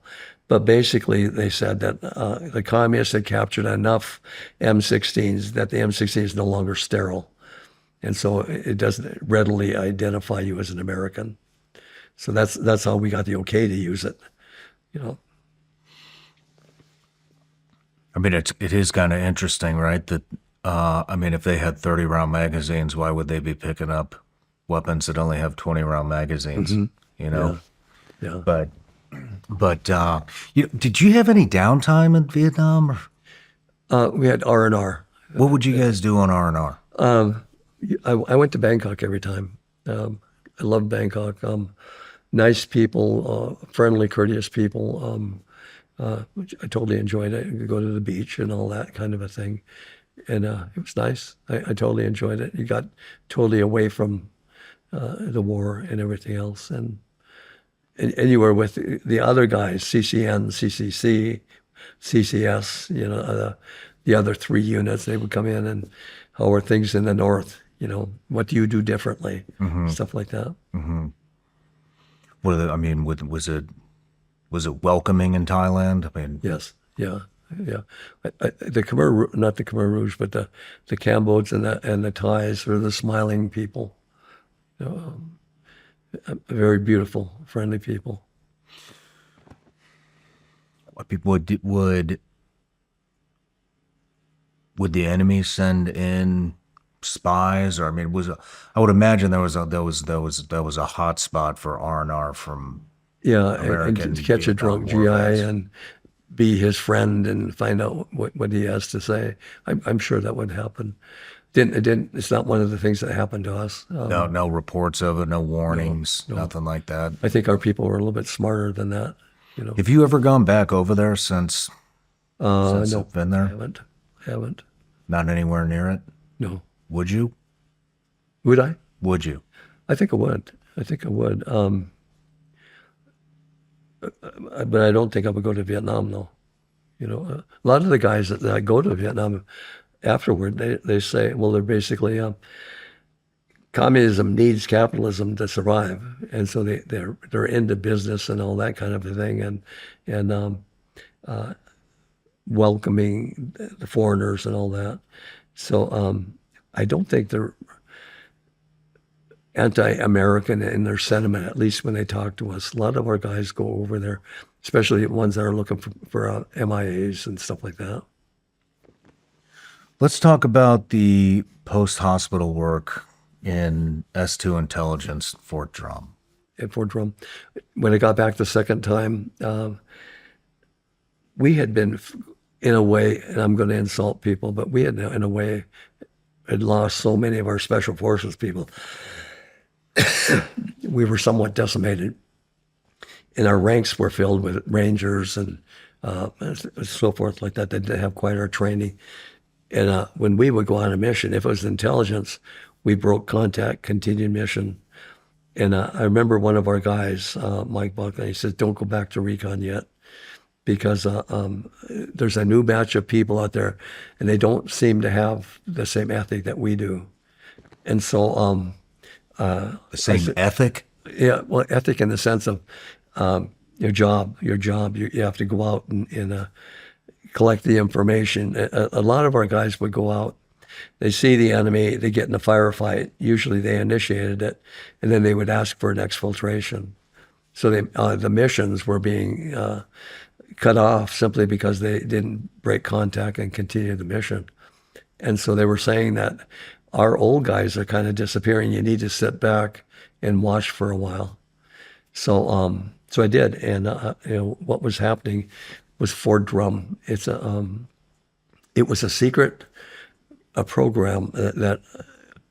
S2: But basically, they said that the communists had captured enough M16s that the M16 is no longer sterile. And so it doesn't readily identify you as an American. So that's how we got the okay to use it, you know.
S1: I mean, it is kind of interesting, right? That I mean, if they had 30-round magazines, why would they be picking up weapons that only have 20-round magazines? You know.
S2: Yeah.
S1: But did you have any downtime in Vietnam? Or
S2: We had R&R.
S1: what would you guys do on R&R?
S2: I went to Bangkok every time. I love Bangkok. Nice people, friendly, courteous people. Which I totally enjoyed it. You could go to the beach and all that kind of a thing. And it was nice. I totally enjoyed it. You got totally away from the war and everything else. And you were with the other guys, CCN, CCC, CCS, you know, the other 3 units. They would come in and how are things in the north? You know, what do you do differently? Stuff like that.
S1: What are I mean, was it welcoming in Thailand? I mean,
S2: Yes, yeah. The Khmer, not the Khmer Rouge, but the Cambodians and the Thais are the smiling people. Very beautiful, friendly people.
S1: Would the enemy send in spies? Or I mean, I would imagine there was a hot spot for R&R from American
S2: and to catch a drunk GI and be his friend and find out what he has to say. I'm sure that would happen. It's not one of the things that happened to us.
S1: No reports of it, no warnings, nothing like that.
S2: I think our people were a little bit smarter than that. You know.
S1: Have you ever gone back over there since
S2: No,
S1: you've been there?
S2: I haven't.
S1: Not anywhere near it?
S2: No.
S1: Would you?
S2: Would I?
S1: Would you?
S2: I think I would. But I don't think I would go to Vietnam, though. You know, a lot of the guys that go to Vietnam afterward, they say, well, they're basically communism needs capitalism to survive, and so they're into business and all that kind of a thing, and welcoming the foreigners and all that. So I don't think they're anti-American in their sentiment, at least when they talk to us. A lot of our guys go over there, especially the ones that are looking for MIAs and stuff like that.
S1: Let's talk about the post-hospital work in S2 Intelligence, Fort Drum.
S2: At Fort Drum, when I got back the second time, we had been, in a way, and I'm going to insult people, but we had, in a way, had lost so many of our special forces people. We were somewhat decimated, and our ranks were filled with Rangers and so forth like that. They didn't have quite our training. And when we would go on a mission, if it was intelligence, we broke contact, continued mission. And I remember one of our guys, Mike Buckley, he said, don't go back to Recon yet, because there's a new batch of people out there, and they don't seem to have the same ethic that we do. And so...
S1: the same ethic?
S2: Yeah, well, ethic in the sense of your job. You have to go out and collect the information. A lot of our guys would go out, they see the enemy, they get in a firefight. Usually they initiated it, and then they would ask for an exfiltration. So the missions were being cut off simply because they didn't break contact and continue the mission. And so they were saying that our old guys are kind of disappearing. You need to sit back and watch for a while. So I did, and what was happening was Fort Drum. It was a secret program that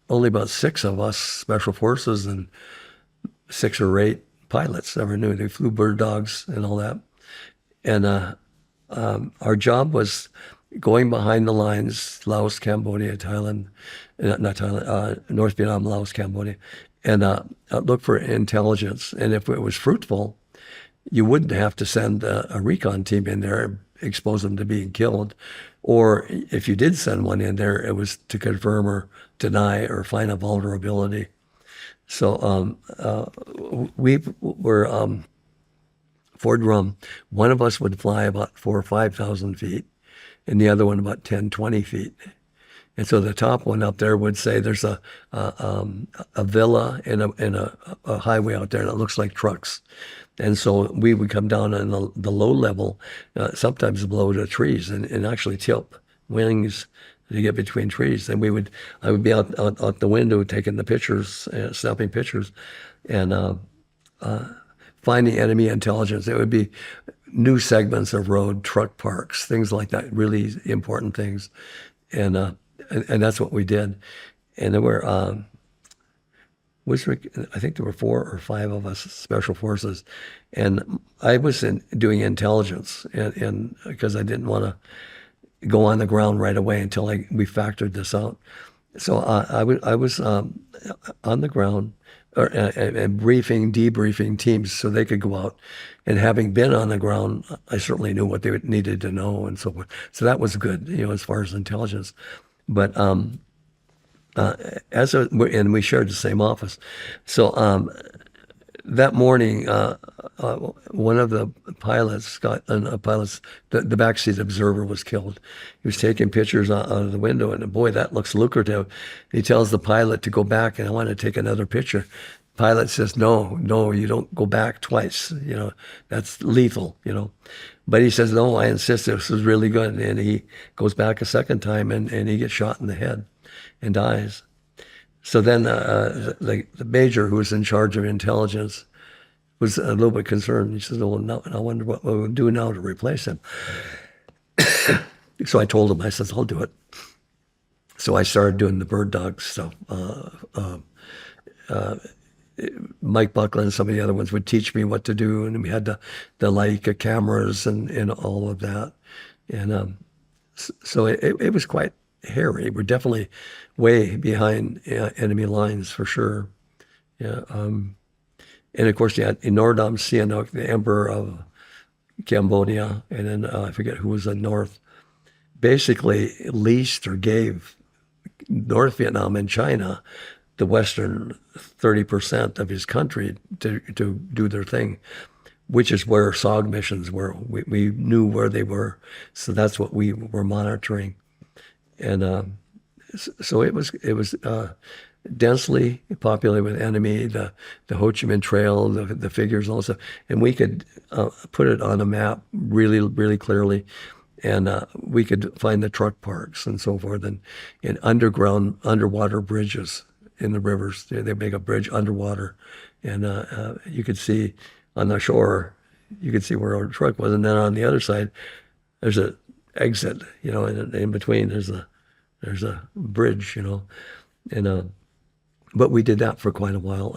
S2: only about 6 of us special forces and 6 or 8 pilots ever knew. They flew bird dogs and all that, and our job was going behind the lines, Laos, Cambodia, Thailand, not Thailand, North Vietnam, Laos, Cambodia, and look for intelligence. And if it was fruitful, you wouldn't have to send a recon team in there and expose them to being killed. Or if you did send one in there, it was to confirm or deny or find a vulnerability. So we were Ford Rum. One of us would fly about 4,000 or 5,000 feet, and the other one about 10, 20 feet. And so the top one up there would say there's a villa and a highway out there that looks like trucks. And so we would come down on the low level, sometimes below the trees, and actually tilt wings to get between trees. And I would be out the window taking the pictures, snapping pictures, and finding enemy intelligence. It would be new segments of road, truck parks, things like that, really important things. And that's what we did. And there were, I think there were 4 or 5 of us, special forces. And I was doing intelligence, and because I didn't want to go on the ground right away until we factored this out. So I was on the ground and debriefing teams so they could go out. And having been on the ground, I certainly knew what they needed to know and so forth. So that was good, as far as intelligence. But and we shared the same office. So that morning, one of the pilots, the backseat observer, was killed. He was taking pictures out of the window, and boy, that looks lucrative. He tells the pilot to go back, and I want to take another picture. Pilot says, no, you don't go back twice. That's lethal, But he says, no, I insist, this was really good. And he goes back a second time, and he gets shot in the head and dies. So then the major who was in charge of intelligence was a little bit concerned. He says, well, no, I wonder what we'll do now to replace him. So I told him, I says, I'll do it. So I started doing the bird dog stuff. Mike Buckland and some of the other ones would teach me what to do, and we had the Leica cameras and all of that. And so it was quite hairy. We're definitely way behind enemy lines for sure. Yeah. And of course, you had Norodom Sihanouk, the emperor of Cambodia, and then I forget who was in North, basically leased or gave North Vietnam and China the western 30% of his country to do their thing, which is where SOG missions were. We knew where they were, so that's what we were monitoring. And so it was densely populated with enemy, the Ho Chi Minh Trail, the figures also, and we could put it on a map really, really clearly, and we could find the truck parks and so forth, and in underwater bridges in the rivers. They make a bridge underwater, and you could see on the shore, you could see where our truck was, and then on the other side, there's an exit, and in between there's a bridge, and but we did that for quite a while.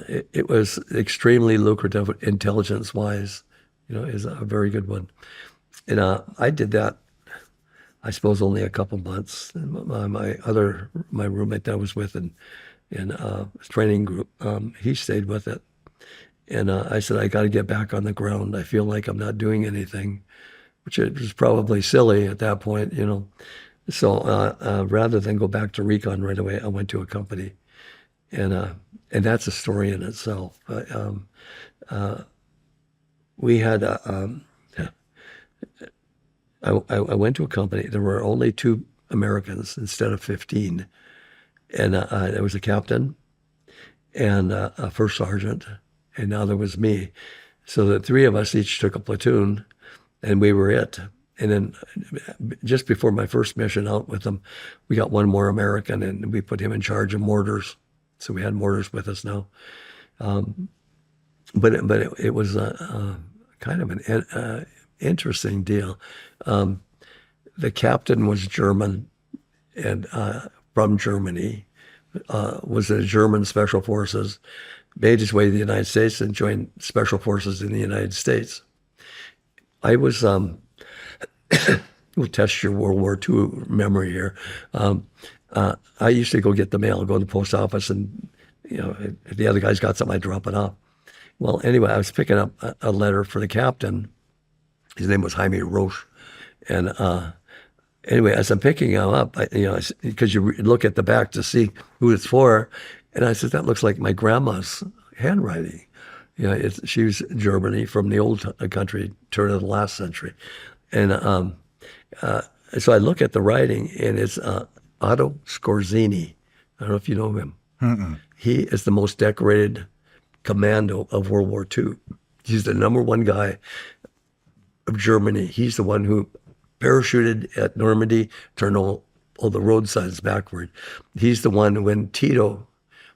S2: It was extremely lucrative intelligence-wise, is a very good one. And I did that, I suppose, only a couple months. And my roommate that I was with in training group, he stayed with it. And I said, I got to get back on the ground. I feel like I'm not doing anything, which was probably silly at that point, So rather than go back to Recon right away, I went to a company, and that's a story in itself. We had I went to a company. There were only 2 Americans instead of 15, and there was a captain and a first sergeant, and now there was me. So the 3 of us each took a platoon, and we were it. And then just before my first mission out with them, we got one more American, and we put him in charge of mortars. So we had mortars with us now. But it was kind of an interesting deal. The captain was German, and from Germany, was a German special forces, made his way to the United States and joined special forces in the United States. I was... we'll test your World War II memory here. I used to go get the mail, go to the post office, and if the other guys got something, I'd drop it off. Well, anyway, I was picking up a letter for the captain. His name was Jaime Roche, and anyway, as I'm picking him up, because you look at the back to see who it's for, And I said, that looks like my grandma's handwriting. She was Germany from the old country, turn of the last century. And so I look at the writing, and it's Otto Skorzeny. I don't know if you know him. He is the most decorated commando of World War II. He's the number one guy of Germany. He's the one who parachuted at Normandy, turned all the roadsides backward. He's the one when Tito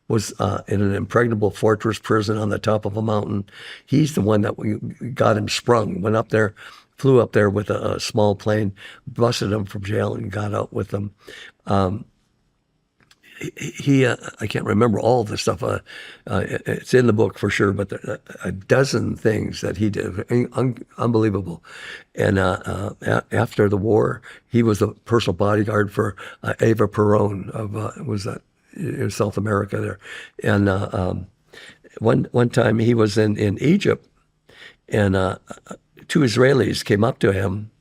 S2: was in an impregnable fortress prison on the top of a mountain. He's the one that we got him sprung, went up there, flew up there with a small plane, busted him from jail and got out with them. I can't remember all of the stuff. It's in the book for sure, but there, a dozen things that he did, unbelievable. And after the war, he was the personal bodyguard for Eva Perón in South America there. And one time he was in Egypt, and two Israelis came up to him,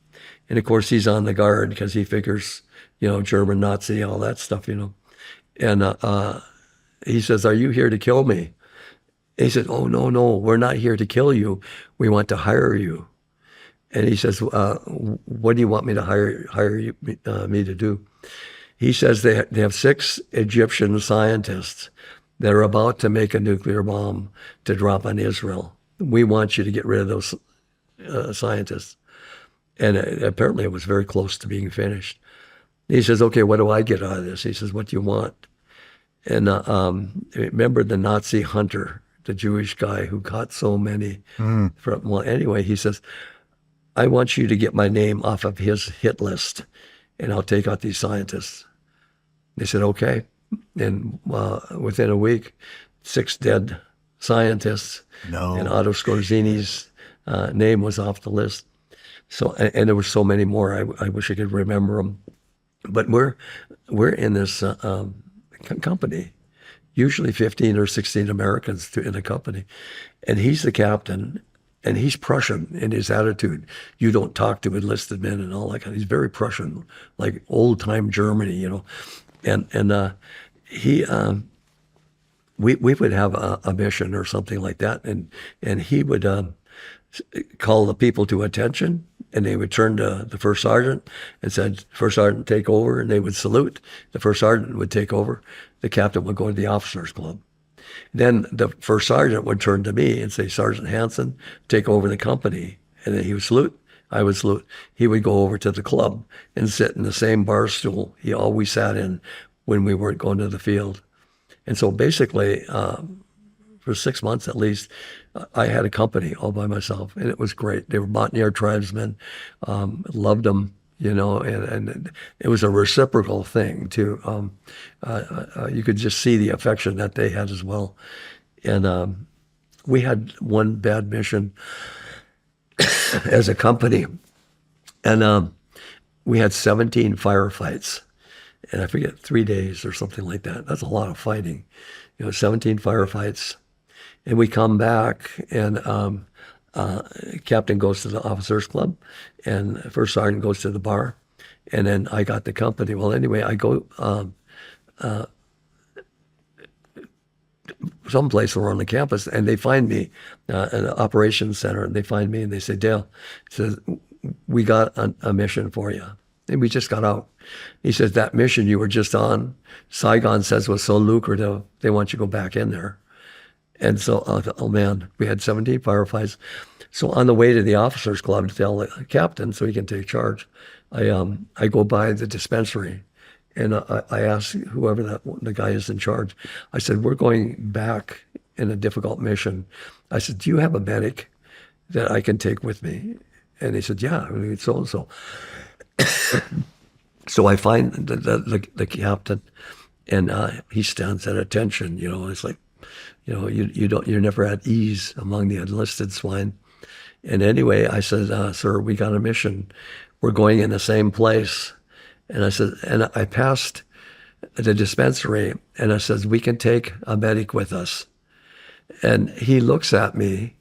S2: and of course he's on the guard because he figures, German, Nazi, all that stuff, And he says, "Are you here to kill me?" And he said, "Oh, no, we're not here to kill you. We want to hire you." And he says, "What do you want me to hire me to do?" He says they have 6 Egyptian scientists that are about to make a nuclear bomb to drop on Israel. We want you to get rid of those scientists. And apparently it was very close to being finished. He says, "Okay, what do I get out of this?" He says, "What do you want?" And remember the Nazi hunter, the Jewish guy who caught so many. Anyway, he says, "I want you to get my name off of his hit list, and I'll take out these scientists." They said, "Okay." And within a week, 6 dead scientists.
S1: No.
S2: And Otto Skorzeny's name was off the list. So, and there were so many more. I wish I could remember them. But we're in this company, usually 15 or 16 Americans in a company, and he's the captain, and he's Prussian in his attitude. You don't talk to enlisted men and all that kind. He's very Prussian, like old time Germany, And we would have a mission or something like that, and he would call the people to attention. And they would turn to the first sergeant and said, "First sergeant, take over." And they would salute. The first sergeant would take over. The captain would go to the officers' club. Then the first sergeant would turn to me and say, "Sergeant Hanson, take over the company." And then he would salute. I would salute. He would go over to the club and sit in the same bar stool he always sat in when we weren't going to the field. And so basically, for 6 months at least, I had a company all by myself, and it was great. They were Mountaineer tribesmen, loved them, and it was a reciprocal thing too. You could just see the affection that they had as well. And we had one bad mission as a company, and we had 17 firefights, and I forget 3 days or something like that. That's a lot of fighting, 17 firefights. And we come back, and captain goes to the officers' club, and first sergeant goes to the bar, and then I got the company. Well, anyway, I go someplace around the campus, and they find me at an operations center, and they find me, and they say, "Dale," says, "we got a mission for you." And we just got out. He says, "That mission you were just on, Saigon says was so lucrative, they want you to go back in there." And so, oh man, we had 17 firefights. So on the way to the officers' club to tell the captain so he can take charge, I go by the dispensary, and I ask whoever the guy is in charge. I said, "We're going back in a difficult mission." I said, "Do you have a medic that I can take with me?" And he said, "Yeah, so and so." So I find the captain, and he stands at attention. It's like, you're never at ease among the enlisted swine. And anyway, I said, "Sir, we got a mission. We're going in the same place." And I said, and I passed the dispensary, and I said, "We can take a medic with us." And he looks at me,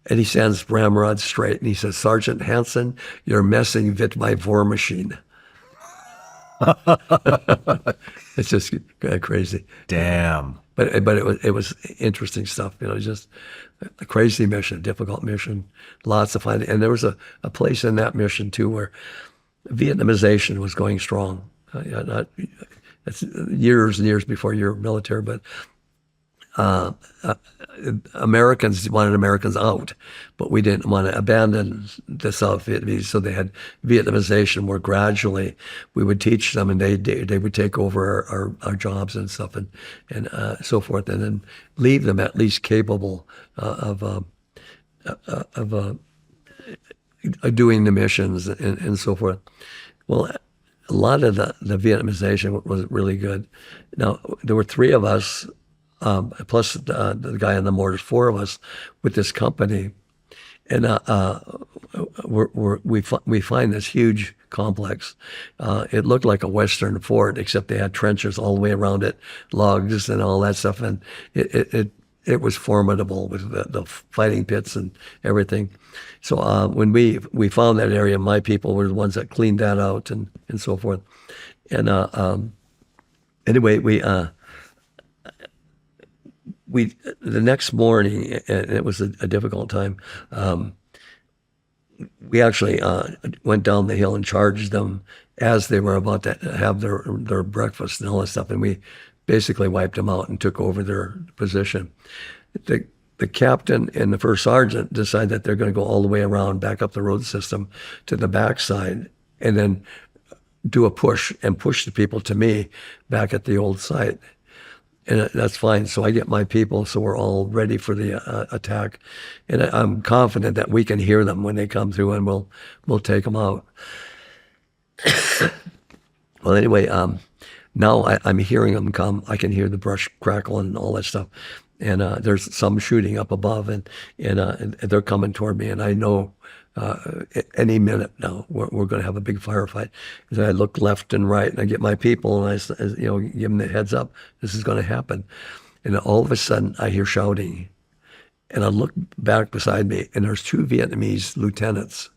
S2: and he stands ramrod straight, and he says, "Sergeant Hanson, you're messing with my war machine." It's just crazy.
S1: Damn.
S2: But it was interesting stuff, just a crazy mission, difficult mission, lots of fun. And there was a place in that mission too where Vietnamization was going strong. That's years and years before your military, but Americans wanted Americans out, but we didn't want to abandon the South Vietnamese. So they had Vietnamization where gradually we would teach them, and they would take over our jobs and stuff and so forth, and then leave them at least capable of doing the missions and so forth. Well, a lot of the Vietnamization was really good. Now, there were three of us, plus the guy on the mortars, four of us with this company. And we find this huge complex. It looked like a Western fort, except they had trenches all the way around it, logs and all that stuff. And it was formidable with the fighting pits and everything. So when we found that area, my people were the ones that cleaned that out and so forth. And anyway, we the next morning, and it was a difficult time. We actually went down the hill and charged them as they were about to have their breakfast and all that stuff, and we basically wiped them out and took over their position. The captain and the first sergeant decided that they're going to go all the way around, back up the road system to the backside, and then do a push and push the people to me back at the old site. And that's fine. So I get my people, so we're all ready for the attack. And I'm confident that we can hear them when they come through, and we'll take them out. Well, anyway, now I'm hearing them come. I can hear the brush crackle and all that stuff. And there's some shooting up above, and they're coming toward me. And I know any minute now we're going to have a big firefight. So I look left and right, and I get my people, and I give them the heads up. This is going to happen. And all of a sudden, I hear shouting, and I look back beside me, and there's two Vietnamese lieutenants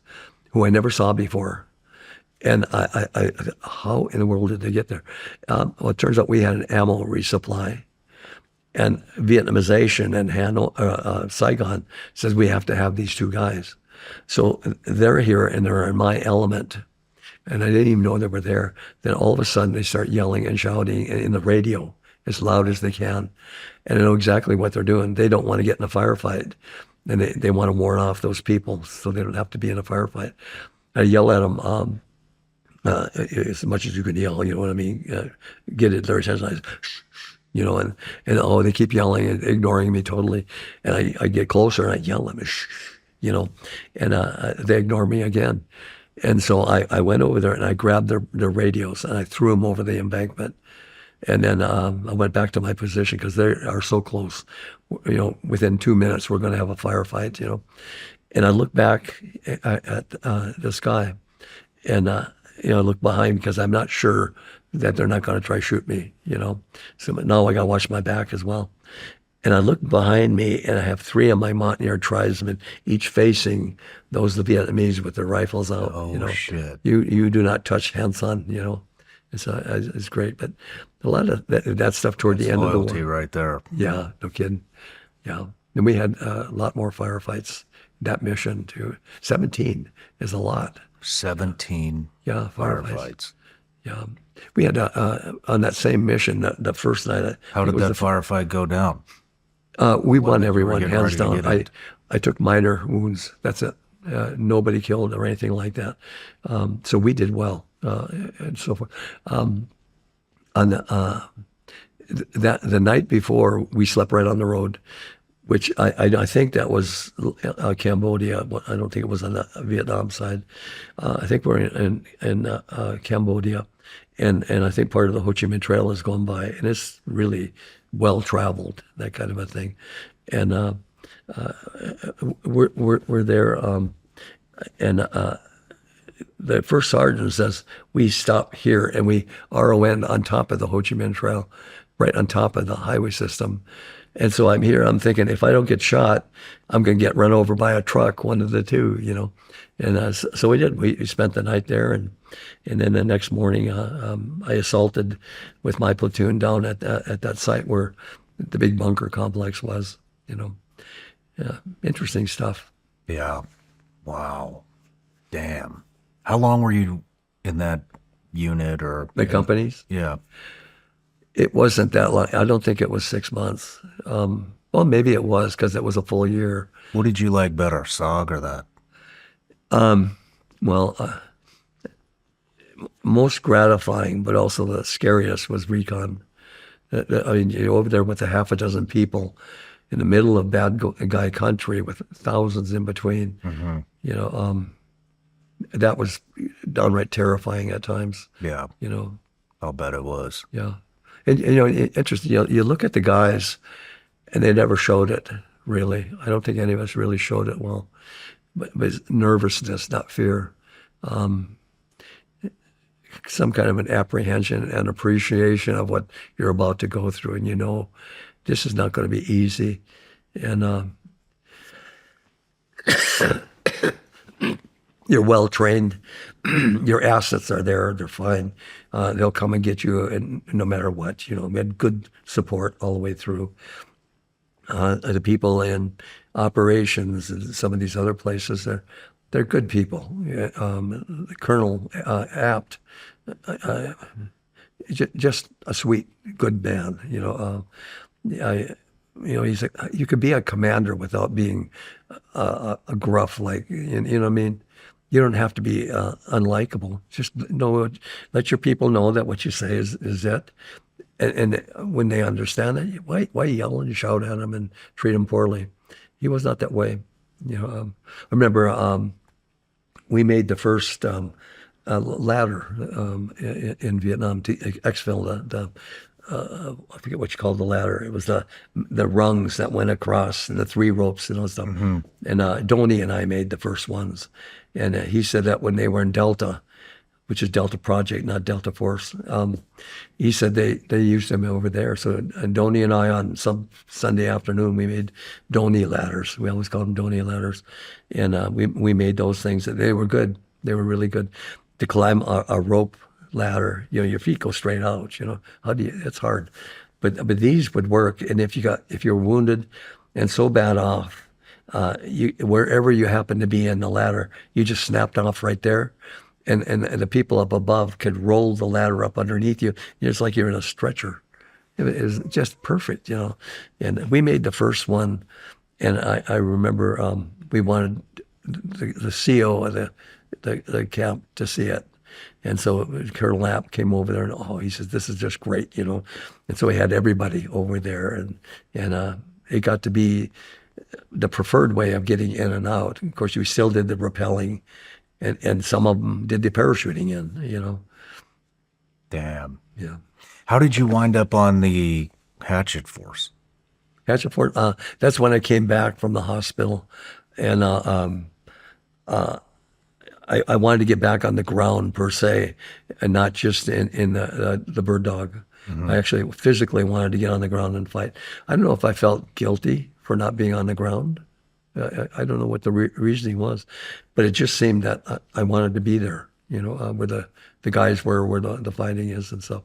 S2: who I never saw before. And I how in the world did they get there? Well, it turns out we had an ammo resupply. And Vietnamization and Saigon says we have to have these two guys. So they're here and they're in my element. And I didn't even know they were there. Then all of a sudden they start yelling and shouting in the radio as loud as they can. And I know exactly what they're doing. They don't want to get in a firefight. And they want to warn off those people so they don't have to be in a firefight. I yell at them as much as you can yell, you know what I mean? Get it, their attention. And they keep yelling and ignoring me totally. And I get closer and I yell at them, and they ignore me again. And so I went over there and I grabbed their radios and I threw them over the embankment. And then I went back to my position because they are so close. Within 2 minutes, we're going to have a firefight, And I look back at the sky and, I look behind because I'm not sure that they're not going to try to shoot me, So now I got to watch my back as well. And I look behind me, and I have three of my Montagnard tribesmen, each facing the Vietnamese with their rifles out.
S1: Oh, shit.
S2: You do not touch Hanson, It's great. But a lot of that stuff toward the end of the war.
S1: Loyalty right there.
S2: Yeah, no kidding. Yeah. And we had a lot more firefights. That mission, too. 17 is a lot.
S1: 17 firefights.
S2: Yeah. We had on that same mission the first night.
S1: How did that firefight go down?
S2: We won everyone, hands
S1: ready to
S2: down.
S1: get
S2: I took minor wounds. That's it. Nobody killed or anything like that. So we did well and so forth. On the night before, we slept right on the road, which I think that was Cambodia. I don't think it was on the Vietnam side. I think we're in Cambodia. And I think part of the Ho Chi Minh Trail is going by, and it's really well traveled, that kind of a thing. And we're there, and the first sergeant says, we stop here and we RON on top of the Ho Chi Minh Trail, right on top of the highway system. And so I'm here, I'm thinking, if I don't get shot, I'm going to get run over by a truck, one of the two, And so we did. We spent the night there, and then the next morning, I assaulted with my platoon down at that site where the big bunker complex was. Yeah, interesting stuff.
S1: Yeah. Wow. Damn. How long were you in that unit or
S2: The companies?
S1: Yeah.
S2: It wasn't that long. I don't think it was 6 months. Well, maybe it was because it was a full year.
S1: What did you like better, SOG or that?
S2: Well, most gratifying, but also the scariest was Recon. I mean, you're over there with a half a dozen people in the middle of bad guy country with thousands in between.
S1: Mm-hmm.
S2: That was downright terrifying at times.
S1: Yeah. I'll bet it was.
S2: Yeah. And, interesting, you look at the guys and they never showed it, really. I don't think any of us really showed it well. But nervousness, not fear. Some kind of an apprehension and appreciation of what you're about to go through. And this is not going to be easy. And you're well trained. Your assets are there. They're fine. They'll come and get you, and no matter what. We had good support all the way through. The people in operations and some of these other places, they're good people. Colonel Apt, just a sweet, good man. He's like, you could be a commander without being a gruff, like, you know what I mean? You don't have to be unlikable. Just let your people know that what you say is it. And when they understand it, why yell and shout at them and treat them poorly? He was not that way. I remember we made the first ladder in Vietnam to exfil I forget what you called the ladder. It was the rungs that went across and the 3 ropes and all stuff. Mm-hmm. And Donnie and I made the first ones. And he said that when they were in Delta, which is Delta Project, not Delta Force, he said they used them over there. So Donnie and I, on some Sunday afternoon, we made Donnie ladders. We always called them Donnie ladders. And we made those things. They were good. They were really good. To climb a rope ladder, your feet go straight out. How do you? It's hard, but these would work. And if you're wounded and so bad off, wherever you happen to be in the ladder, you just snapped off right there, and the people up above could roll the ladder up underneath you. It's like you're in a stretcher. It was just perfect, And we made the first one, and I remember we wanted the CO of the camp to see it. And so Colonel Lapp came over there, and he says, this is just great, And so he had everybody over there, and it got to be the preferred way of getting in and out. Of course, we still did the rappelling, and some of them did the parachuting in,
S1: Damn.
S2: Yeah.
S1: How did you wind up on the Hatchet Force?
S2: Hatchet Force, that's when I came back from the hospital, and I wanted to get back on the ground per se, and not just in the bird dog. Mm-hmm. I actually physically wanted to get on the ground and fight. I don't know if I felt guilty for not being on the ground. I don't know what the reasoning was, but it just seemed that I wanted to be there, where the guys were, where the fighting is. And so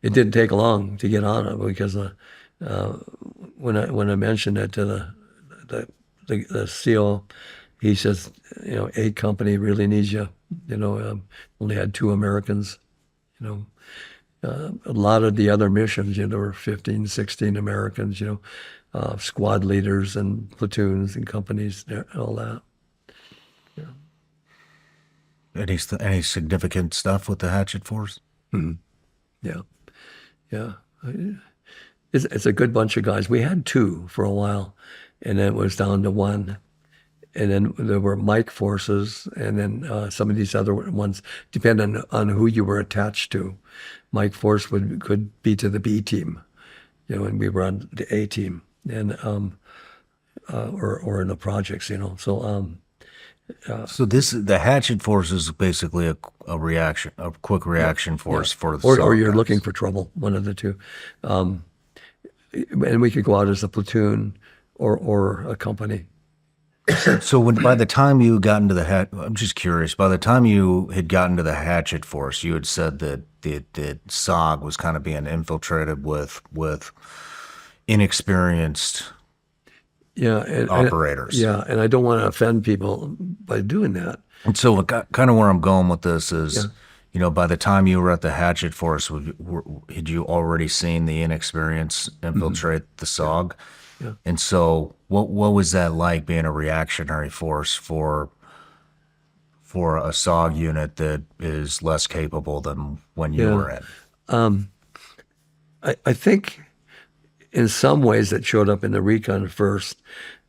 S2: it didn't take long to get on it, because when I mentioned it to the CO, he says, 8 company really needs you. Only had 2 Americans. A lot of the other missions, there were 15, 16 Americans, squad leaders and platoons and companies, all that. Yeah.
S1: Any significant stuff with the Hatchet Force?
S2: Mm-hmm. Yeah. It's a good bunch of guys. We had 2 for a while, and then it was down to 1. And then there were Mike forces, and then some of these other ones, depending on who you were attached to. Mike force could be to the B team, and we were on the A team, and or in the projects, So
S1: So the Hatchet force is basically a quick reaction force for the
S2: Or
S1: SOG
S2: you're
S1: guys.
S2: looking for trouble, one of the two. And we could go out as a platoon or a company.
S1: So by the time you got into I'm just curious. By the time you had gotten to the Hatchet force, you had said that the SOG was kind of being infiltrated with inexperienced
S2: Yeah,
S1: operators.
S2: and I don't want to offend people by doing that.
S1: And so kind of where I'm going with this is, by the time you were at the Hatchet force, had you already seen the inexperience infiltrate the SOG?
S2: Yeah.
S1: And so what was that like being a reactionary force for a SOG unit that is less capable than when you were in?
S2: I think in some ways it showed up in the Recon first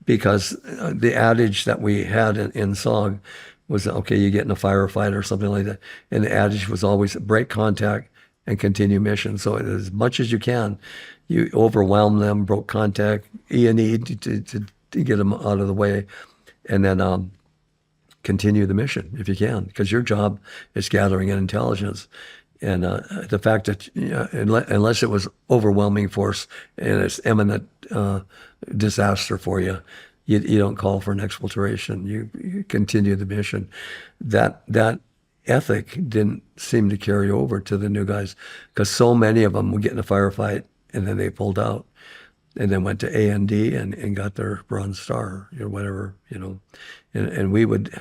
S2: because the adage that we had in SOG was, okay, you get in a firefight or something like that. And the adage was always break contact and continue mission. So as much as you can, you overwhelm them, broke contact, E&E to get them out of the way, and then continue the mission if you can, because your job is gathering in intelligence. And the fact that unless it was overwhelming force and it's imminent disaster for you, you don't call for an exfiltration. You continue the mission. That ethic didn't seem to carry over to the new guys because so many of them would get in a firefight and then they pulled out and then went to A&D and got their Bronze Star or whatever, And we would,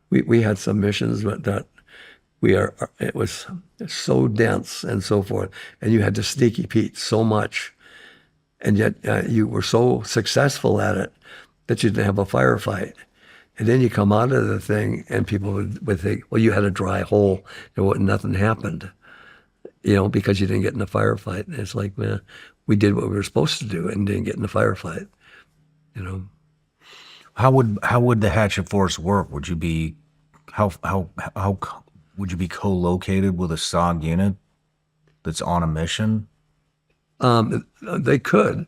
S2: we had some missions that it was so dense and so forth. And you had to sneaky Pete so much. And yet you were so successful at it that you didn't have a firefight. And then you come out of the thing and people would think, well, you had a dry hole and nothing happened, because you didn't get in a firefight. And it's like, man, we did what we were supposed to do and didn't get in a firefight,
S1: How would the Hatchet force work? Would you be how would you be co-located with a SOG unit that's on a mission?
S2: They could.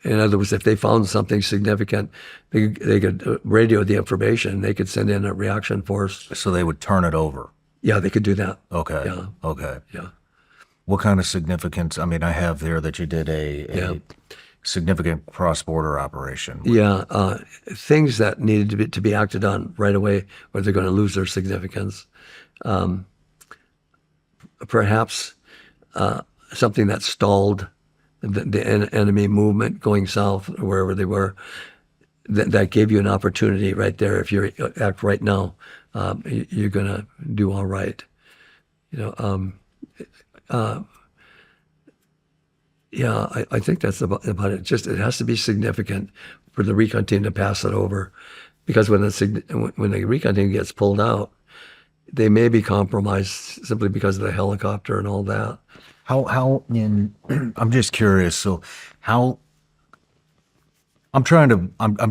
S2: In other words, if they found something significant, they could radio the information. They could send in a reaction force.
S1: So they would turn it over.
S2: Yeah, they could do that.
S1: Okay.
S2: Yeah.
S1: Okay.
S2: Yeah.
S1: What kind of significance? I mean, I have there that you did a significant cross-border operation.
S2: Yeah, things that needed to be acted on right away, or they're going to lose their significance. Perhaps something that stalled the enemy movement going south or wherever they were. That gave you an opportunity right there. If you act right now, you're going to do all right. Yeah, I think that's about it. Just it has to be significant for the recon team to pass it over, because when the recon team gets pulled out, they may be compromised simply because of the helicopter and all that.
S1: I'm just curious. So I'm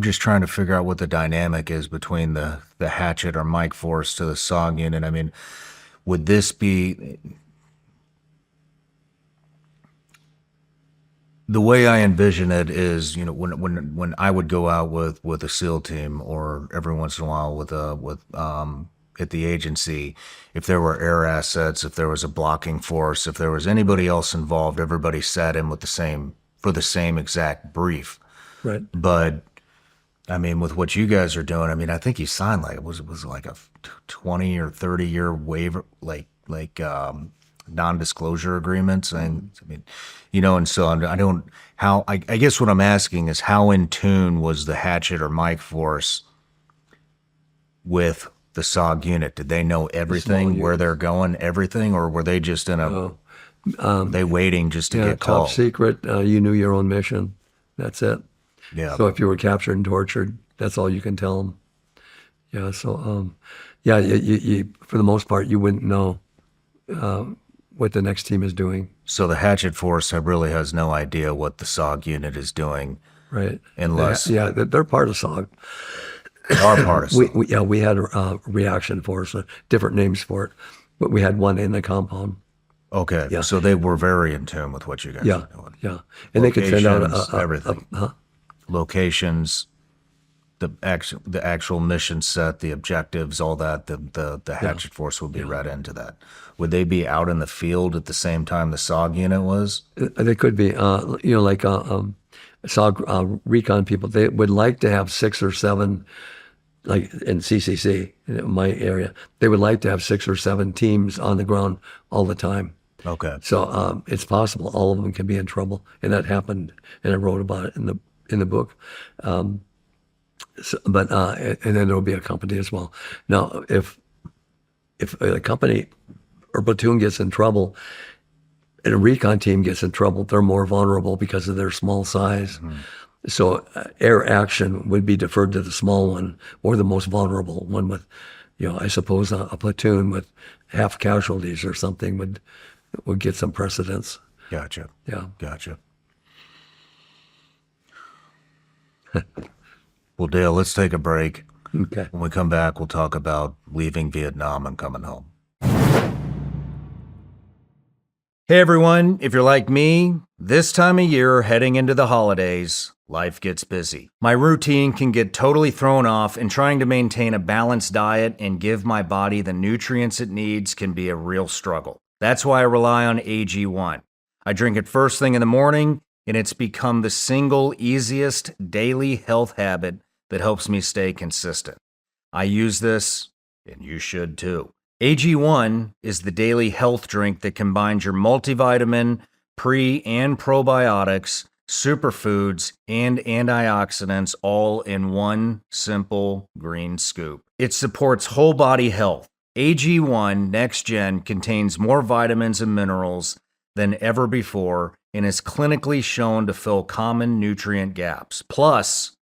S1: just trying to figure out what the dynamic is between the Hatchet or Mike force to the SOG unit. I mean, would this be the way I envision it is, when I would go out with a SEAL team, or every once in a while with at the agency, if there were air assets, if there was a blocking force, if there was anybody else involved, everybody sat in with for the same exact brief.
S2: Right.
S1: But I mean, with what you guys are doing, I mean, I think you signed it was like a 20 or 30-year waiver, like non-disclosure agreements. And I mean, and so I guess what I'm asking is, how in tune was the Hatchet or Mike force with the SOG unit? Did they know everything, where they're going, everything, or were they just they waiting just to get called?
S2: Top secret. You knew your own mission. That's it.
S1: Yeah.
S2: So if you were captured and tortured, that's all you can tell them. Yeah. So, you for the most part, you wouldn't know what the next team is doing.
S1: So the Hatchet force really has no idea what the SOG unit is doing.
S2: Right.
S1: Unless
S2: they're part of SOG.
S1: They are part of SOG.
S2: We had a reaction force, different names for it, but we had one in the compound.
S1: Okay.
S2: Yeah.
S1: So they were very in tune with what you guys were doing.
S2: Yeah. And they could send out
S1: everything. Locations. the actual mission set, the objectives, all that, the Hatchet force would be read into that. Would they be out in the field at the same time the SOG unit was?
S2: They could be, like SOG Recon people. They would like to have 6 or 7, like in CCC, in my area. They would like to have 6 or 7 teams on the ground all the time.
S1: Okay.
S2: So it's possible all of them can be in trouble, and that happened, and I wrote about it in the book. And then there will be a company as well. Now, if a company or platoon gets in trouble, and a recon team gets in trouble, they're more vulnerable because of their small size. Mm-hmm. So air action would be deferred to the small one or the most vulnerable one with, I suppose a platoon with half casualties or something would get some precedence.
S1: Gotcha.
S2: Yeah.
S1: Gotcha. Well, Dale, let's take a break.
S2: Okay.
S1: When we come back, we'll talk about leaving Vietnam and coming home. Hey everyone, if you're like me, this time of year heading into the holidays, life gets busy. My routine can get totally thrown off, and trying to maintain a balanced diet and give my body the nutrients it needs can be a real struggle. That's why I rely on AG1. I drink it first thing in the morning, and it's become the single easiest daily health habit that helps me stay consistent. I use this, and you should too. AG1 is the daily health drink that combines your multivitamin, pre- and probiotics, superfoods, and antioxidants all in one simple green scoop. It supports whole body health. AG1 Next Gen contains more vitamins and minerals than ever before and is clinically shown to fill common nutrient gaps. Plus,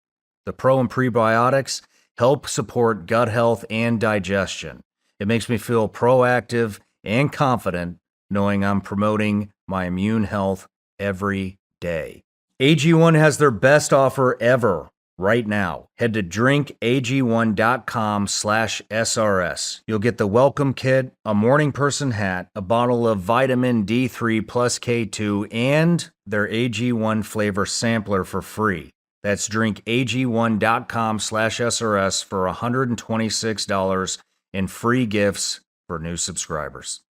S1: the pro and prebiotics help support gut health and digestion. It makes me feel proactive and confident knowing I'm promoting my immune health every day. AG1 has their best offer ever right now. Head to drinkag1.com/SRS. You'll get the welcome kit, a morning person hat, a bottle of vitamin D3 plus K2, and their AG1 flavor sampler for free. That's drinkag1.com/SRS for $126 and free gifts for new subscribers.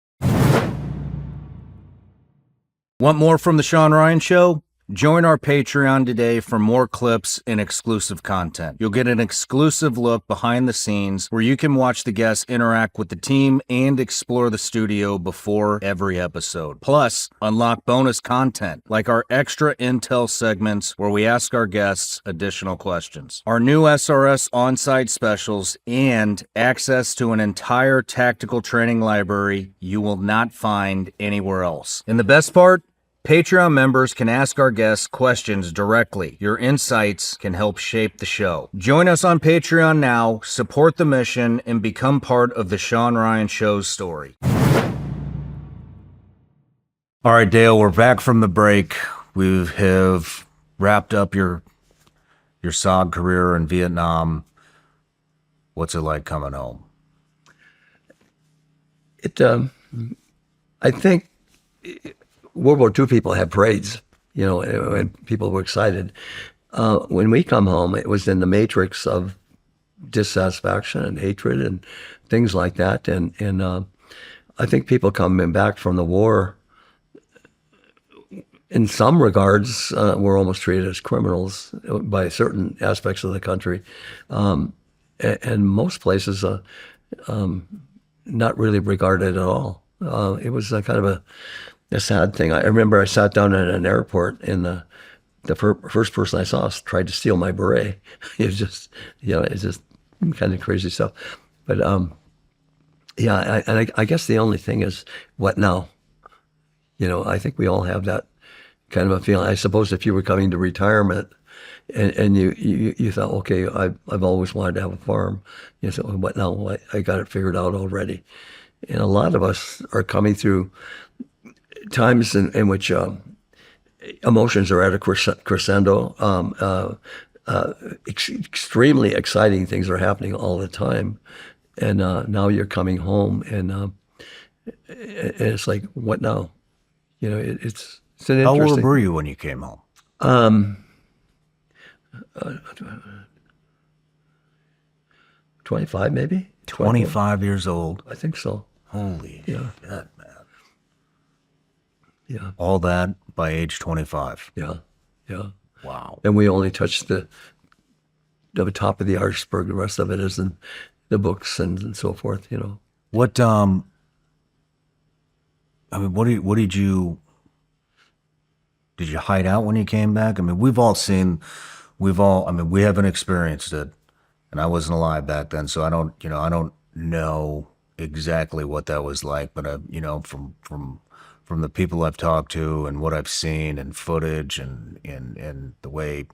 S1: Want more from The Shawn Ryan Show? Join our Patreon today for more clips and exclusive content. You'll get an exclusive look behind the scenes where you can watch the guests interact with the team and explore the studio before every episode. Plus, unlock bonus content like our extra intel segments where we ask our guests additional questions, our new SRS on-site specials, and access to an entire tactical training library you will not find anywhere else. And the best part? Patreon members can ask our guests questions directly. Your insights can help shape the show. Join us on Patreon now, support the mission, and become part of the Shawn Ryan Show's story. All right, Dale, we're back from the break. We have wrapped up your SOG career in Vietnam. What's it like coming home?
S2: I think World War II people had parades, and people were excited. When we come home, it was in the matrix of dissatisfaction and hatred and things like that. And I think people coming back from the war, in some regards, were almost treated as criminals by certain aspects of the country. And most places, not really regarded at all. It was kind of a sad thing. I remember I sat down at an airport, and the first person I saw tried to steal my beret. It was just, it's just kind of crazy stuff. But I guess the only thing is, what now? I think we all have that kind of a feeling. I suppose if you were coming to retirement, and you thought, okay, I've always wanted to have a farm. You said, well, what now? I got it figured out already. And a lot of us are coming through times in which emotions are at a crescendo. Extremely exciting things are happening all the time, and now you're coming home, and it's like, what now? It's an interesting.
S1: How old were you when you came home?
S2: 25 maybe.
S1: 25 years old.
S2: I think so.
S1: Holy
S2: Yeah.
S1: shit, man.
S2: Yeah.
S1: All that by age 25.
S2: Yeah. Yeah.
S1: Wow.
S2: And we only touched the top of the iceberg. The rest of it is in the books and so forth, you know.
S1: What I mean, what did you hide out when you came back? I mean, we haven't experienced it, and I wasn't alive back then, so I don't know exactly what that was like, but from the people I've talked to and what I've seen and footage and the way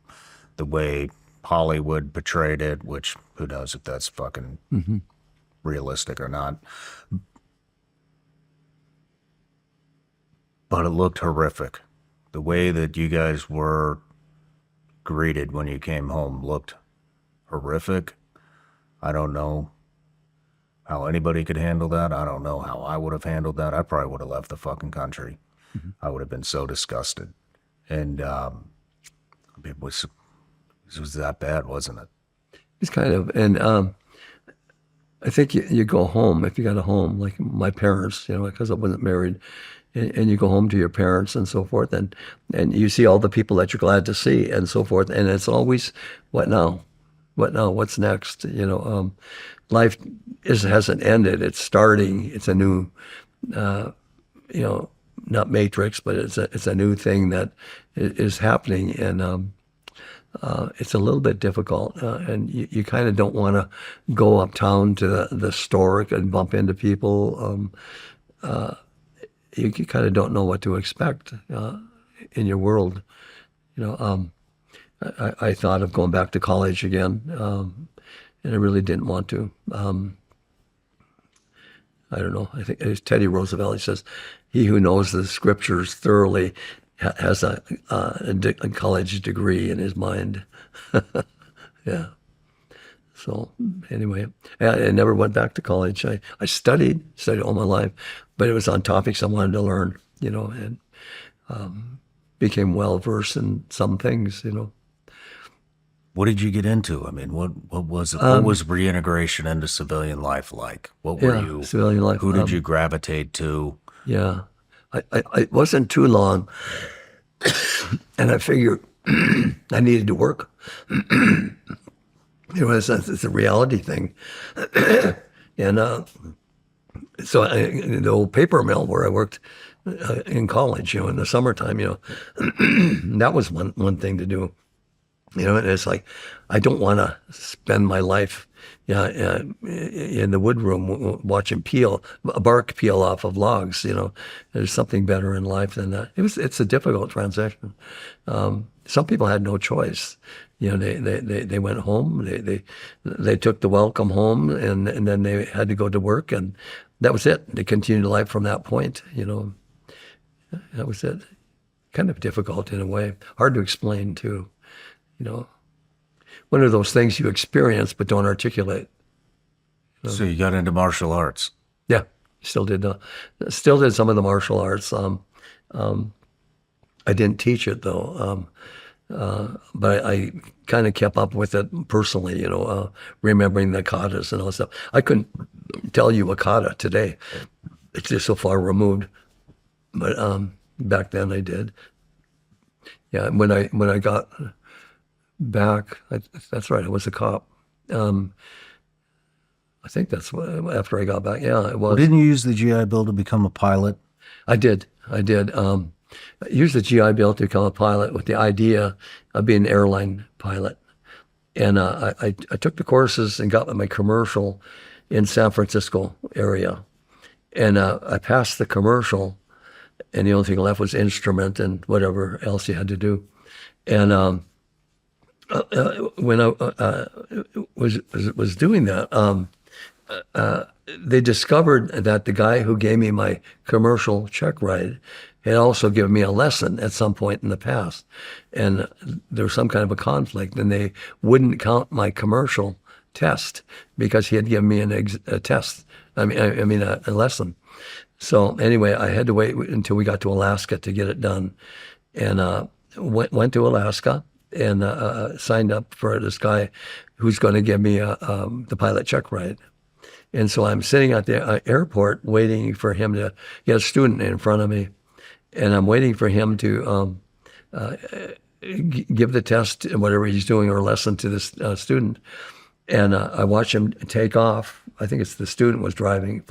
S1: Hollywood portrayed it, which who knows if that's fucking realistic or not. But it looked horrific. The way that you guys were greeted when you came home looked horrific. I don't know how anybody could handle that. I don't know how I would have handled that. I probably would have left the fucking country. I would have been so disgusted. And it was that bad, wasn't it?
S2: It's kind of, and I think you go home, if you got a home, like my parents, you know, because I wasn't married, and you go home to your parents and so forth, and you see all the people that you're glad to see and so forth, and it's always, what now? What now? What's next? You know, life hasn't ended. It's starting. It's a new, you know, not matrix, but it's a new thing that is happening, and it's a little bit difficult, and you kind of don't want to go uptown to the store and bump into people. You kind of don't know what to expect in your world. You know, I thought of going back to college again, and I really didn't want to. I don't know. I think it's Teddy Roosevelt. He says, "He who knows the scriptures thoroughly has a college degree in his mind." Yeah. So anyway, I never went back to college. I studied all my life, but it was on topics I wanted to learn, you know, and became well versed in some things, you know.
S1: What did you get into? I mean, what was it? What was reintegration into civilian life like? What were you?
S2: Civilian life.
S1: Who did you gravitate to?
S2: Yeah, I wasn't too long, and I figured I needed to work. You know, it's a reality thing, and so the old paper mill where I worked in college, you know, in the summertime, you know, that was one thing to do. You know, and it's like, I don't want to spend my life in the wood room watching bark peel off of logs. You know, there's something better in life than that. It's a difficult transition. Some people had no choice. You know, they went home. They took the welcome home, and then they had to go to work, and that was it. They continued life from that point. You know, that was it. Kind of difficult in a way. Hard to explain too. You know, one of those things you experience but don't articulate.
S1: So you got into martial arts.
S2: Yeah, still did some of the martial arts. I didn't teach it though, but I kind of kept up with it personally. You know, remembering the katas and all that stuff. I couldn't tell you a kata today; it's just so far removed. But back then I did. Yeah, when I got back, that's right, I was a cop. I think that's after I got back. Yeah, it was.
S1: Well, didn't you use the GI Bill to become a pilot?
S2: I did. I used the GI Bill to become a pilot with the idea of being an airline pilot. And I took the courses and got my commercial in San Francisco area. And I passed the commercial, and the only thing left was instrument and whatever else you had to do. And when I was doing that, they discovered that the guy who gave me my commercial check ride had also given me a lesson at some point in the past, and there was some kind of a conflict, and they wouldn't count my commercial test because he had given me a test. I mean a lesson. So anyway, I had to wait until we got to Alaska to get it done, and went to Alaska. and signed up for this guy who's going to give me the pilot check ride. And so I'm sitting at the airport waiting for him to get a student in front of me, and I'm waiting for him to give the test, whatever he's doing, or lesson to this student. And I watch him take off. I think it's the student was flying.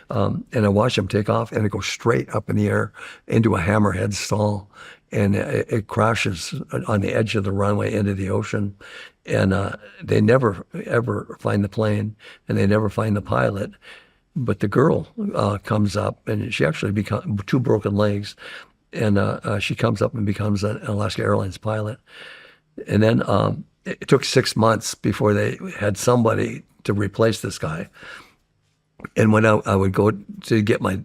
S2: And I watch him take off, and it goes straight up in the air into a hammerhead stall. And it crashes on the edge of the runway into the ocean. And they never, ever find the plane, and they never find the pilot. But the girl comes up, and she actually becomes 2 broken legs. And she comes up and becomes an Alaska Airlines pilot. And then it took 6 months before they had somebody to replace this guy. And when I would go to get my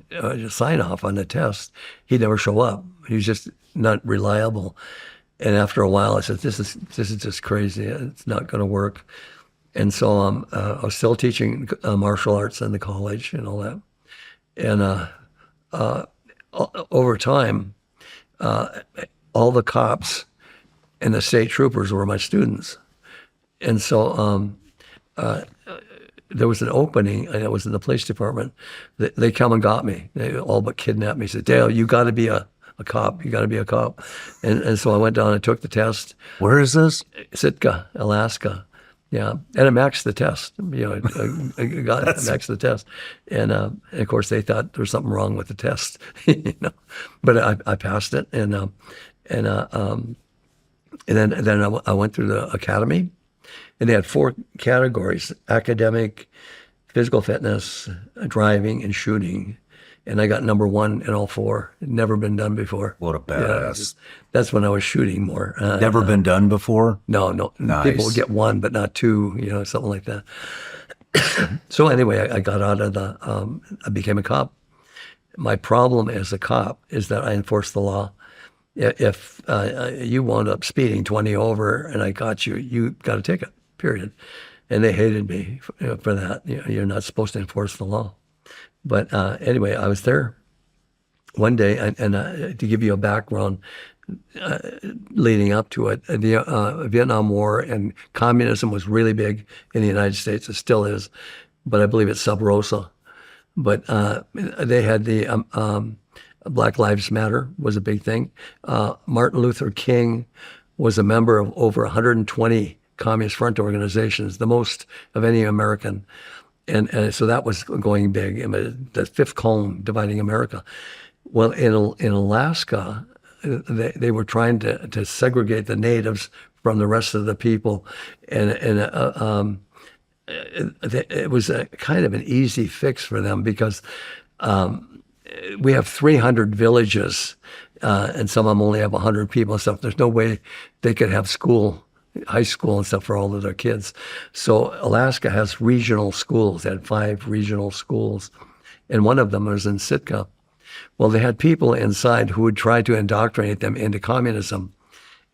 S2: sign off on the test, he'd never show up. He was just not reliable. And after a while, I said, "This is just crazy. It's not going to work." And so I was still teaching martial arts in the college and all that. And over time, all the cops and the state troopers were my students. And so there was an opening, and it was in the police department. They come and got me. They all but kidnapped me. Said, "Dale, you got to be a cop. You got to be a cop." And so I went down and took the test.
S1: Where is this?
S2: Sitka, Alaska. Yeah, and I maxed the test. I maxed the test, and of course they thought there was something wrong with the test, But I passed it, and then I went through the academy, and they had 4 categories: academic, physical fitness, driving, and shooting. And I got number 1 in all 4. It'd never been done before.
S1: What a badass.
S2: That's when I was shooting more.
S1: Never been done before?
S2: No.
S1: Nice.
S2: People would get 1, but not 2, something like that. So anyway, I got out of I became a cop. My problem as a cop is that I enforce the law. If you wound up speeding 20 over and I got you, you got a ticket, period. And they hated me for that. You're not supposed to enforce the law. But anyway, I was there one day, and to give you a background leading up to it, the Vietnam War and communism was really big in the United States. It still is, but I believe it's sub rosa. But they had the Black Lives Matter was a big thing. Martin Luther King was a member of over 120 Communist Front organizations, the most of any American. And so that was going big, the fifth column dividing America. Well, in Alaska, they were trying to segregate the natives from the rest of the people. And it was a kind of an easy fix for them because we have 300 villages, and some of them only have 100 people and stuff. There's no way they could have high school and stuff for all of their kids. So Alaska has regional schools. They had 5 regional schools, and one of them was in Sitka. Well, they had people inside who would try to indoctrinate them into communism.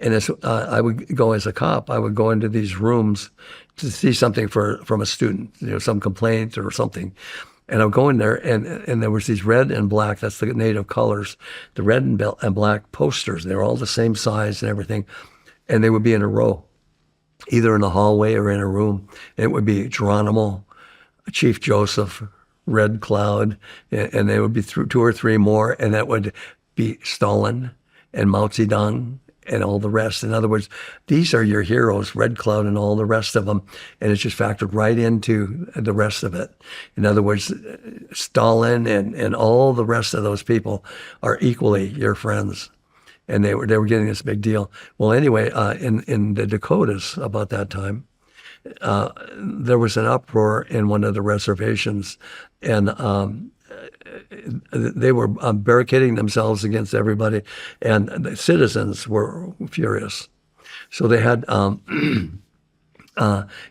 S2: And as I would go as a cop, I would go into these rooms to see something from a student, some complaint or something. And I would go in there, and there was these red and black, that's the native colors, the red and black posters. They were all the same size and everything. And they would be in a row, either in the hallway or in a room. And it would be Geronimo, Chief Joseph, Red Cloud, and they would be through 2 or 3 more, and that would be Stalin and Mao Zedong and all the rest. In other words, these are your heroes, Red Cloud and all the rest of them, and it's just factored right into the rest of it. In other words, Stalin and all the rest of those people are equally your friends. And they were getting this big deal. Well, anyway, in the Dakotas about that time, there was an uproar in one of the reservations, and they were barricading themselves against everybody, and the citizens were furious. So they had,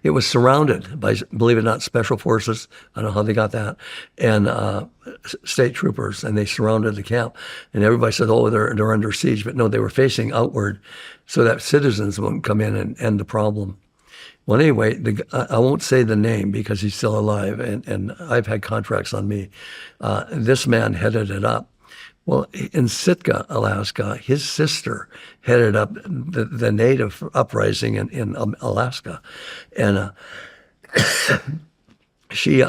S2: it was surrounded by, believe it or not, special forces. I don't know how they got that, and state troopers, and they surrounded the camp. And everybody said, "Oh, they're under siege," but no, they were facing outward, so that citizens wouldn't come in and end the problem. Well, anyway, I won't say the name because he's still alive, and I've had contracts on me. This man headed it up. Well, in Sitka, Alaska, his sister headed up the native uprising in Alaska, and she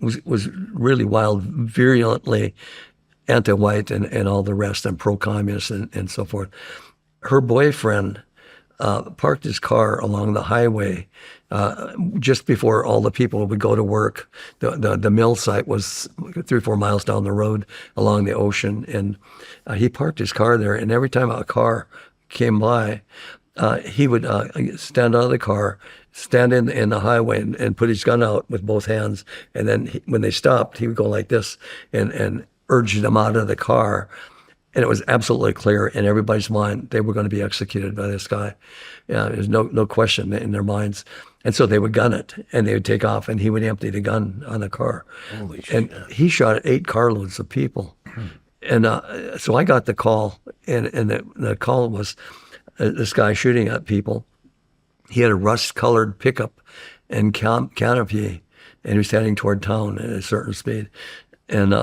S2: was really wild, virulently anti-white and all the rest, and pro-communist and so forth. Her boyfriend parked his car along the highway just before all the people would go to work. The mill site was 3 or 4 miles down the road along the ocean, and he parked his car there. And every time a car came by, he would stand out of the car, stand in the highway, and put his gun out with both hands. And then when they stopped, he would go like this and urge them out of the car. And it was absolutely clear in everybody's mind they were going to be executed by this guy. There's no question in their minds. And so they would gun it, and they would take off, and he would empty the gun on the car.
S1: Holy shit.
S2: And he shot 8 carloads of people. And so I got the call, and the call was this guy shooting at people. He had a rust-colored pickup and canopy, and he was heading toward town at a certain speed. And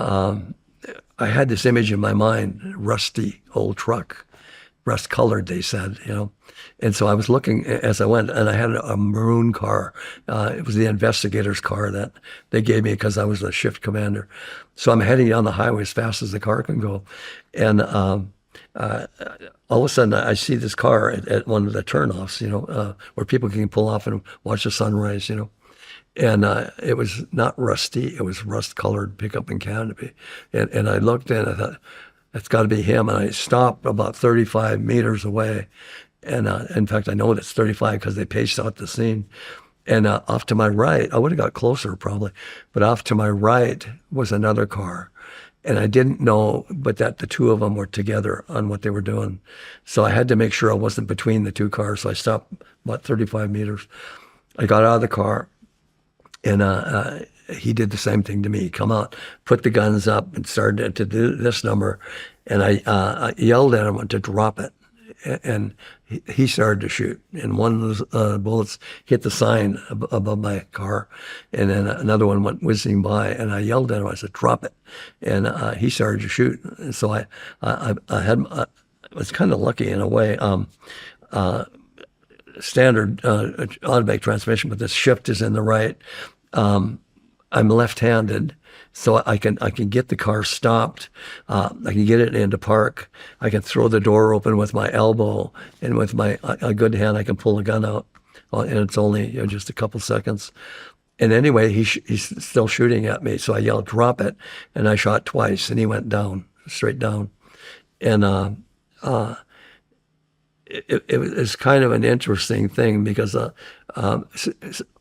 S2: I had this image in my mind, rusty old truck, rust-colored, they said, And so I was looking as I went, and I had a maroon car. It was the investigator's car that they gave me because I was a shift commander. So I'm heading down the highway as fast as the car can go. And all of a sudden, I see this car at one of the turnoffs, where people can pull off and watch the sunrise, And it was not rusty. It was rust-colored pickup and canopy. And I looked and I thought, that's got to be him. And I stopped about 35 meters away. And in fact, I know it's 35 because they paced out the scene. And off to my right, I would have got closer probably, but off to my right was another car. And I didn't know, but that the two of them were together on what they were doing. So I had to make sure I wasn't between the two cars. So I stopped about 35 meters. I got out of the car. And he did the same thing to me. Come out, put the guns up, and started to do this number. And I yelled at him to drop it. And he started to shoot. And one of those bullets hit the sign above my car. And then another one went whizzing by. And I yelled at him. I said, drop it. And he started to shoot. And so I was kind of lucky in a way. Standard automatic transmission, but the shift is in the right. I'm left-handed, so I can get the car stopped. I can get it into park. I can throw the door open with my elbow, and with my a good hand, I can pull the gun out. And it's only just a couple seconds. And anyway, he's still shooting at me, so I yelled, "Drop it!" And I shot twice, and he went down, straight down. And it was kind of an interesting thing because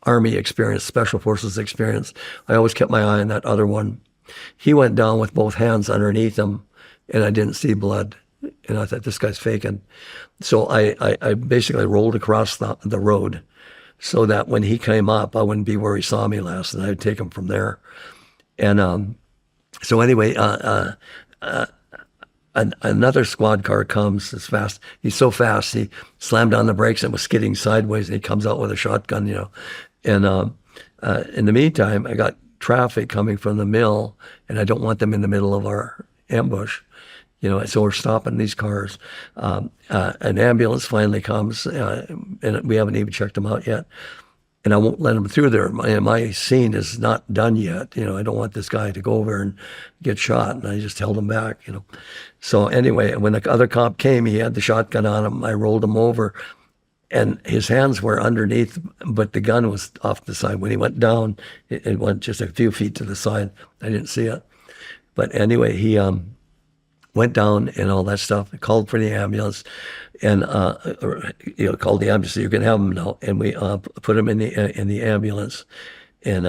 S2: Army experience, Special Forces experience, I always kept my eye on that other one. He went down with both hands underneath him, and I didn't see blood. And I thought, this guy's faking. So I basically rolled across the road so that when he came up, I wouldn't be where he saw me last, and I'd take him from there. And so anyway, another squad car comes as fast. He's so fast, he slammed on the brakes and was skidding sideways, and he comes out with a shotgun, And in the meantime, I got traffic coming from the mill, and I don't want them in the middle of our ambush. So we're stopping these cars. An ambulance finally comes, and we haven't even checked them out yet. And I won't let them through there. My scene is not done yet. I don't want this guy to go over and get shot. And I just held him back, So anyway, when the other cop came, he had the shotgun on him. I rolled him over, and his hands were underneath, but the gun was off the side. When he went down, it went just a few feet to the side. I didn't see it. But anyway, he went down and all that stuff. I called for the ambulance, and called the ambulance. So you can have him now, and we put him in the ambulance. And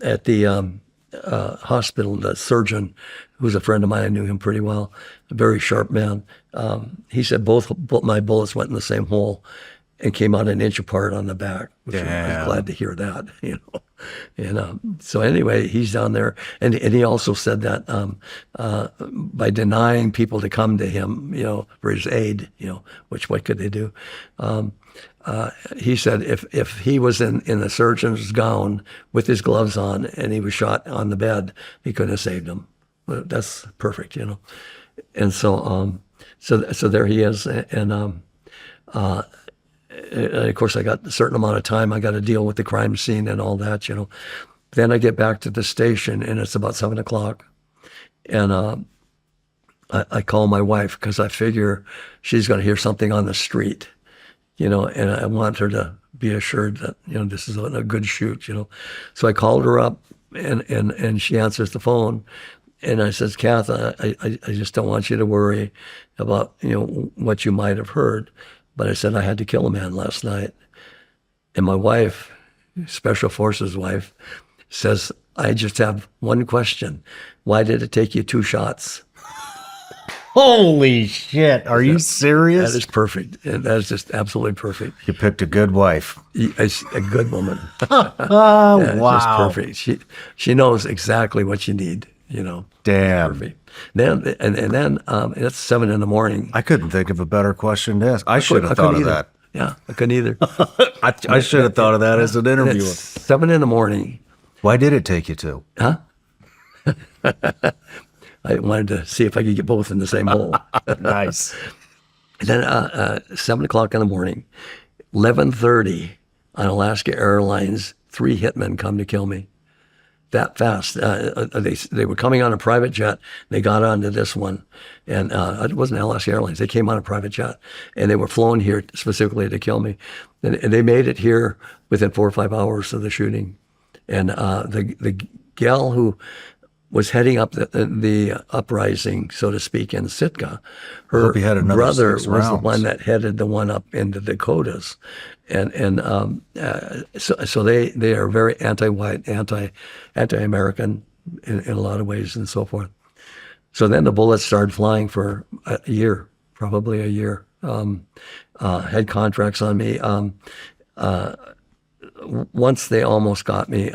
S2: at the hospital, the surgeon, who's a friend of mine, I knew him pretty well, a very sharp man. He said both my bullets went in the same hole and came out an inch apart on the back. Which I was glad to hear that, And so anyway, he's down there, and he also said that by denying people to come to him, for his aid, which what could they do? He said if he was in the surgeon's gown with his gloves on and he was shot on the bed, he couldn't have saved him. that's perfect, you know. And so there he is, and of course I got a certain amount of time. I got to deal with the crime scene and all that, you know. Then I get back to the station, and it's about 7:00, and I call my wife because I figure she's going to hear something on the street, you know, and I want her to be assured that, you know, this is a good shoot, you know. So I called her up, and she answers the phone, and I says, Kath, I just don't want you to worry about, you know, what you might have heard, but I said I had to kill a man last night. And my wife, Special Forces wife, says, I just have one question. Why did it take you 2 shots?
S1: Holy shit. Are you serious?
S2: That is perfect. That is just absolutely perfect.
S1: You picked a good wife.
S2: A good woman.
S1: Oh,
S2: Yeah,
S1: wow.
S2: just perfect. She knows exactly what you need, you know.
S1: Damn.
S2: Perfect. Then it's 7 a.m.
S1: I couldn't think of a better question to ask. I should have thought of
S2: either.
S1: that.
S2: Yeah, I couldn't either.
S1: I should have thought of that as an interviewer.
S2: It's 7 a.m.
S1: Why did it take you 2?
S2: Huh? I wanted to see if I could get both in the same hole.
S1: Nice.
S2: And then 7 o'clock in the morning, 11:30 on Alaska Airlines, 3 hitmen come to kill me. That fast. They were coming on a private jet. They got onto this one, and it wasn't Alaska Airlines. They came on a private jet, and they were flown here specifically to kill me. And they made it here within 4 or 5 hours of the shooting. And the gal who was heading up the uprising, so to speak, in Sitka, her brother was the one that headed the one up in the Dakotas. So they are very anti-white, anti-American in a lot of ways and so forth. So then the bullets started flying for a year, probably a year. Had contracts on me. Once they almost got me,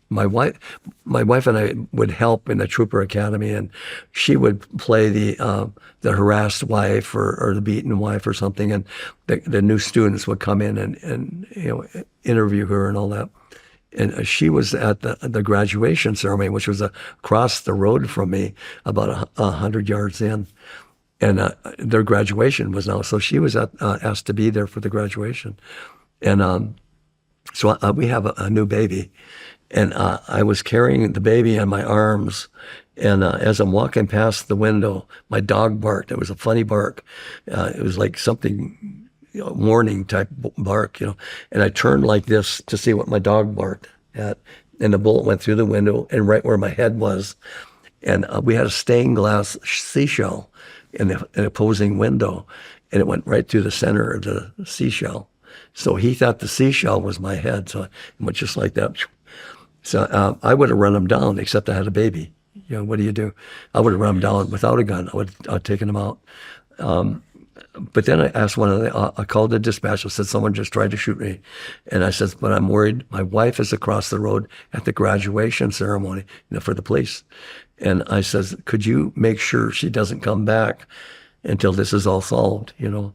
S2: my wife and I would help in the trooper academy, and she would play the harassed wife or the beaten wife or something, and the new students would come in and you know, interview her and all that. And she was at the graduation ceremony, which was across the road from me, about 100 yards in. And their graduation was now, so she was asked to be there for the graduation. And so we have a new baby. And I was carrying the baby in my arms. And as I'm walking past the window, my dog barked. It was a funny bark. It was like something, you know, warning type bark, you know. And I turned like this to see what my dog barked at. And the bullet went through the window and right where my head was. And we had a stained glass seashell in the opposing window. And it went right through the center of the seashell. So he thought the seashell was my head. So it went just like that. So I would have run him down, except I had a baby. You know, what do you do? I would have run him down without a gun. I would have taken him out. But then I asked I called the dispatch. I said, someone just tried to shoot me. And I said, but I'm worried. My wife is across the road at the graduation ceremony, you know, for the police. And I says, could you make sure she doesn't come back until this is all solved, you know?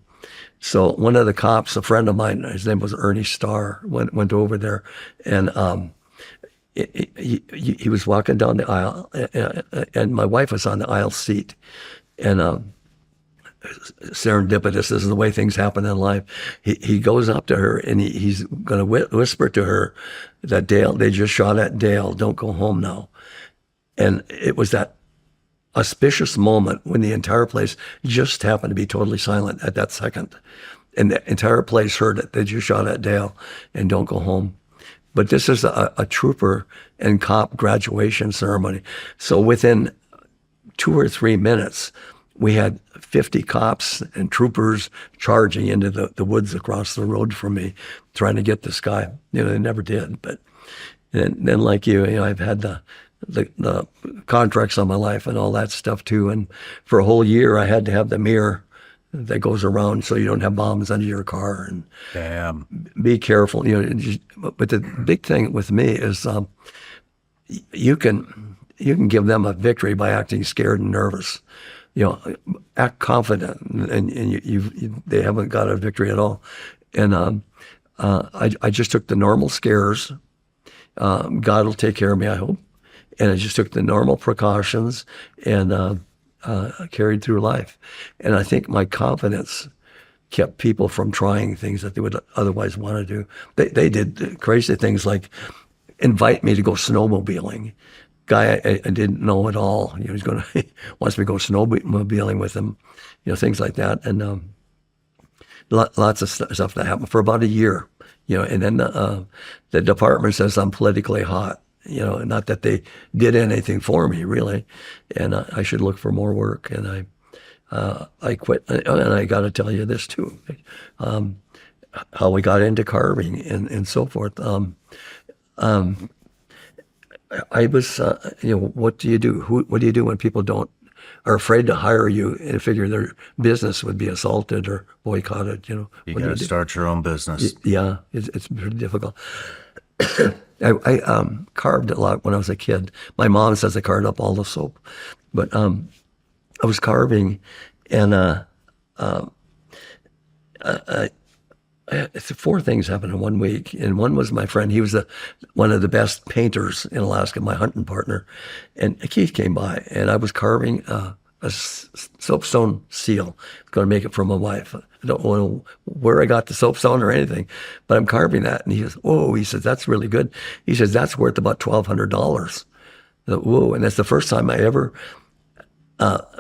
S2: So one of the cops, a friend of mine, his name was Ernie Starr, went over there, and he was walking down the aisle, and my wife was on the aisle seat, and serendipitous, this is the way things happen in life. He goes up to her, and he's going to whisper to her that Dale, they just shot at Dale, don't go home now. And it was that auspicious moment when the entire place just happened to be totally silent at that second. And the entire place heard it. They just shot at Dale and don't go home. But this is a trooper and cop graduation ceremony. So within 2 or 3 minutes, we had 50 cops and troopers charging into the woods across the road from me, trying to get this guy. You know, they never did. But then like you know, I've had the contracts on my life and all that stuff too. And for a whole year, I had to have the mirror that goes around so you don't have bombs under your car. And
S1: damn,
S2: be careful. You know, but the big thing with me is you can give them a victory by acting scared and nervous. You know, act confident, and they haven't got a victory at all. And I just took the normal scares. God will take care of me, I hope. And I just took the normal precautions and carried through life. And I think my confidence kept people from trying things that they would otherwise want to do. They did crazy things like invite me to go snowmobiling. Guy I didn't know at all. He's going to wants me to go snowmobiling with him. Things like that. And lots of stuff that happened for about a year. And then the department says I'm politically hot. Not that they did anything for me really, and I should look for more work. And I quit. And I got to tell you this too, how we got into carving and so forth. I was, what do you do? What do you do when people are afraid to hire you and figure their business would be assaulted or boycotted?
S1: You got to start your own business.
S2: Yeah, it's pretty difficult. I carved a lot when I was a kid. My mom says I carved up all the soap, but I was carving, and four things happened in 1 week. And one was my friend. He was one of the best painters in Alaska, my hunting partner. And Keith came by, and I was carving a soapstone seal. I was going to make it for my wife. I don't know where I got the soapstone or anything, but I'm carving that. And he says, "Oh," he says, "that's really good." He says, "That's worth about $1,200. Whoa. And that's the first time I ever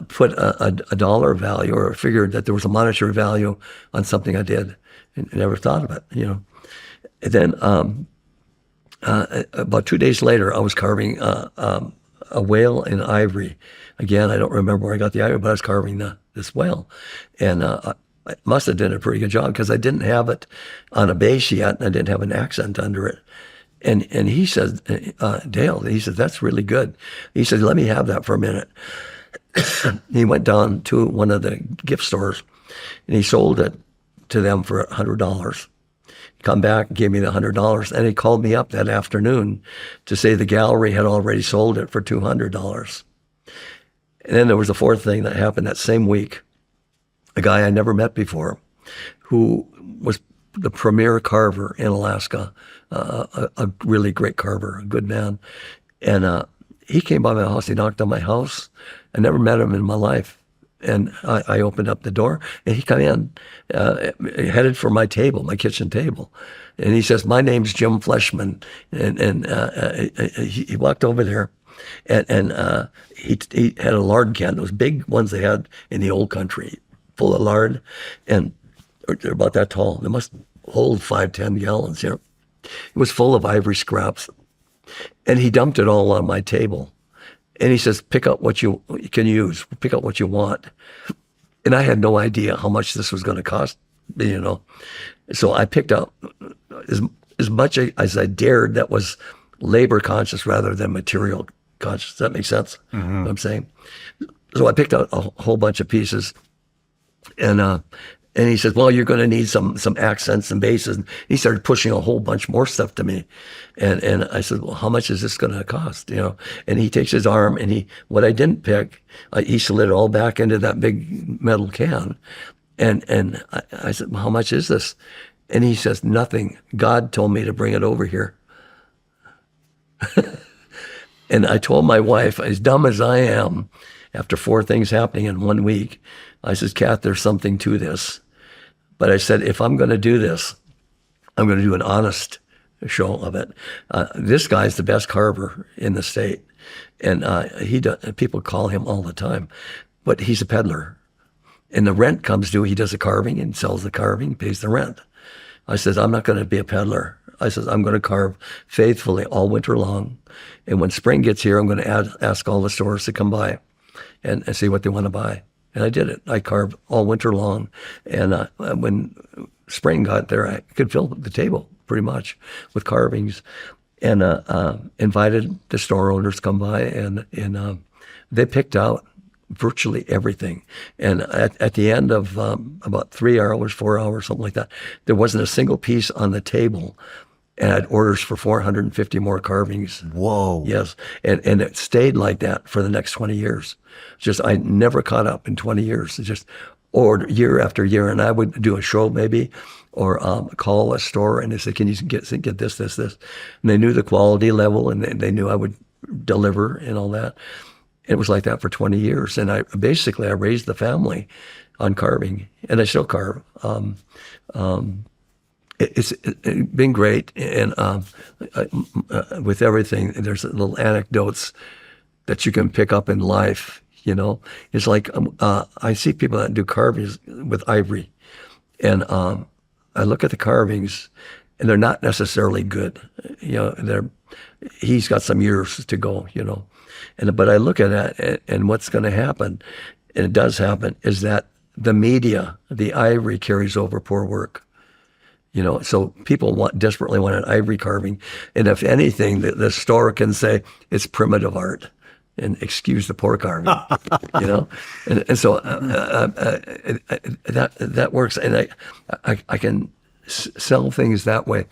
S2: put a dollar value or figured that there was a monetary value on something I did. And never thought of it, And then about 2 days later, I was carving a whale in ivory. Again, I don't remember where I got the ivory, but I was carving this whale. And I must have done a pretty good job because I didn't have it on a base yet, and I didn't have an accent under it. And he said, Dale, he said, "That's really good." He said, "Let me have that for a minute." He went down to one of the gift stores, and he sold it to them for $100. Come back and gave me the $100, and he called me up that afternoon to say the gallery had already sold it for $200. And then there was a fourth thing that happened that same week. A guy I never met before, who was the premier carver in Alaska, a really great carver, a good man, and he came by my house. He knocked on my house. I never met him in my life. And I opened up the door, and he came in, headed for my table, my kitchen table. And he says, "My name's Jim Fleshman." And he walked over there, and he had a lard can, those big ones they had in the old country, full of lard. And they're about that tall. They must hold 5-10 gallons, It was full of ivory scraps. And he dumped it all on my table. And he says, "Pick up what you can use. Pick up what you want." And I had no idea how much this was going to cost, So I picked up as much as I dared that was labor conscious rather than material conscious. Does that make sense? Mm-hmm. What I'm saying? So I picked out a whole bunch of pieces. And he says, "Well, you're going to need some accents and bases." And he started pushing a whole bunch more stuff to me. And I said, "Well, how much is this going to cost?" And he takes his arm, and what I didn't pick, he slid it all back into that big metal can. And I said, "Well, how much is this?" And he says, "Nothing. God told me to bring it over here." And I told my wife, as dumb as I am, after four things happening in 1 week, I said, "Kath, there's something to this." But I said, if I'm going to do this, I'm going to do an honest show of it. This guy's the best carver in the state. And people call him all the time. But he's a peddler. And the rent comes due. He does the carving and sells the carving, pays the rent. I said, I'm not going to be a peddler. I said, I'm going to carve faithfully all winter long. And when spring gets here, I'm going to ask all the stores to come by and see what they want to buy. And I did it. I carved all winter long. And when spring got there, I could fill the table pretty much with carvings. And invited the store owners to come by, and they picked out virtually everything. And at the end of about 3 hours, 4 hours, something like that, there wasn't a single piece on the table. And I had orders for 450 more carvings.
S1: Whoa.
S2: Yes. And it stayed like that for the next 20 years. Just, I never caught up in 20 years. It just order year after year. And I would do a show maybe, or call a store and they said, can you get this. And they knew the quality level, and they knew I would deliver and all that. It was like that for 20 years. And I raised the family on carving, and I still carve. It's been great. And with everything, there's little anecdotes that you can pick up in life, you know. It's like I see people that do carvings with ivory, and I look at the carvings, and they're not necessarily good. You know, he's got some years to go, you know. But I look at that, and what's going to happen, and it does happen, is that the media, the ivory carries over poor work. You know, so people desperately want an ivory carving, and if anything, the store can say it's primitive art, and excuse the poor carving. You know, and so that works, and I can sell things that way.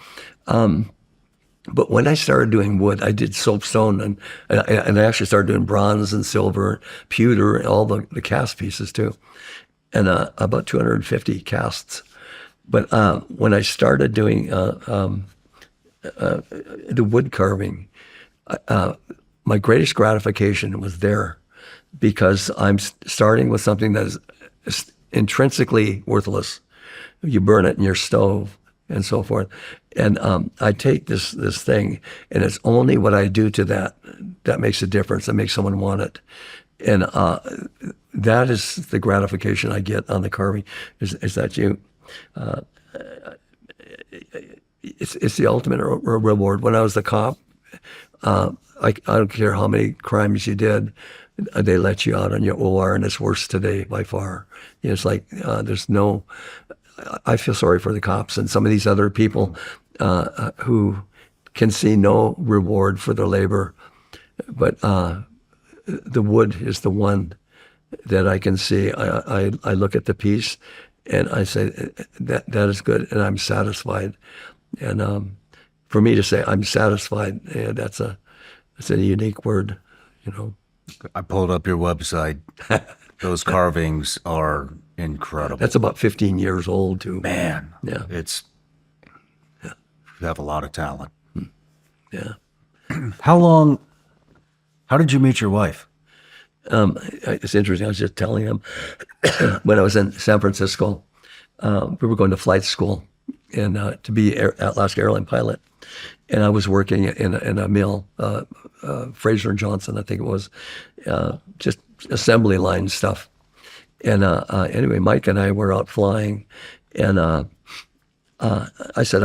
S2: But when I started doing wood, I did soapstone, and I actually started doing bronze and silver, pewter, and all the cast pieces too, and about 250 casts. But when I started doing the wood carving, my greatest gratification was there, because I'm starting with something that is intrinsically worthless. You burn it in your stove and so forth. And I take this thing, and it's only what I do to that makes a difference, that makes someone want it. And that is the gratification I get on the carving, is that it's the ultimate reward. When I was the cop, I don't care how many crimes you did, they let you out on your OR, and it's worse today by far. It's like I feel sorry for the cops and some of these other people who can see no reward for their labor. But the wood is the one that I can see. I look at the piece, and I say, that is good, and I'm satisfied. And for me to say I'm satisfied, that's a unique word, you know.
S1: I pulled up your website. Those carvings are incredible.
S2: That's about 15 years old too.
S1: Man,
S2: yeah,
S1: you have a lot of talent.
S2: Yeah.
S1: How did you meet your wife?
S2: It's interesting. I was just telling him when I was in San Francisco, we were going to flight school and to be Alaska airline pilot. And I was working in a mill, Fraser and Johnson, I think it was, just assembly line stuff. And anyway, Mike and I were out flying, and I said,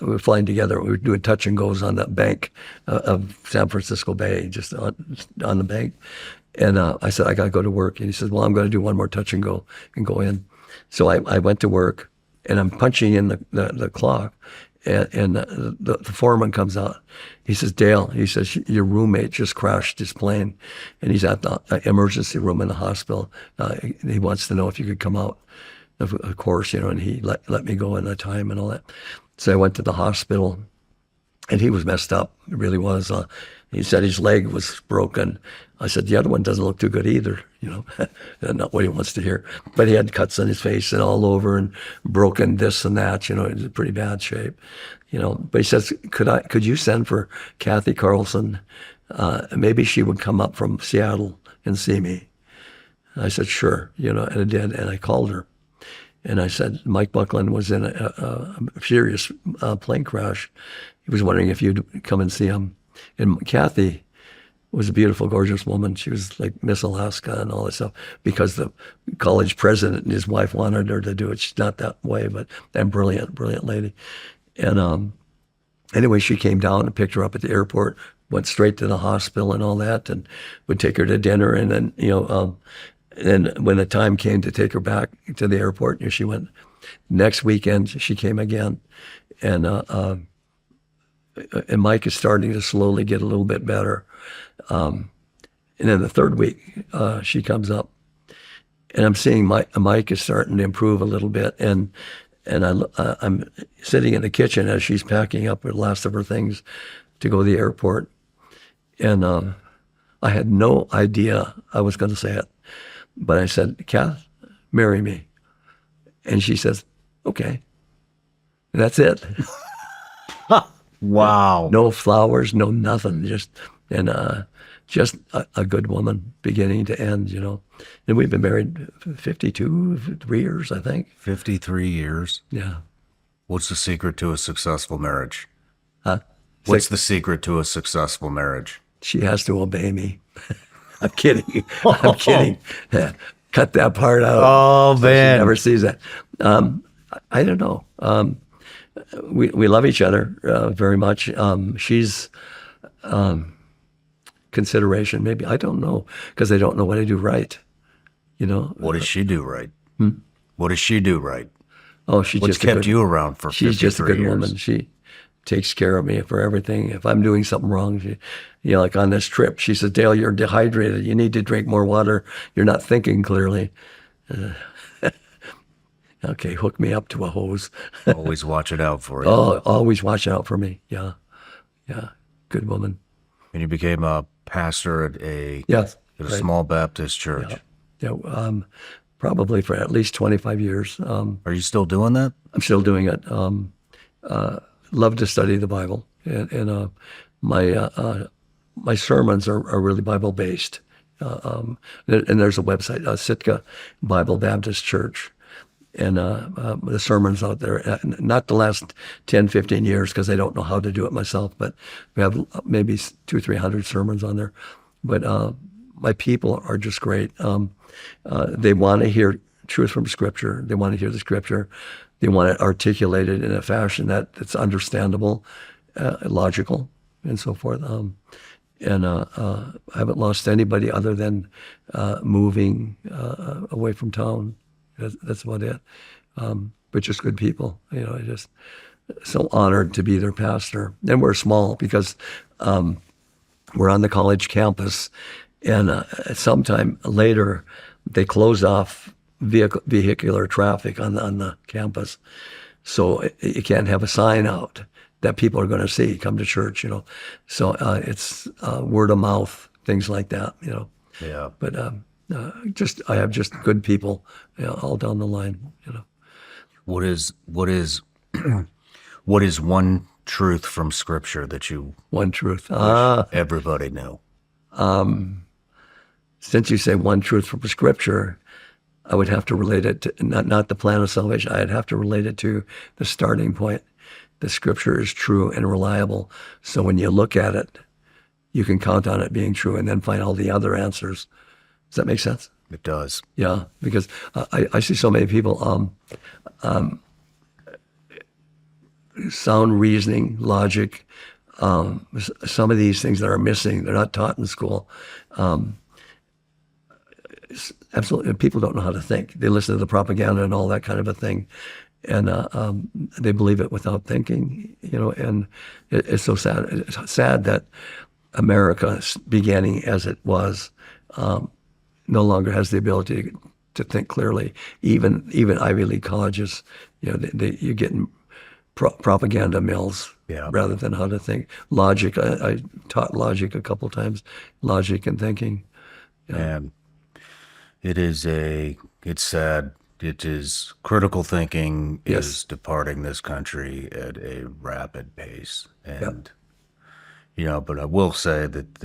S2: we were flying together. We were doing touch and goes on that bank of San Francisco Bay, just on the bank. And I said, I got to go to work. And he said, well, I'm going to do one more touch and go in. So I went to work, and I'm punching in the clock. And the foreman comes out. He says, Dale, he says, your roommate just crashed his plane, and he's at the emergency room in the hospital. He wants to know if you could come out. Of course, you know, and he let me go in the time and all that. So I went to the hospital, and he was messed up. It really was. He said his leg was broken. I said, the other one doesn't look too good either, you know. Not what he wants to hear. But he had cuts on his face and all over, and broken this and that, you know. It was in pretty bad shape, you know. But he says, could you send for Kathy Carlson? Maybe she would come up from Seattle and see me. And I said, sure, you know, and I did. And I called her. And I said, Mike Buckland was in a furious plane crash. He was wondering if you'd come and see him. And Kathy was a beautiful, gorgeous woman. She was like Miss Alaska and all that stuff, because the college president and his wife wanted her to do it. She's not that way, but brilliant lady. And anyway, she came down and picked her up at the airport, went straight to the hospital and all that, and would take her to dinner. And then, you know, and when the time came to take her back to the airport, she went. Next weekend, she came again. And Mike is starting to slowly get a little bit better. And then the third week, she comes up, and I'm seeing Mike is starting to improve a little bit. And I'm sitting in the kitchen as she's packing up the last of her things to go to the airport. And I had no idea I was going to say it. But I said, Kath, marry me. And she says, okay. And that's it.
S1: Wow.
S2: No flowers, no nothing. Just and just a good woman, beginning to end. And we've been married 53 years, I think.
S1: 53 years.
S2: Yeah.
S1: What's the secret to a successful marriage?
S2: Huh?
S1: What's the secret to a successful marriage?
S2: She has to obey me. I'm kidding. I'm kidding. Cut that part out.
S1: Oh,
S2: so
S1: man.
S2: She never sees that. I don't know. We love each other very much. She's consideration, maybe. I don't know, because I don't know what I do right.
S1: What does she do right? What does she do right?
S2: Oh, she's
S1: What's
S2: just
S1: kept you around for 53 years?
S2: She's just a good woman. She takes care of me for everything. If I'm doing something wrong, like on this trip, she says, "Dale, you're dehydrated. You need to drink more water. You're not thinking clearly." Okay, hook me up to a hose.
S1: Always watch it out for you.
S2: Oh, always watch out for me. Yeah. Good woman.
S1: And you became a pastor at a
S2: Yes.
S1: a small Baptist church.
S2: Yeah. Probably for at least 25 years.
S1: Are you still doing that?
S2: I'm still doing it. Love to study the Bible, and my sermons are really Bible based. And there's a website, Sitka Bible Baptist Church, and the sermons out there. Not the last 10, 15 years, because I don't know how to do it myself, but we have maybe 200-300 sermons on there. But my people are just great. They want to hear truth from Scripture. They want to hear the Scripture. They want it articulated in a fashion that's understandable, logical, and so forth. I haven't lost anybody other than moving away from town. That's about it. But just good people. I just so honored to be their pastor. And we're small because we're on the college campus, and sometime later they closed off vehicular traffic on the campus, so you can't have a sign out that people are going to see come to church. So it's word of mouth, things like that.
S1: Yeah.
S2: But I have just good people, all down the line.
S1: What is what is one truth from Scripture that you
S2: One truth.
S1: wish everybody knew?
S2: Since you say one truth from Scripture, I would have to relate it to not the plan of salvation. I'd have to relate it to the starting point. The Scripture is true and reliable. So when you look at it, you can count on it being true and then find all the other answers. Does that make sense?
S1: It does.
S2: Yeah, because I see so many people, sound reasoning, logic, some of these things that are missing, they're not taught in school. Absolutely, people don't know how to think. They listen to the propaganda and all that kind of a thing, and they believe it without thinking. And it's so sad. It's sad that America, beginning as it was, no longer has the ability to think clearly. Even Ivy League colleges, you're getting propaganda mills rather than how to think. Logic. I taught logic a couple times. Logic and thinking.
S1: And it's sad. It is critical thinking is departing this country at a rapid pace. And, but I will say that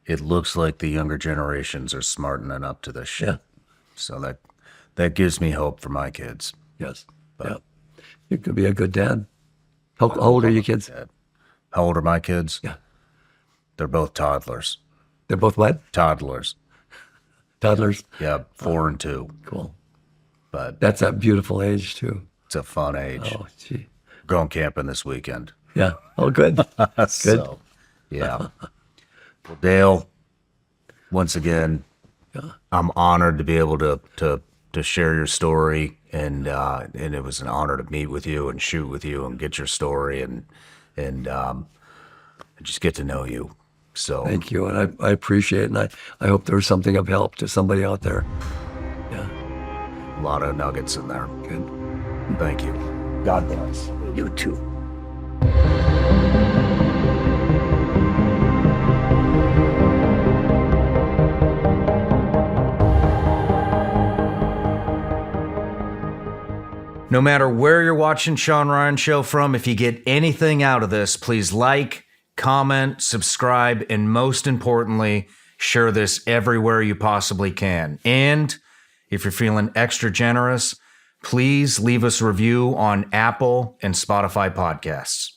S1: it looks like the younger generations are smartening up to this shit.
S2: Yeah.
S1: So that gives me hope for my kids.
S2: Yes. You could be a good dad. How old are your kids?
S1: How old are my kids?
S2: Yeah.
S1: They're both toddlers.
S2: They're both what?
S1: Toddlers.
S2: Toddlers?
S1: Yeah, 4 and 2.
S2: Cool.
S1: But
S2: That's a beautiful age, too.
S1: it's a fun age.
S2: Oh, gee.
S1: Going camping this weekend.
S2: Yeah. Oh, good. Good.
S1: So, yeah. Well, Dale, once again, I'm honored to be able to share your story, and it was an honor to meet with you and shoot with you and get your story and just get to know you. So
S2: Thank you. And I appreciate it. And I hope there was something of help to somebody out there. Yeah.
S1: a lot of nuggets in there.
S2: Good.
S1: Thank you. God bless.
S2: You too.
S1: No matter where you're watching Shawn Ryan Show from, if you get anything out of this, please like, comment, subscribe, and most importantly, share this everywhere you possibly can. And if you're feeling extra generous, please leave us a review on Apple and Spotify podcasts.